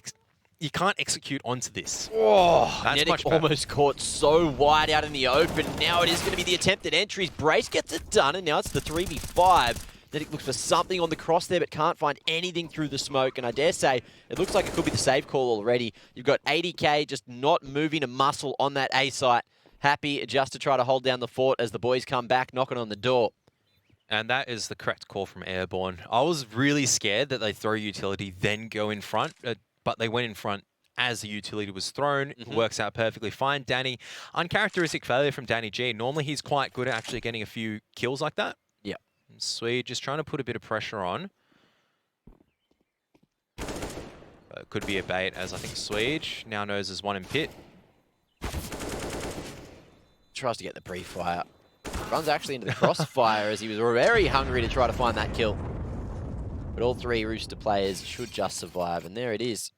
execute onto this. Oh, that's much better. Almost caught so wide out in the open. Now it is going to be the attempted entries. Brace gets it done, and now it's the 3v5. Nedic looks for something on the cross there, but can't find anything through the smoke. And I dare say, it looks like it could be the save call already. You've got 80k just not moving a muscle on that A site. Happy just to try to hold down the fort as the boys come back, knocking on the door. And that is the correct call from Airborne. I was really scared that they throw utility, then go in front, but they went in front as the utility was thrown. Works out perfectly fine. Danny, uncharacteristic failure from Danny G. Normally he's quite good at actually getting a few kills like that. Yeah. Sweet, just trying to put a bit of pressure on. Could be a bait, as I think Swede now knows there's one in pit. Tries to get the pre-fire. Runs actually into the crossfire as he was very hungry to try to find that kill. But all three Rooster players should just survive, and there it is.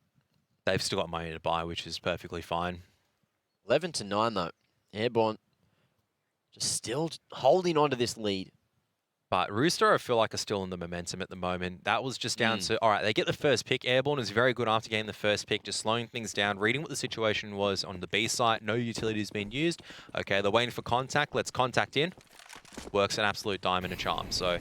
They've still got money to buy, which is perfectly fine. 11-9 though. Airborne just still holding on to this lead. But Rooster, I feel like, are still in the momentum at the moment. That was just down to, all right, they get the first pick. Airborne is very good after getting the first pick, just slowing things down, reading what the situation was on the B site. No utilities being used. Okay, they're waiting for contact. Let's contact in. Works an absolute dime and a charm. So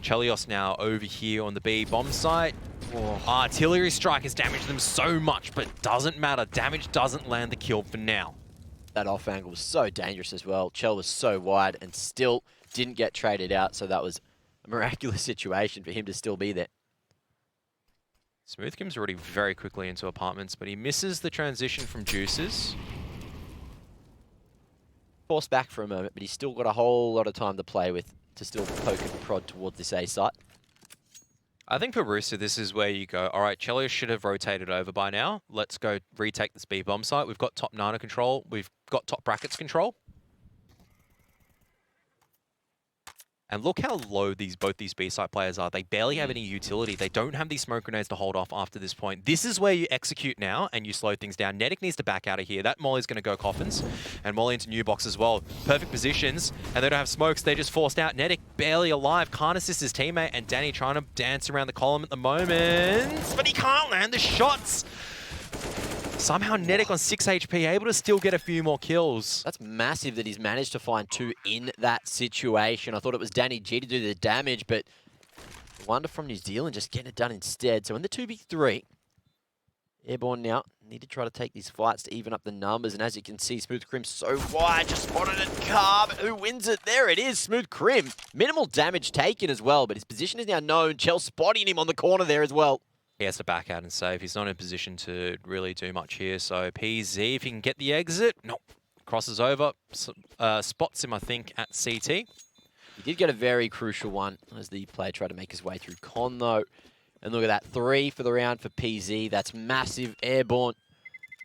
Chelios now over here on the B bomb site. Oh. Artillery strike has damaged them so much, but doesn't matter. Damage doesn't land the kill for now. That off angle was so dangerous as well. Chell was so wide and still didn't get traded out, so that was a miraculous situation for him to still be there. Smoothkim's already very quickly into apartments, but he misses the transition from Juices. Forced back for a moment, but he's still got a whole lot of time to play with to still poke and prod towards this A site. I think for Rooster, this is where you go, all right, Chelios should have rotated over by now. Let's go retake this B bomb site. We've got top Nana control. We've got top brackets control. And look how low both these B-site players are. They barely have any utility. They don't have these smoke grenades to hold off after this point. This is where you execute now and you slow things down. Nedic needs to back out of here. That Molly's going to go coffins. And Molly into new box as well. Perfect positions. And they don't have smokes. They're just forced out. Nedic barely alive. Can't assist his teammate. And Danny trying to dance around the column at the moment. But he can't land the shots. Somehow Nedic on 6 HP, able to still get a few more kills. That's massive that he's managed to find two in that situation. I thought it was Danny G to do the damage, but Wonder from New Zealand just getting it done instead. So in the 2v3, Airborne now need to try to take these fights to even up the numbers. And as you can see, Smooth Crim so wide, just spotted it. Carb, who wins it? There it is, Smooth Crim. Minimal damage taken as well, but his position is now known. Chell spotting him on the corner there as well. He has to back out and save. He's not in a position to really do much here. So PZ, if he can get the exit, nope. Crosses over, spots him, I think, at CT. He did get a very crucial one as the player tried to make his way through Con, though. And look at that, 3 for the round for PZ. That's massive. Airborne,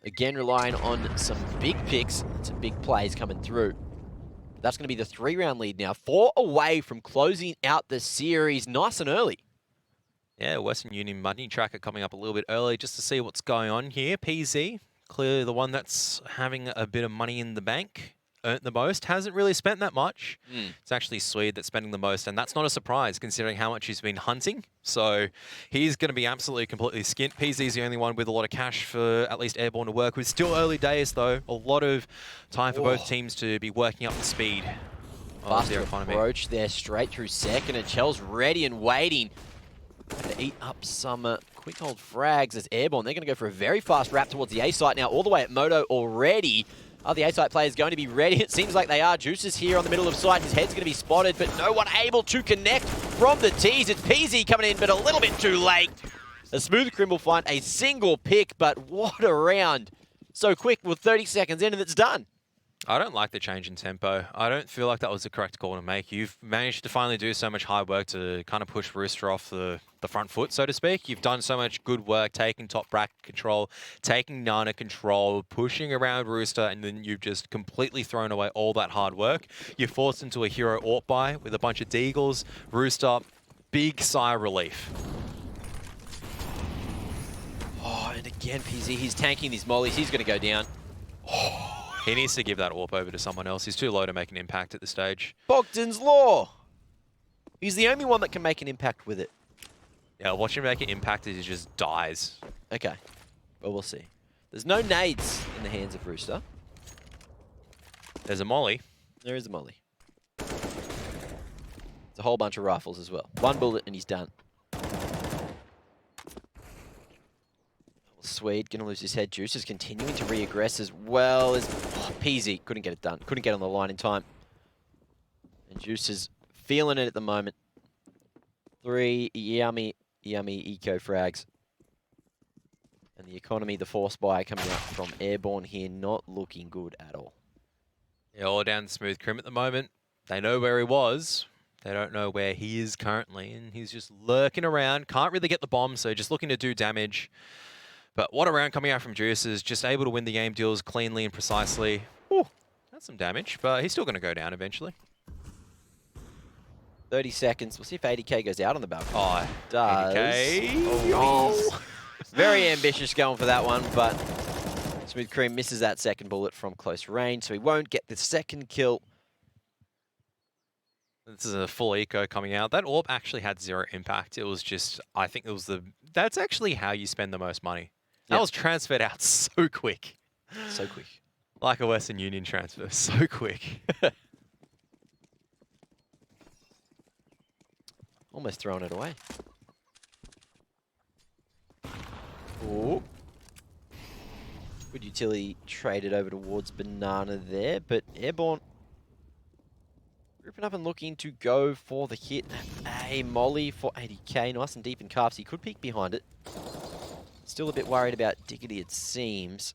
again, relying on some big picks and some big plays coming through. But that's going to be the 3-round lead now. 4 away from closing out the series nice and early. Yeah, Western Union money tracker coming up a little bit early just to see what's going on here. PZ, clearly the one that's having a bit of money in the bank, earned the most, hasn't really spent that much. It's actually Swede that's spending the most, and that's not a surprise considering how much he's been hunting. So he's going to be absolutely completely skint. PZ's the only one with a lot of cash for at least Airborne to work with. Still early days though, a lot of time for both teams to be working up the speed. Fast approach there straight through second, and Chell's ready and waiting to eat up some quick hold frags as Airborne. They're going to go for a very fast wrap towards the A site now, all the way at Moto already. Are the A site players going to be ready? It seems like they are. Juice is here on the middle of sight. His head's going to be spotted, but no one able to connect from the tees. It's PZ coming in, but a little bit too late. A Smooth Crim will find a single pick, but what a round. So quick, with 30 seconds in, and it's done. I don't like the change in tempo. I don't feel like that was the correct call to make. You've managed to finally do so much hard work to kind of push Rooster off the front foot, so to speak. You've done so much good work taking top bracket control, taking Nana control, pushing around Rooster, and then you've just completely thrown away all that hard work. You're forced into a hero AWP buy with a bunch of deagles. Rooster, big sigh of relief. Oh, and again, PZ, he's tanking these mollies. He's going to go down. He needs to give that AWP over to someone else. He's too low to make an impact at this stage. Bogdan's Law. He's the only one that can make an impact with it. Yeah, watch him make an impact as he just dies. Okay. Well, we'll see. There's no nades in the hands of Rooster. There's a molly. There is a molly. There's a whole bunch of rifles as well. One bullet and he's done. Swede gonna lose his head. Juice is continuing to re-aggress as well as PZ couldn't get it done. Couldn't get on the line in time. And Juice is feeling it at the moment. 3 yummy eco frags. And the economy, the force buy coming up from Airborne here, not looking good at all. Yeah, all down the smooth crim at the moment. They know where he was. They don't know where he is currently, and he's just lurking around. Can't really get the bomb, so just looking to do damage. But what a round coming out from Juices, just able to win the game deals cleanly and precisely. Ooh, that's some damage, but he's still going to go down eventually. 30 seconds. We'll see if 80k goes out on the balcony. Oh, It does. 80K. Oh, very ambitious going for that one, but Smooth Cream misses that second bullet from close range, so he won't get the second kill. This is a full eco coming out. That orb actually had 0 impact. It was just, I think it was the, that's actually how you spend the most money. That was transferred out so quick. So quick. Like a Western Union transfer, so quick. Almost throwing it away. Ooh. Good utility traded over towards Banana there, but Airborne grouping up and looking to go for the hit. A molly for 80k, nice and deep in cuffs. He could peek behind it. Still a bit worried about Diggity, it seems.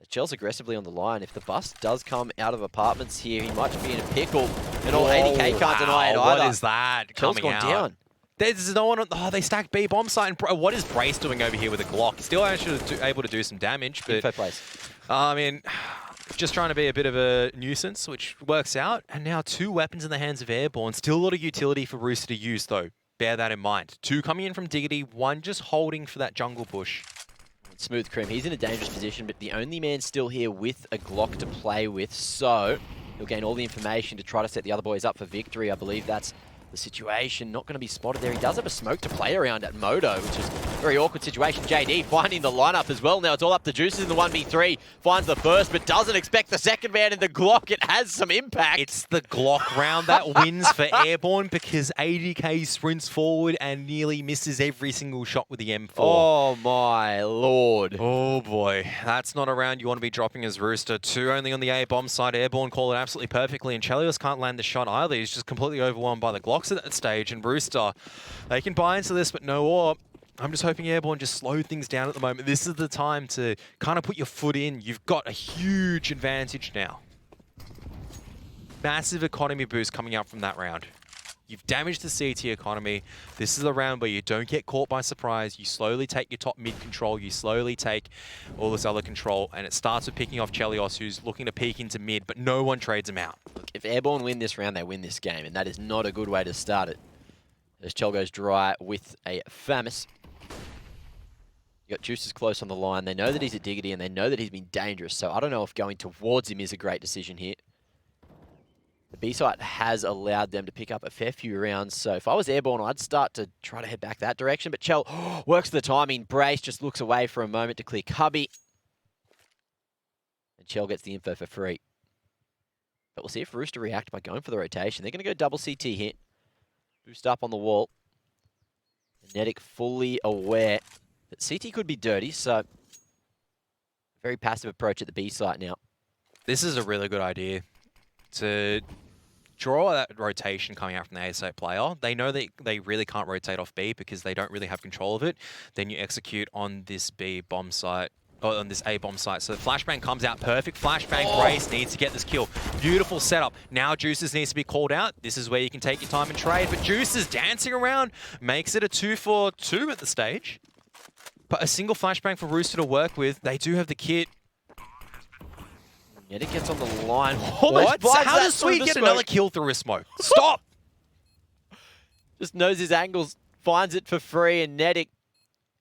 Chel's aggressively on the line. If the bus does come out of apartments here, he might be in a pickle. And all 80k can't deny it either. What is that Chel's coming gone out? down. There's no one on, oh, they stacked B bomb site. And what is Brace doing over here with a Glock? Still actually able to do some damage, but Info place. I mean, just trying to be a bit of a nuisance, which works out. And now 2 weapons in the hands of Airborne. Still a lot of utility for Rooster to use, though. Bear that in mind. 2 coming in from Diggity, 1 just holding for that jungle bush. Smooth Cream, he's in a dangerous position, but the only man still here with a Glock to play with, so he'll gain all the information to try to set the other boys up for victory. I believe that's the situation. Not going to be spotted there. He does have a smoke to play around at Moto, which is a very awkward situation. JD finding the lineup as well. Now it's all up to Juices in the 1v3. Finds the first, but doesn't expect the second man in the Glock. It has some impact. It's the Glock round that wins for Airborne because 80k sprints forward and nearly misses every single shot with the M4. Oh my lord. Oh boy, that's not a round you want to be dropping as Rooster. 2 only on the A bomb side. Airborne call it absolutely perfectly, and Chelios can't land the shot either. He's just completely overwhelmed by the Glocks at that stage, and Rooster, they can buy into this, but no orb. I'm just hoping Airborne just slow things down at the moment. This is the time to kind of put your foot in. You've got a huge advantage now. Massive economy boost coming out from that round. You've damaged the CT economy. This is the round where you don't get caught by surprise. You slowly take your top mid control. You slowly take all this other control. And it starts with picking off Chelios, who's looking to peek into mid, but no one trades him out. Look, if Airborne win this round, they win this game, and that is not a good way to start it. As Chel goes dry with a Famis. You got Juices close on the line. They know that he's a Diggity, and they know that he's been dangerous, so I don't know if going towards him is a great decision here. The B site has allowed them to pick up a fair few rounds, so if I was Airborne, I'd start to try to head back that direction. But Chel works the timing. Brace just looks away for a moment to clear Cubby. And Chel gets the info for free. But we'll see if Rooster react by going for the rotation. They're going to go double CT here. Boost up on the wall. Netic fully aware that CT could be dirty, so very passive approach at the B site now. This is a really good idea. To draw that rotation coming out from the A site player. They know that they really can't rotate off B because they don't really have control of it. Then you execute on this B bomb site, or on this A bomb site. So the flashbang comes out perfect. Flashbang Brace needs to get this kill. Beautiful setup. Now Juices needs to be called out. This is where you can take your time and trade. But Juices dancing around makes it a 2-for-2 at the stage. But a single flashbang for Rooster to work with. They do have the kit. Netic gets on the line. What? How does Sweet get another kill through a smoke? Stop! Just knows his angles, finds it for free, and Netic,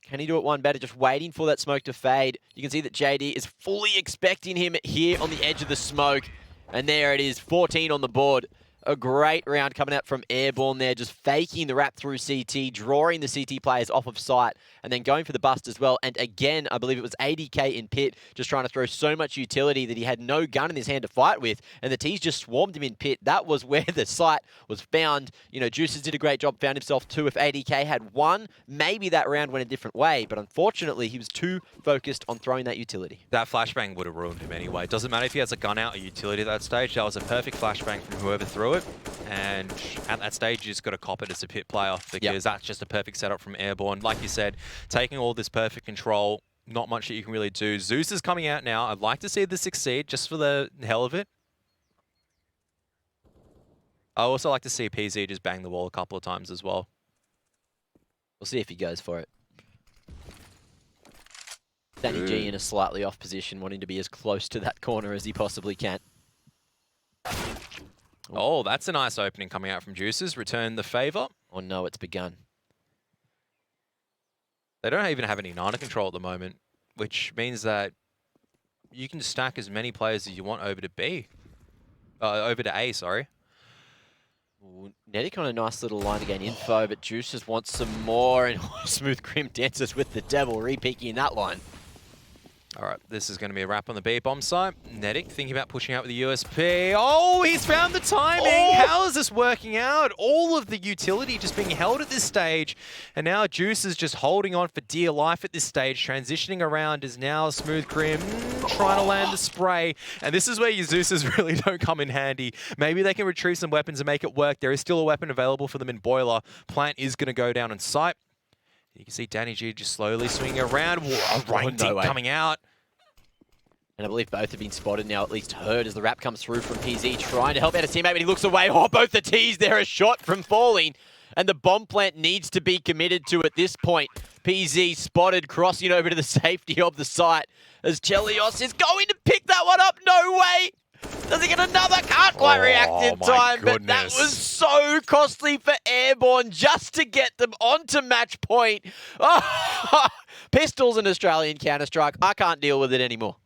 can he do it one better? Just waiting for that smoke to fade. You can see that JD is fully expecting him here on the edge of the smoke. And there it is, 14 on the board. A great round coming out from Airborne there, just faking the wrap through CT, drawing the CT players off of sight, and then going for the bust as well. And again, I believe it was 80k in pit, just trying to throw so much utility that he had no gun in his hand to fight with, and the T's just swarmed him in pit. That was where the site was found. You know, Juices did a great job, found himself 2. If 80k had 1, maybe that round went a different way, but unfortunately, he was too focused on throwing that utility. That flashbang would have ruined him anyway. Doesn't matter if he has a gun out or utility at that stage. That was a perfect flashbang from whoever threw it. it. And at that stage, you just got to cop it as a pit player because that's just a perfect setup from Airborne. Like you said, taking all this perfect control, not much that you can really do. Zeus is coming out now. I'd like to see this succeed just for the hell of it. I also like to see PZ just bang the wall a couple of times as well. We'll see if he goes for it. Danny G in a slightly off position, wanting to be as close to that corner as he possibly can. Oh, that's a nice opening coming out from Juices. Return the favor. Oh no, it's begun. They don't even have any Nana control at the moment, which means that you can stack as many players as you want over to B. Over to A, sorry. Netic on a nice little line to gain info, but Juices wants some more, and Smooth Crim dances with the devil, re-peeking in that line. All right, this is going to be a wrap on the B bomb site. Netic thinking about pushing out with the USP. Oh, he's found the timing. Oh. How is this working out? All of the utility just being held at this stage. And now Juice is just holding on for dear life at this stage. Transitioning around is now Smooth Crim trying to land the spray. And this is where your Zeus's really don't come in handy. Maybe they can retrieve some weapons and make it work. There is still a weapon available for them in Boiler. Plant is going to go down on site. You can see Danny G just slowly swinging around. Whoa, rain no coming out. And I believe both have been spotted now, at least heard, as the wrap comes through from PZ, trying to help out his teammate, but he looks away. Oh, both the T's there, a shot from falling. And the bomb plant needs to be committed to at this point. PZ spotted, crossing over to the safety of the site, as Chelios is going to pick that one up. No way! Does he get another? Can't quite react in time, but that was so costly for Airborne just to get them onto match point. Oh, pistols and Australian Counter-Strike. I can't deal with it anymore.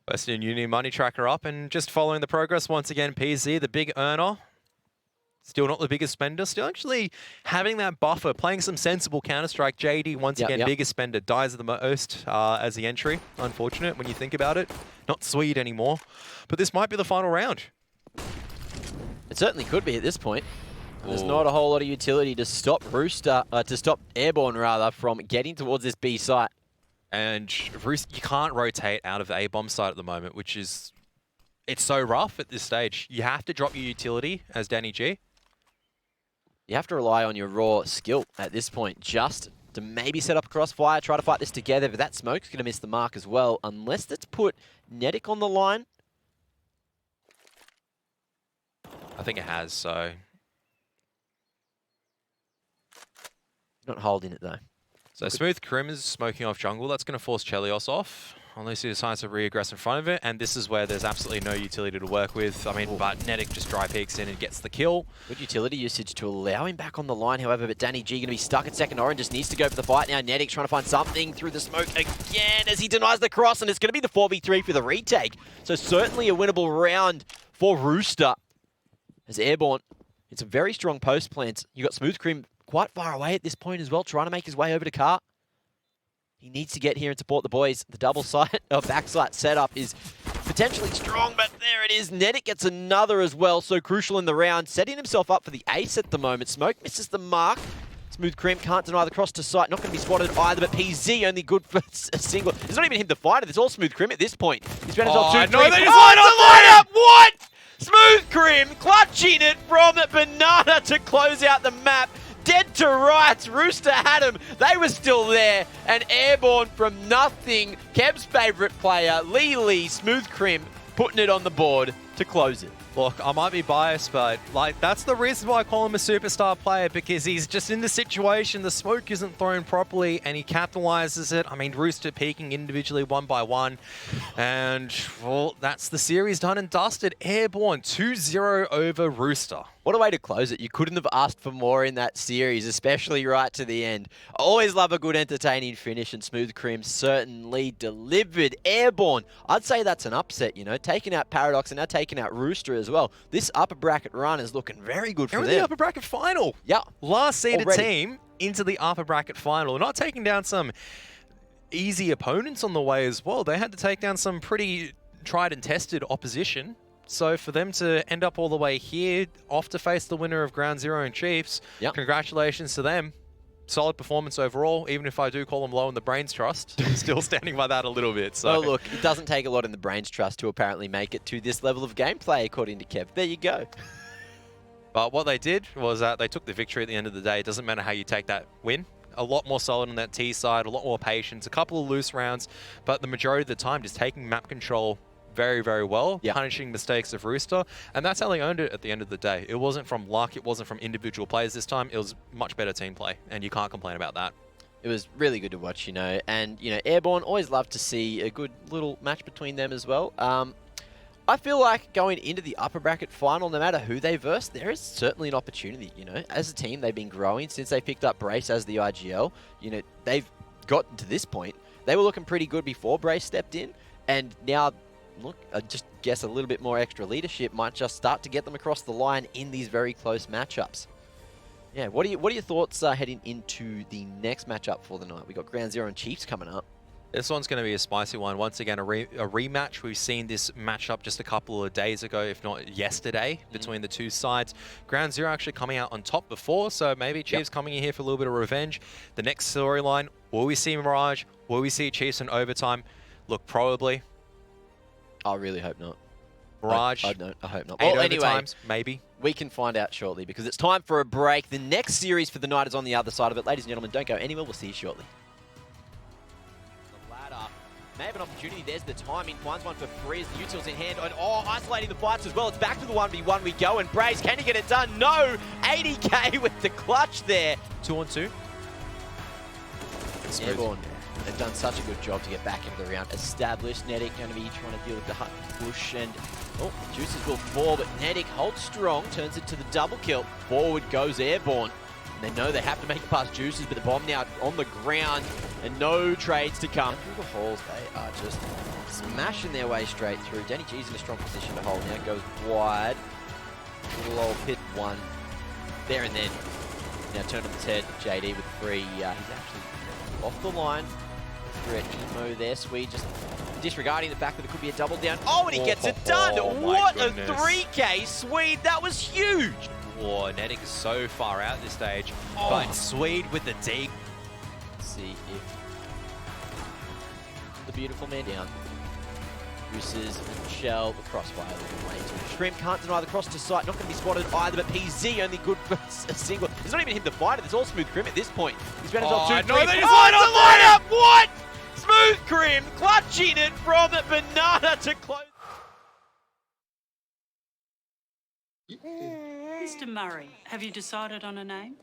Western Union money tracker up and just following the progress once again. PZ, the big earner. Still not the biggest spender. Still actually having that buffer, playing some sensible Counter-Strike. JD, once again, biggest spender, dies the most as the entry. Unfortunate when you think about it. Not sweet anymore. But this might be the final round. It certainly could be at this point. There's not a whole lot of utility to stop Airborne rather, from getting towards this B site. And Rooster, you can't rotate out of the A bomb site at the moment, which is, it's so rough at this stage. You have to drop your utility as Danny G. You have to rely on your raw skill at this point, just to maybe set up a crossfire, try to fight this together, but that smoke's going to miss the mark as well, unless it's put Netic on the line. I think it has, so. Not holding it though. So Smooth Crim is smoking off jungle. That's going to force Chelios off, unless he decides to re-aggress in front of it. And this is where there's absolutely no utility to work with. I mean, but Netic just dry peeks in and gets the kill. Good utility usage to allow him back on the line, however, but Danny G going to be stuck at second orange, just needs to go for the fight now. Netic trying to find something through the smoke again as he denies the cross, and it's going to be the 4v3 for the retake. So certainly a winnable round for Rooster. As Airborne, it's a very strong post plant. You got Smooth Crim quite far away at this point as well, trying to make his way over to Cart. He needs to get here and support the boys. The double site, backside setup is potentially strong, but there it is. Netic gets another as well, so crucial in the round, setting himself up for the ace at the moment. Smoke misses the mark. Smooth Crim can't deny the cross to sight. Not going to be spotted either, but PZ only good for a single. It's not even him the fighter. It's all Smooth Crim at this point. He's found himself 2-3. No, they just line up! What? Smooth Crim clutching it from Banana to close out the map. Dead to rights. Rooster had him. They were still there. And Airborne from nothing. Kev's favourite player, Lee, Smooth Crim, putting it on the board to close it. Look, I might be biased, but like that's the reason why I call him a superstar player, because he's just in the situation, the smoke isn't thrown properly, and he capitalizes it. I mean, Rooster peaking individually one by one, and well, that's the series done and dusted. Airborne 2-0 over Rooster. What a way to close it. You couldn't have asked for more in that series, especially right to the end. Always love a good entertaining finish, and Smooth Crim certainly delivered. Airborne, I'd say that's an upset, you know, taking out Paradox and now taking out Rooster as well. This upper bracket run is looking very good for them. They're in the upper bracket final. Yeah. Last seeded team into the upper bracket final. Not taking down some easy opponents on the way as well. They had to take down some pretty tried and tested opposition. So for them to end up all the way here, off to face the winner of Ground Zero and Chiefs, congratulations to them. Solid performance overall, even if I do call them low in the brains trust. Still standing by that a little bit. So. Well, look, it doesn't take a lot in the brains trust to apparently make it to this level of gameplay, according to Kev. There you go. But what they did was that they took the victory at the end of the day. It doesn't matter how you take that win. A lot more solid on that T side, a lot more patience, a couple of loose rounds, but the majority of the time just taking map control very, very well, punishing mistakes of Rooster, and that's how they earned it at the end of the day. It wasn't from luck, it wasn't from individual players this time, it was much better team play, and you can't complain about that. It was really good to watch, you know, and, you know, Airborne, always love to see a good little match between them as well. I feel like going into the upper bracket final, no matter who they verse, there is certainly an opportunity, you know. As a team, they've been growing since they picked up Brace as the IGL. You know, they've gotten to this point. They were looking pretty good before Brace stepped in, and now, look, I just guess a little bit more extra leadership might just start to get them across the line in these very close matchups. Yeah, what are your thoughts heading into the next matchup for the night? We got Ground Zero and Chiefs coming up. This one's going to be a spicy one. Once again, a rematch. We've seen this matchup just a couple of days ago, if not yesterday, between the two sides. Ground Zero actually coming out on top before, so maybe Chiefs coming in here for a little bit of revenge. The next storyline, will we see Mirage? Will we see Chiefs in overtime? Look, probably. I really hope not. Mirage? I hope not. 8 Well, anyway, overtimes, maybe. We can find out shortly because it's time for a break. The next series for the night is on the other side of it. Ladies and gentlemen, don't go anywhere. We'll see you shortly. May have an opportunity. There's the timing. Finds one for free as the util's in hand. And isolating the fights as well. It's back to the 1v1 we go. And Brace, can he get it done? No! 80k with the clutch there. 2-on-2. Airborne, they've done such a good job to get back into the round. Established. Nedic going to be trying to deal with the push. And Juices will fall, but Nedic holds strong. Turns it to the double kill. Forward goes Airborne. They know they have to make it past Juices, but the bomb now on the ground and no trades to come. Through the halls, they are just smashing their way straight through. Danny G's in a strong position to hold now. Goes wide. Little old pit one. There and then. Now turned on its head. JD with free. He's actually off the line. Threat emo there. Swede just disregarding the fact that it could be a double down. Oh, and he gets it done! What a 3K Swede! That was huge! Oh, Nedic is so far out at this stage. But Swede with the deep. Let's see if the beautiful man down. Juices and Shell, the crossfire looking way too extreme. Can't deny the cross to sight. Not going to be spotted either, but PZ only good for a single. It's not even him the fighter. It's all Smooth Crim at this point. He's been himself 2-3. No, they just line up! What? Smooth Crim clutching it from Banana to close. Mr. Murray, have you decided on a name?